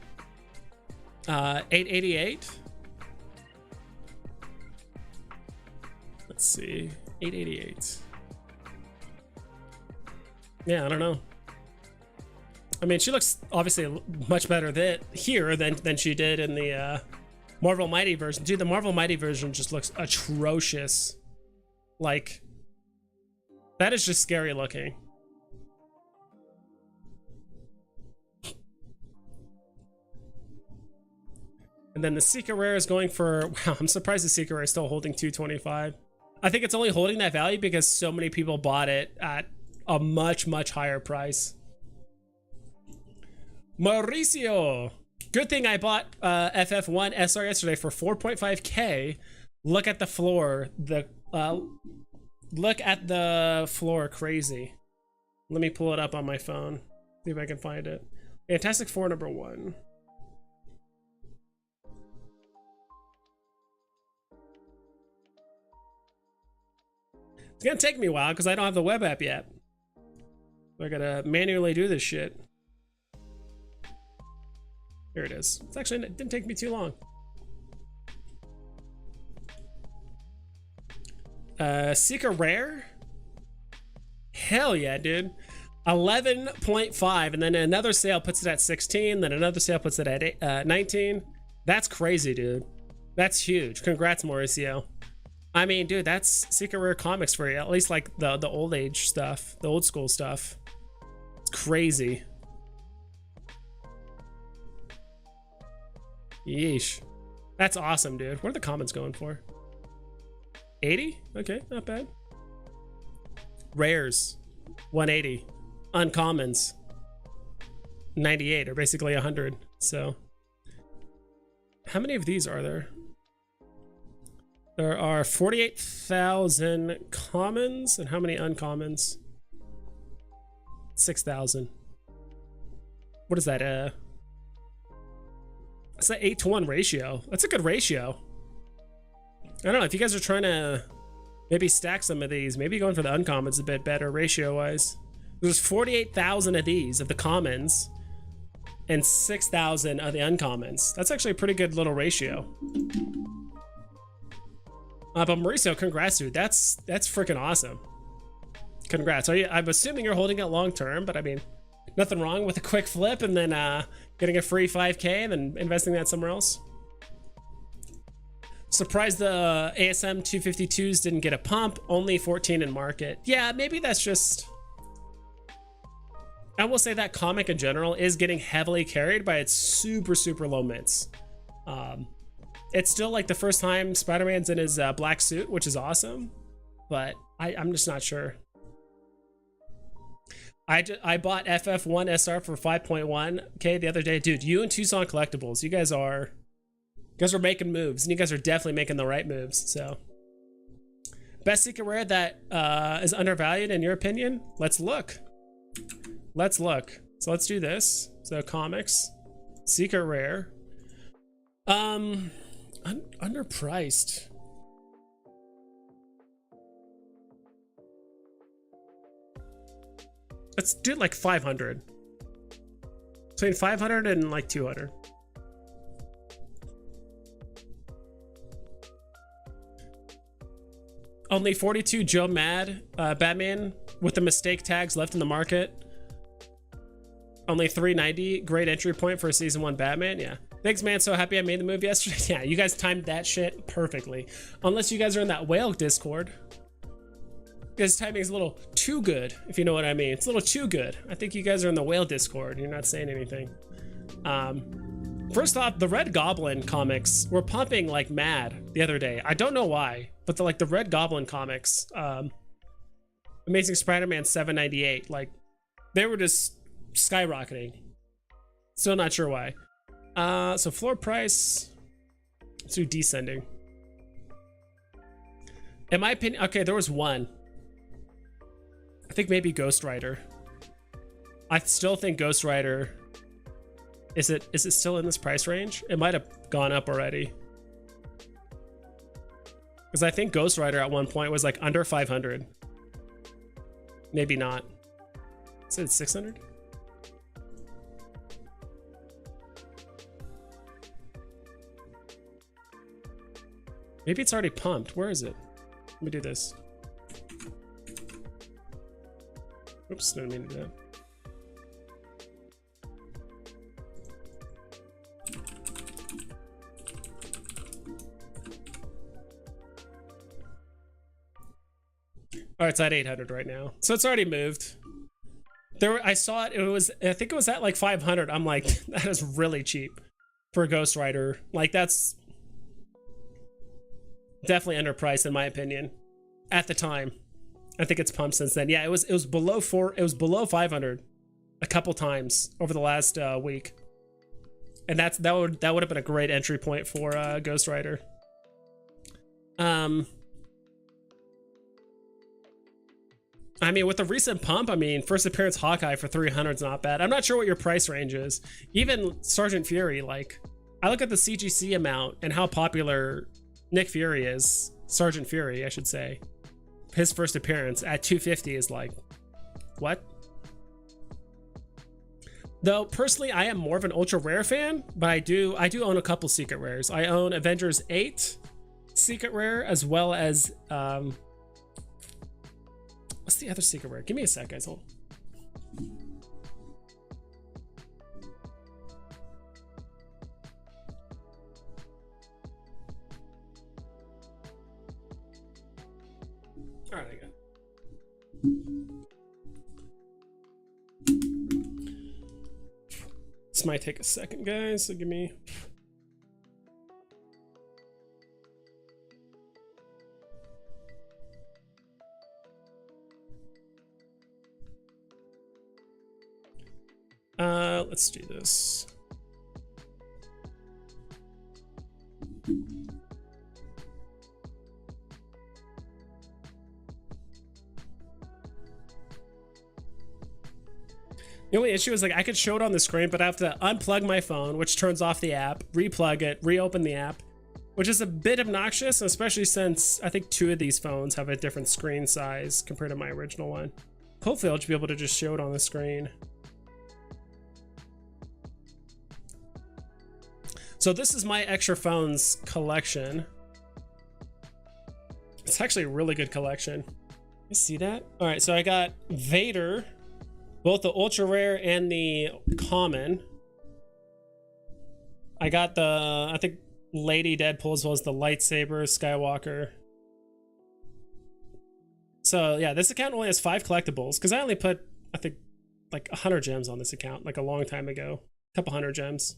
888. Let's see. 888. Yeah, I don't know. I mean, she looks obviously much better here than she did in the Marvel Mighty version. Dude, the Marvel Mighty version just looks atrocious. Like, that is just scary looking. And then the Secret Rare is going for, wow, I'm surprised the Secret Rare is still holding 225. I think it's only holding that value because so many people bought it at a much, much higher price. Mauricio, good thing I bought FF1 SR yesterday for 4.5k. Look at the floor. Look at the floor, crazy. Let me pull it up on my phone. See if I can find it. Fantastic Four #1. It's gonna take me a while because I don't have the web app yet. I gotta manually do this shit. Here it is. It's actually, it didn't take me too long. Secret Rare? Hell yeah, dude. 11.5, and then another sale puts it at 16, then another sale puts it at 19. That's crazy, dude. That's huge. Congrats, Mauricio. I mean, dude, that's secret rare comics for you. At least like the old age stuff, the old school stuff. It's crazy. Yeesh. That's awesome, dude. What are the comments going for? 80? Okay, not bad. Rares, 180. Uncommons, 98, or basically 100. So, how many of these are there? There are 48,000 commons, and how many uncommons? 6,000. What is that? That's an 8-to-1 ratio. That's a good ratio. I don't know if you guys are trying to maybe stack some of these. Maybe going for the uncommons a bit better ratio-wise. There's 48,000 of these, of the commons, and 6,000 of the uncommons. That's actually a pretty good little ratio. But Mauricio, congrats, dude. That's freaking awesome. Congrats. I'm assuming you're holding it long term, but I mean, nothing wrong with a quick flip and then getting a free 5K and then investing that somewhere else. Surprised the ASM 252s didn't get a pump. Only 14 in market. Yeah, maybe that's just... I will say that comic in general is getting heavily carried by its super, super low mints. It's still like the first time Spider-Man's in his black suit, which is awesome, but I'm just not sure. I bought FF1 SR for 5.1K the other day. Dude, you and Tucson Collectibles, you guys are making moves, and you guys are definitely making the right moves. So, best secret rare that is undervalued in your opinion? Let's look. Let's look. So let's do this. So comics, secret rare, underpriced. Let's do like 500. Between 500 and like 200. Only 42 Joe Mad Batman with the mistake tags left in the market. Only 390. Great entry point for a season 1 Batman. Yeah. Thanks, man. So happy I made the move yesterday. Yeah, you guys timed that shit perfectly. Unless you guys are in that whale Discord. Because timing is a little too good, if you know what I mean. It's a little too good. I think you guys are in the whale Discord. You're not saying anything. First off, the Red Goblin comics were pumping like mad the other day. I don't know why, but the Red Goblin comics, Amazing Spider-Man 798, like they were just skyrocketing. Still not sure why. So floor price, let's do descending. In my opinion, okay, there was one. I think maybe Ghost Rider. I still think Ghost Rider. Is it still in this price range? It might have gone up already. Because I think Ghost Rider at one point was like under 500. Maybe not. Is it 600? Maybe it's already pumped. Where is it? Let me do this. Oops, didn't mean to do that. All right, it's at 800 right now. So it's already moved. I saw it, I think it was at like 500. I'm like, that is really cheap for a Ghost Rider. Like that's definitely underpriced in my opinion. At the time. I think it's pumped since then. Yeah, it was below 500 a couple times over the last week. And that would have been a great entry point for Ghost Rider. I mean, with the recent pump, I mean, first appearance Hawkeye for 300 is not bad. I'm not sure what your price range is. Even Sergeant Fury, like, I look at the CGC amount and how popular Nick Fury is. Sergeant Fury, I should say. His first appearance at 250 is like, what? Though, personally, I am more of an ultra rare fan, but I do own a couple secret rares. I own Avengers 8 secret rare, as well as, what's the other secret rare? Give me a sec, guys. Hold on. All right, I got it. This might take a second, guys, so give me... let's do this. The only issue is like I could show it on the screen, but I have to unplug my phone, which turns off the app, replug it, reopen the app, which is a bit obnoxious, especially since I think 2 of these phones have a different screen size compared to my original one. Hopefully I'll just be able to just show it on the screen. So this is my extra phones collection. It's actually a really good collection. You see that? All right, so I got Vader, both the ultra rare and the common. I got the, I think, Lady Deadpool as well as the lightsaber Skywalker. So yeah, this account only has 5 collectibles because I only put, I think, like 100 gems on this account like a long time ago. A couple 100 gems.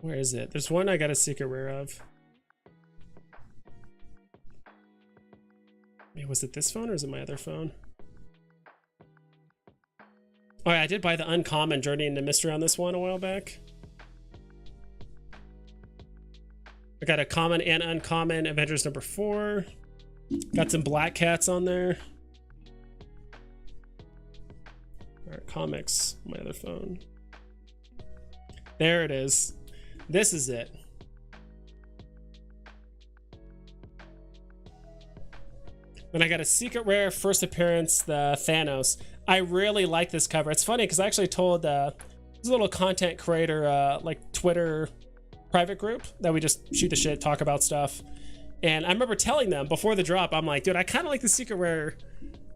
Where is it? There's one I got a secret rare of. Wait, was it this phone or is it my other phone? Oh yeah, I did buy the uncommon Journey into Mystery on this one a while back. I got a common and uncommon Avengers number 4. Got some Black Cats on there. Alright, comics, my other phone. There it is. This is it. Then I got a secret rare first appearance, the Thanos. I really like this cover. It's funny because I actually told this little content creator like Twitter private group that we just shoot the shit, talk about stuff. And I remember telling them before the drop, I'm like, dude, I kind of like the secret rare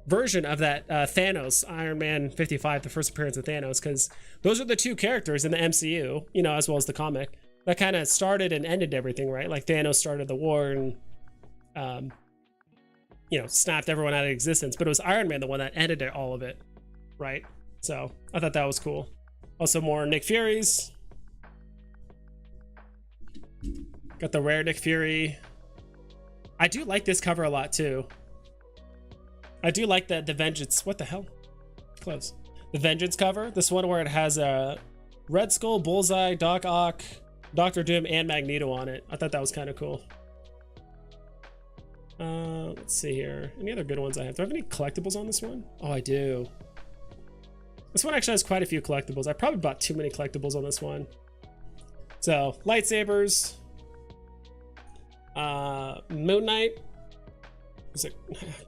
version of that Thanos, Iron Man 55, the first appearance of Thanos, because those are the 2 characters in the MCU, you know, as well as the comic, that kind of started and ended everything, right? Like Thanos started the war and, you know, snapped everyone out of existence, but it was Iron Man the one that ended all of it, right? So I thought that was cool. Also more Nick Furies. Got the rare Nick Fury. I do like this cover a lot too. I do like the Vengeance. What the hell? Close. The Vengeance cover. This one where it has a Red Skull, Bullseye, Doc Ock, Doctor Doom, and Magneto on it. I thought that was kind of cool. Let's see here. Any other good ones I have? Do I have any collectibles on this one? Oh, I do. This one actually has quite a few collectibles. I probably bought too many collectibles on this one. So, lightsabers. Moon Knight. I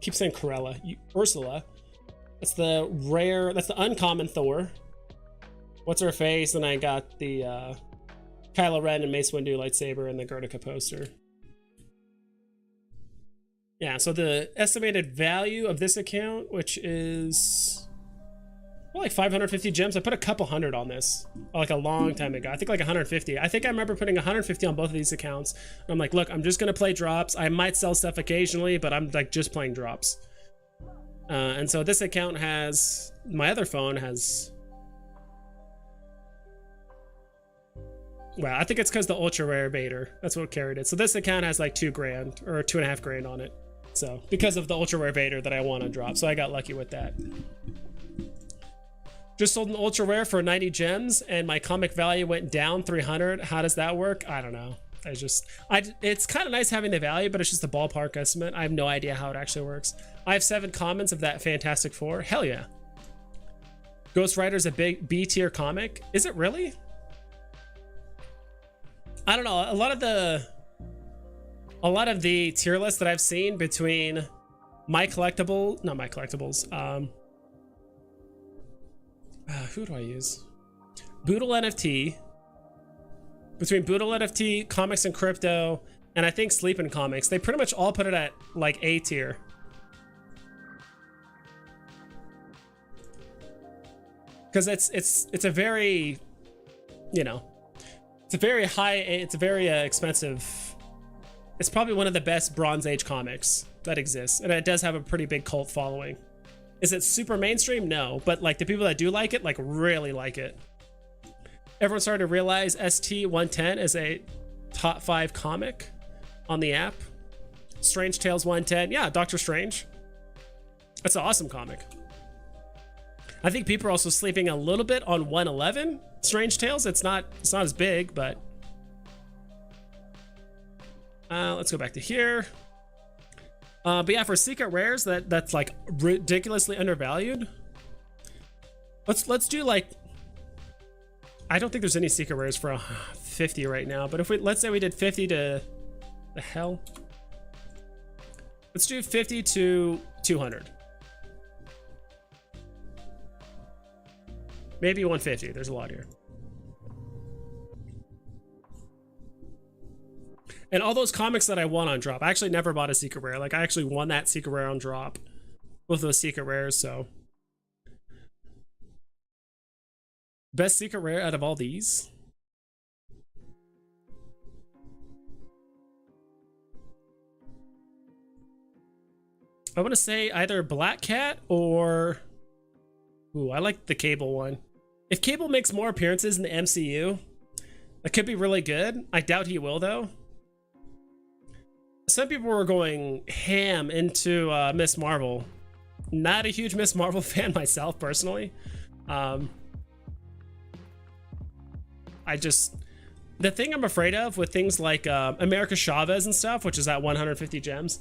keep saying Corella. Ursula. That's the rare, that's the uncommon Thor. What's her face? And I got the Kylo Ren and Mace Windu lightsaber and the Guernica poster. Yeah, so the estimated value of this account, which is well, like 550 gems. I put a couple hundred on this like a long time ago. I think like 150. I think I remember putting 150 on both of these accounts. I'm like, look, I'm just gonna play drops. I might sell stuff occasionally, but I'm like just playing drops. And so this account has, my other phone has, well, I think it's because the ultra rare Vader, that's what carried it. So this account has like $2,000 or $2.5 grand on it. So because of the ultra rare Vader that I want to drop, so I got lucky with that. Just sold an ultra rare for 90 gems and my comic value went down 300. How does that work? I don't know. It's kind of nice having the value, but it's just a ballpark estimate. I have no idea how it actually works. I have 7 comments of that Fantastic Four. Hell yeah. Ghost Rider's a big B tier comic. Is it really? I don't know. A lot of the tier lists that I've seen between my collectible, not my collectibles, who do I use? Boodle NFT. Between Boodle NFT, Comics and Crypto, and I think Sleeping Comics, they pretty much all put it at like A tier. Because it's a very, you know, it's a very high, it's a very expensive. It's probably one of the best Bronze Age comics that exists, and it does have a pretty big cult following. Is it super mainstream? No, but like the people that do like it, like really like it. Everyone's starting to realize ST110 is a top 5 comic on the app. Strange Tales 110, yeah, Doctor Strange. That's an awesome comic. I think people are also sleeping a little bit on 111 Strange Tales. It's not as big, but let's go back to here. But yeah, for secret rares, that's like ridiculously undervalued. Let's do like, I don't think there's any secret rares for 50 right now, but if let's say we did 50 to the hell. Let's do 50 to 200. Maybe 150. There's a lot here. And all those comics that I won on drop, I actually never bought a secret rare. Like I actually won that secret rare on drop with those secret rares. So best secret rare out of all these. I want to say either Black Cat or, ooh, I like the Cable one. If Cable makes more appearances in the MCU, that could be really good. I doubt he will though. Some people were going ham into Miss Marvel. Not a huge Miss Marvel fan myself personally. The thing I'm afraid of with things like America Chavez and stuff, which is at 150 gems,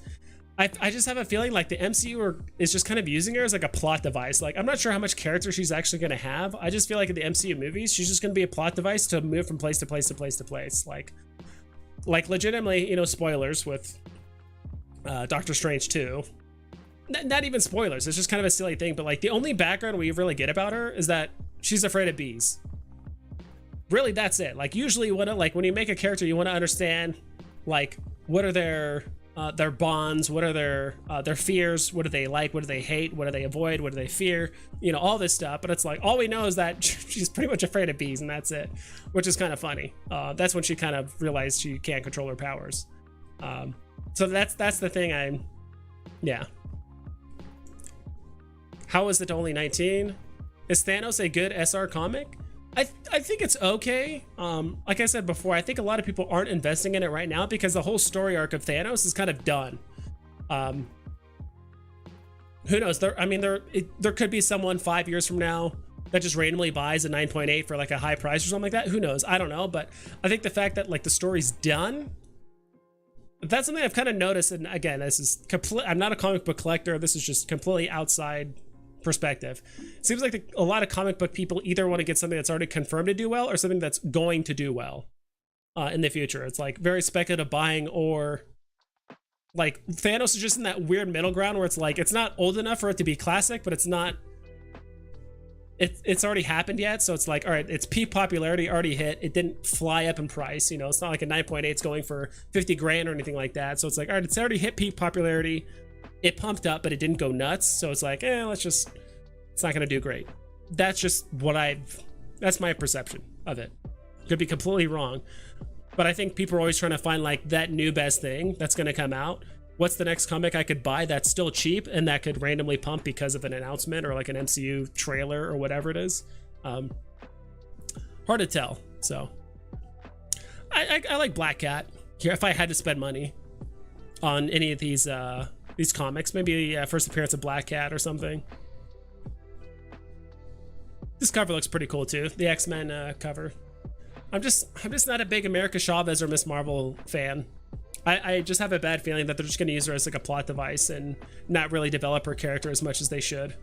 I just have a feeling like the MCU is just kind of using her as like a plot device. Like I'm not sure how much character she's actually going to have. I just feel like in the MCU movies, she's just going to be a plot device to move from place to place to place to place. Like legitimately, you know, spoilers with Doctor Strange 2. Not even spoilers, it's just kind of a silly thing, but like the only background we really get about her is that she's afraid of bees. Really, that's it. Like usually when you make a character, you want to understand like what are their bonds, what are their fears, what do they like, what do they hate, what do they avoid, what do they fear, you know, all this stuff. But it's like all we know is that she's pretty much afraid of bees, and that's it, which is kind of funny. That's when she kind of realized she can't control her powers. So that's the thing. Yeah. How is it only 19? Is Thanos a good SR comic? I think it's okay. Like I said before, I think a lot of people aren't investing in it right now because the whole story arc of Thanos is kind of done. Who knows? There could be someone 5 years from now that just randomly buys a 9.8 for like a high price or something like that. Who knows? I don't know. But I think the fact that like the story's done, that's something I've kind of noticed. And again, this is I'm not a comic book collector. This is just completely outside perspective. It seems like a lot of comic book people either want to get something that's already confirmed to do well or something that's going to do well in the future. It's like very speculative buying, or like Thanos is just in that weird middle ground where it's like it's not old enough for it to be classic, but it's already happened yet. So it's like, all right, it's peak popularity, already hit. It didn't fly up in price. You know, it's not like a 9.8 is going for 50 grand or anything like that. So it's like, all right, it's already hit peak popularity. It pumped up, but it didn't go nuts. So it's like, it's not going to do great. That's just that's my perception of it. Could be completely wrong. But I think people are always trying to find like that new best thing that's going to come out. What's the next comic I could buy that's still cheap and that could randomly pump because of an announcement or like an MCU trailer or whatever it is? Hard to tell. So I like Black Cat here. If I had to spend money on any of these comics, maybe first appearance of Black Cat or something. This cover looks pretty cool too, the X-Men cover. I'm just not a big America Chavez or Miss Marvel fan. I just have a bad feeling that they're just going to use her as like a plot device and not really develop her character as much as they should.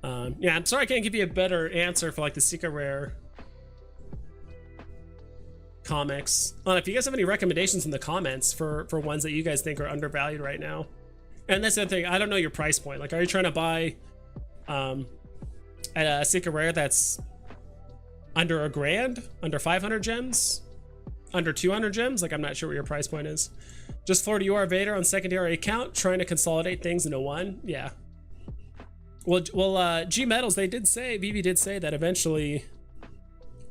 Yeah, I'm sorry I can't give you a better answer for like the secret rare comics. If you guys have any recommendations in the comments for ones that you guys think are undervalued right now. And that's the other thing, I don't know your price point. Like, are you trying to buy a secret rare that's under a grand, under 500 gems, under 200 gems. Like, I'm not sure what your price point is. Just Florida, you are Vader on secondary account, trying to consolidate things into one. Yeah. Well, G Metals, they did say, Veve did say that eventually,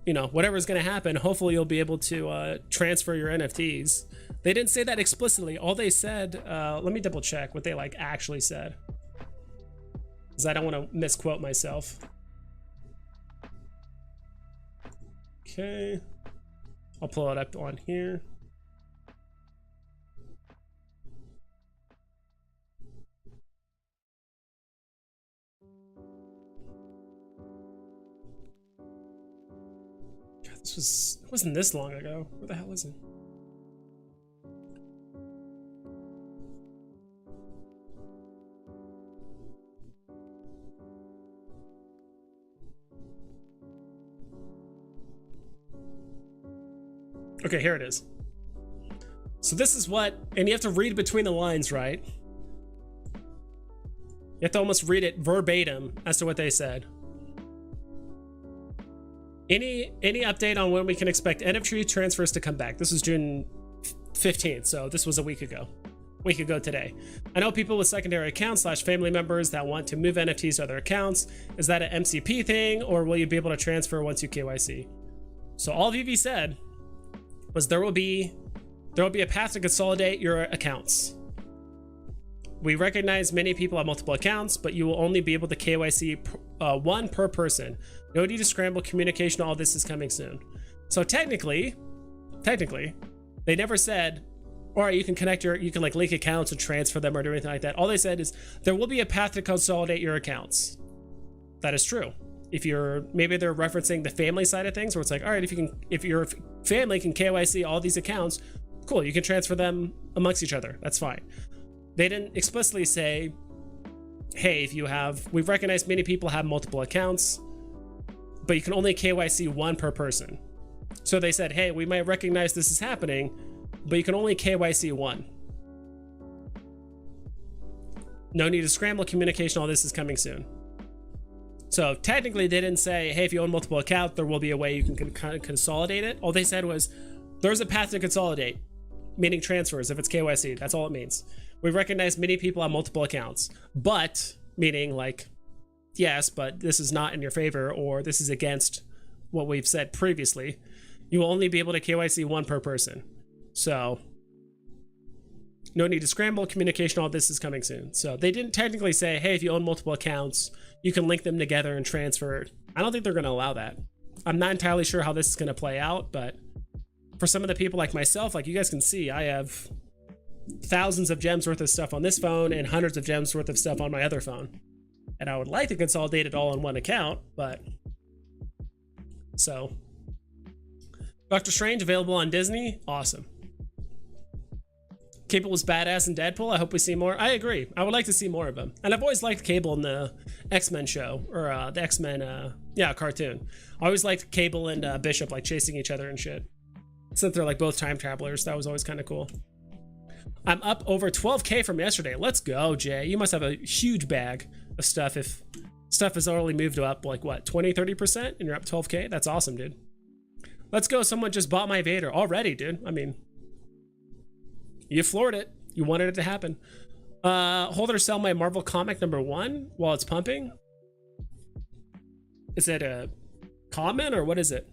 you know, whatever's going to happen, hopefully you'll be able to transfer your NFTs. They didn't say that explicitly. All they said, let me double check what they like actually said, because I don't want to misquote myself. Okay, I'll pull it up on here. God, it wasn't this long ago. Where the hell is it? Okay, here it is. So this is what, and you have to read between the lines, right? You have to almost read it verbatim as to what they said. Any update on when we can expect NFT transfers to come back? This was June 15th, so this was a week ago. Today. I know people with secondary accounts / family members that want to move NFTs to other accounts. Is that an MCP thing, or will you be able to transfer once you KYC? So all Veve said was there will be a path to consolidate your accounts. We recognize many people have multiple accounts, but you will only be able to KYC one per person. No need to scramble. Communication, all this is coming soon. So technically, they never said, all right, you can like link accounts and transfer them or do anything like that. All they said is there will be a path to consolidate your accounts. That is true. Maybe they're referencing the family side of things, where it's like, all right, if your family can KYC all these accounts, cool, you can transfer them amongst each other. That's fine. They didn't explicitly say, hey, we've recognized many people have multiple accounts, but you can only KYC one per person. So they said, hey, we might recognize this is happening, but you can only KYC one. No need to scramble. Communication, all this is coming soon. So technically they didn't say, hey, if you own multiple accounts, there will be a way you can kind of consolidate it. All they said was there's a path to consolidate, meaning transfers if it's KYC. That's all it means. We recognize many people have multiple accounts, but meaning like, yes, but this is not in your favor, or this is against what we've said previously. You will only be able to KYC one per person. So no need to scramble. Communication, all this is coming soon. So they didn't technically say, hey, if you own multiple accounts, you can link them together and transfer. I don't think they're going to allow that. I'm not entirely sure how this is going to play out, but for some of the people like myself, like you guys can see, I have thousands of gems worth of stuff on this phone and hundreds of gems worth of stuff on my other phone. And I would like to consolidate it all in one account, but so Doctor Strange available on Disney. Awesome. Cable was badass in Deadpool. I hope we see more. I agree. I would like to see more of him. And I've always liked Cable in the X-Men show, or the X-Men, cartoon. I always liked Cable and Bishop like chasing each other and shit. Since they're like both time travelers, that was always kind of cool. I'm up over 12K from yesterday. Let's go, Jay. You must have a huge bag of stuff if stuff has already moved up like what, 20, 30%, and you're up 12K? That's awesome, dude. Let's go. Someone just bought my Vader already, dude. I mean, you floored it. You wanted it to happen. Hold or sell my Marvel comic #1 while it's pumping. Is it a comment or what is it?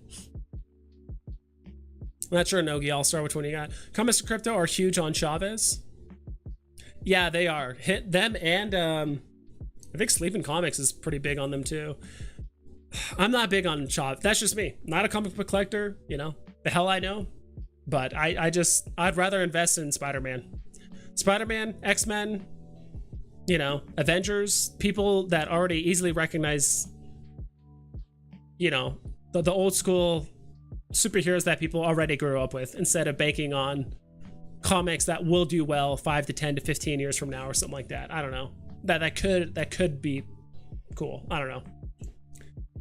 I'm not sure, Nogi. I'll start with one you got. Comments to crypto are huge on Chavez. Yeah, they are. Hit them, and I think Sleeping Comics is pretty big on them too. I'm not big on Chavez. That's just me. Not a comic book collector, you know. The hell I know. But I'd rather invest in Spider-Man. Spider-Man, X-Men, you know, Avengers, people that already easily recognize, you know, the old school superheroes that people already grew up with, instead of banking on comics that will do well 5 to 10 to 15 years from now or something like that. I don't know. That could be cool. I don't know.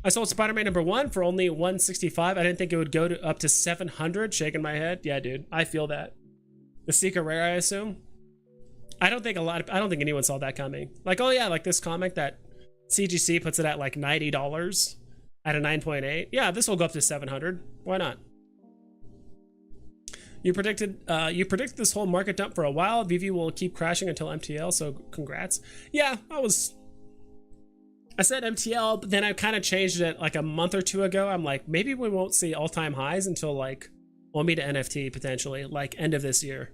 I sold Spider-Man #1 for only 165. I didn't think it would go up to 700. Shaking my head. Yeah, dude. I feel that. The secret rare, I assume. I don't think anyone saw that coming. Like, oh yeah, like this comic that CGC puts it at like $90. at a 9.8. Yeah, this will go up to 700. Why not? You predicted this whole market dump for a while. Veve will keep crashing until MTL, so congrats. Yeah, I said MTL, but then I kind of changed it like a month or two ago. I'm like, maybe we won't see all-time highs until like OMI to NFT potentially, like end of this year.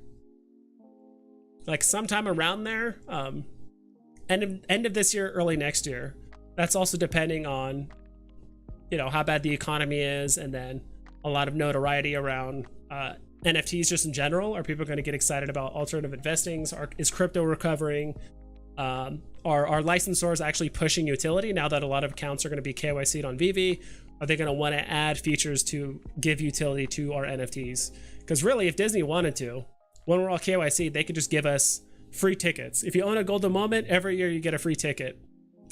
Like sometime around there, end of this year, early next year. That's also depending on, you know, how bad the economy is, and then a lot of notoriety around NFTs just in general. Are people going to get excited about alternative investings? Is crypto recovering? Are licensors actually pushing utility now that a lot of accounts are going to be KYC'd on Veve? Are they going to want to add features to give utility to our NFTs? Because really, if Disney wanted to, when we're all KYC, they could just give us free tickets. If you own a golden moment, every year you get a free ticket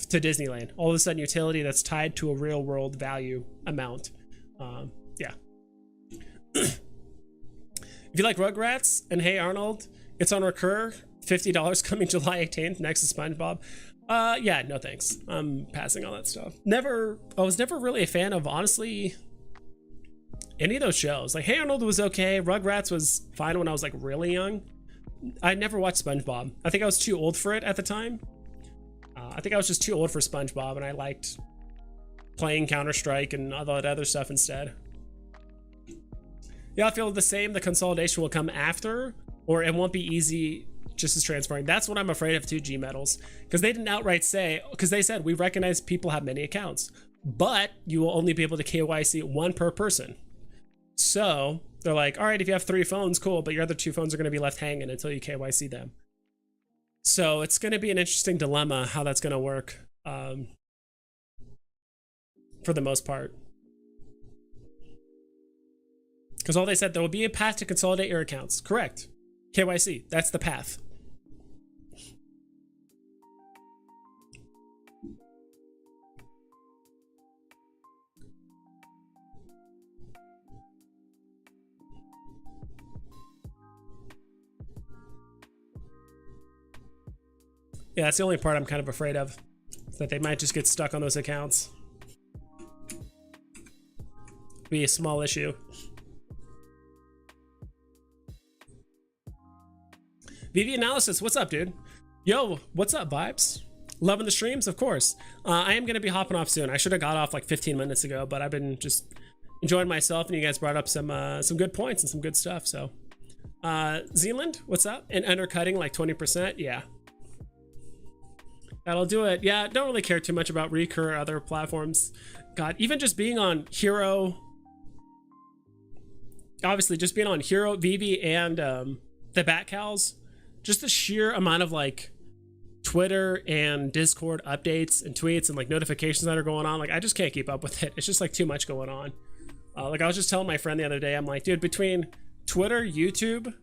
to Disneyland. All of a sudden, utility that's tied to a real world value amount. Yeah. If you like Rugrats and Hey Arnold, it's on Recur, $50 coming July 18th next to SpongeBob. Yeah, no thanks. I'm passing on that stuff. I was never really a fan of, honestly, any of those shows. Like Hey Arnold was okay. Rugrats was fine when I was like really young. I never watched SpongeBob. I think I was too old for it at the time. I think I was just too old for SpongeBob, and I liked playing Counter-Strike and all that other stuff instead. Yeah, I feel the same. The consolidation will come after, or it won't be easy just as transferring. That's what I'm afraid of too, G Metals, because they didn't outright say, because they said we recognize people have many accounts, but you will only be able to KYC one per person. So they're like, all right, if you have 3 phones, cool, but your other 2 phones are going to be left hanging until you KYC them. So it's going to be an interesting dilemma how that's going to work, for the most part. Because all they said, there will be a path to consolidate your accounts. Correct. KYC, that's the path. Yeah, that's the only part I'm kind of afraid of, is that they might just get stuck on those accounts. Be a small issue. Veve Analysis, what's up, dude? Yo, what's up, vibes? Loving the streams, of course. I am going to be hopping off soon. I should have got off like 15 minutes ago, but I've been just enjoying myself, and you guys brought up some good points and some good stuff. So, Zealand, what's up? And undercutting like 20%, yeah. That'll do it. Yeah, don't really care too much about Recur or other platforms. God, even just being on Hero, obviously just being on Hero, Veve, and the Bat Cows, just the sheer amount of like Twitter and Discord updates and tweets and like notifications that are going on, like I just can't keep up with it. It's just like too much going on. Like I was just telling my friend the other day, I'm like, dude, between Twitter, YouTube,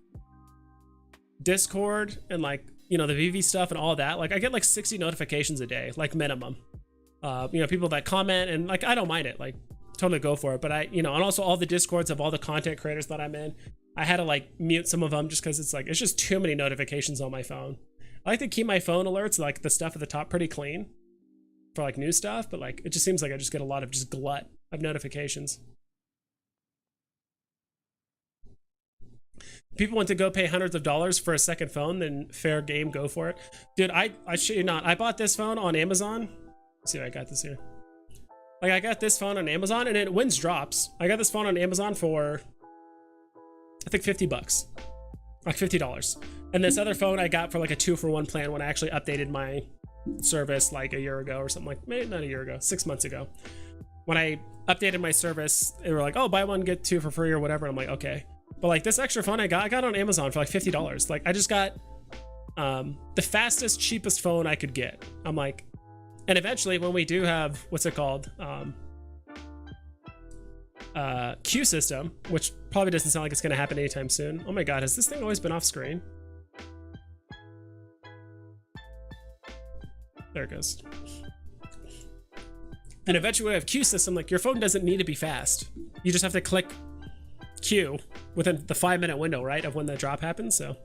Discord, and like, you know, the Veve stuff and all that, like I get like 60 notifications a day, like minimum. You know, people that comment, and like I don't mind it, like totally go for it. But I, you know, and also all the Discords of all the content creators that I'm in, I had to like mute some of them just because it's like it's just too many notifications on my phone. I like to keep my phone alerts, like the stuff at the top, pretty clean for like new stuff, but like it just seems like I just get a lot of just glut of notifications. People want to go pay hundreds of dollars for a second phone, then fair game, go for it. Dude, I shit you not, I bought this phone on Amazon. Let's see if I got this here. Like I got this phone on Amazon, and it wins drops. I got this phone on Amazon for I think 50 bucks, like $50. And this other phone I got for like a 2-for-1 plan when I actually updated my service like a year ago or something, like maybe not a year ago, 6 months ago. When I updated my service, they were like, oh, buy one, get 2 for free or whatever. I'm like, okay. But like this extra phone I got on Amazon for like $50. Like I just got the fastest, cheapest phone I could get. I'm like, and eventually when we do have, what's it called? Q system, which probably doesn't sound like it's going to happen anytime soon. Oh my God, has this thing always been off screen? There it goes. And eventually we have Q system, like your phone doesn't need to be fast. You just have to click Q within the 5-minute window, right, of when the drop happens. So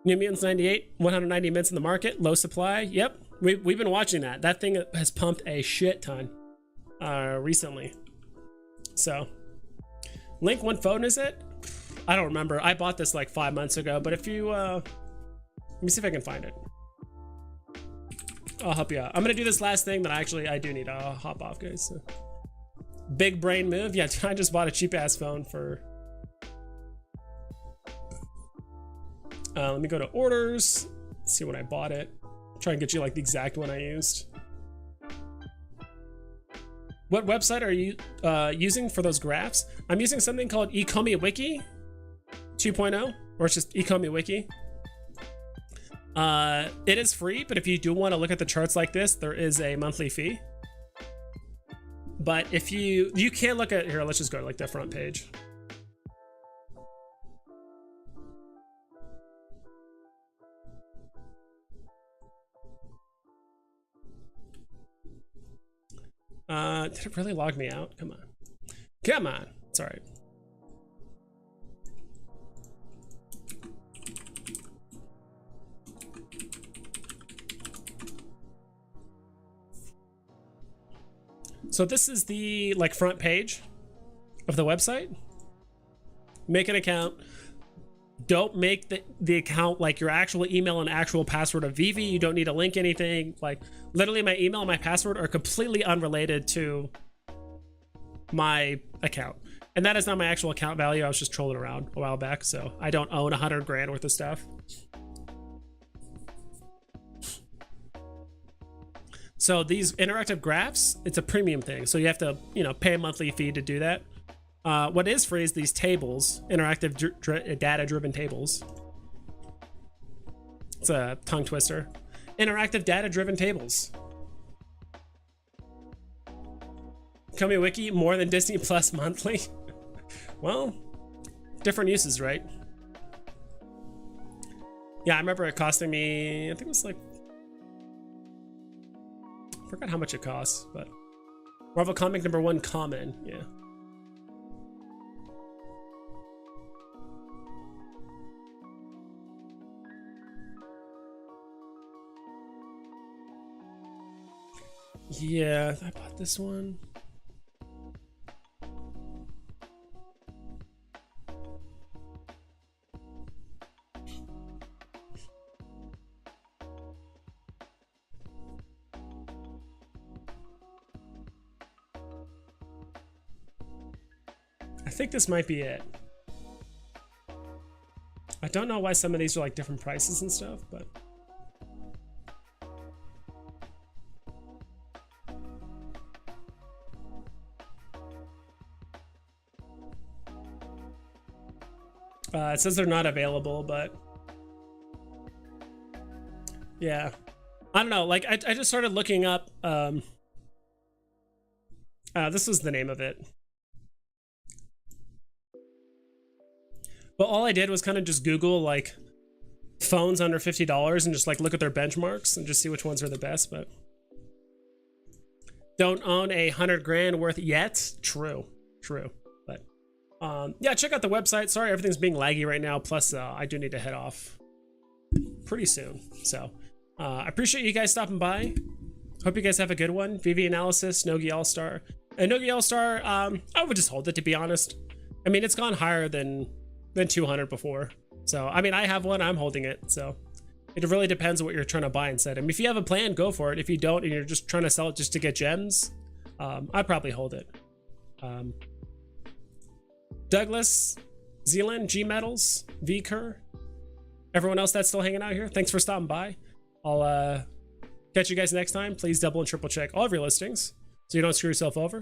New Mutants 98, 190 minutes in the market, low supply. Yep, we've been watching that. That thing has pumped a shit ton. recently. So, Link, what phone is it? I don't remember. I bought this like 5 months ago, but if you, let me see if I can find it. I'll help you out. I'm gonna do this last thing, then I do need to hop off, guys. So. Big brain move. Yeah, I just bought a cheap ass phone for. Let me go to orders. See when I bought it. Try and get you like the exact one I used. What website are you using for those graphs? I'm using something called ecomi wiki 2.0, or it's just ecomi wiki. It is free, but if you do want to look at the charts like this, there is a monthly fee. But if you can't look at here, let's just go to like the front page. Did it really log me out? Come on. Come on. It's all right. So this is the like front page of the website. Make an account. Don't make the account like your actual email and actual password of Veve. You don't need to link anything. Like literally my email and my password are completely unrelated to my account. And that is not my actual account value. I was just trolling around a while back. So I don't own 100 grand worth of stuff. So these interactive graphs, it's a premium thing. So you have to, pay a monthly fee to do that. What is free is these tables, interactive data-driven tables. It's a tongue twister. Interactive data-driven tables. Ecomi Wiki, more than Disney Plus monthly. Well, different uses, right? Yeah, I remember it costing me, I think it was like, I forgot how much it costs, but Marvel Comic #1 common, yeah. Yeah, I bought this one. I think this might be it. I don't know why some of these are like different prices and stuff, but it says they're not available, but yeah, I don't know. Like I just started looking up. This was the name of it. But all I did was kind of just Google like phones under $50 and just like look at their benchmarks and just see which ones are the best. But don't own 100 grand worth yet. True. But yeah, check out the website. Sorry, everything's being laggy right now. Plus, I do need to head off pretty soon. So I appreciate you guys stopping by. Hope you guys have a good one. Veve analysis, Nogi All-Star. And Nogi All-Star, I would just hold it, to be honest. I mean, it's gone higher than 200 before. So, I mean, I have one, I'm holding it. So it really depends on what you're trying to buy instead. I mean, if you have a plan, go for it. If you don't, and you're just trying to sell it just to get gems, I'd probably hold it. Douglas, Zealand, G Metals, V Kerr, everyone else that's still hanging out here, thanks for stopping by. I'll catch you guys next time. Please double and triple check all of your listings so you don't screw yourself over.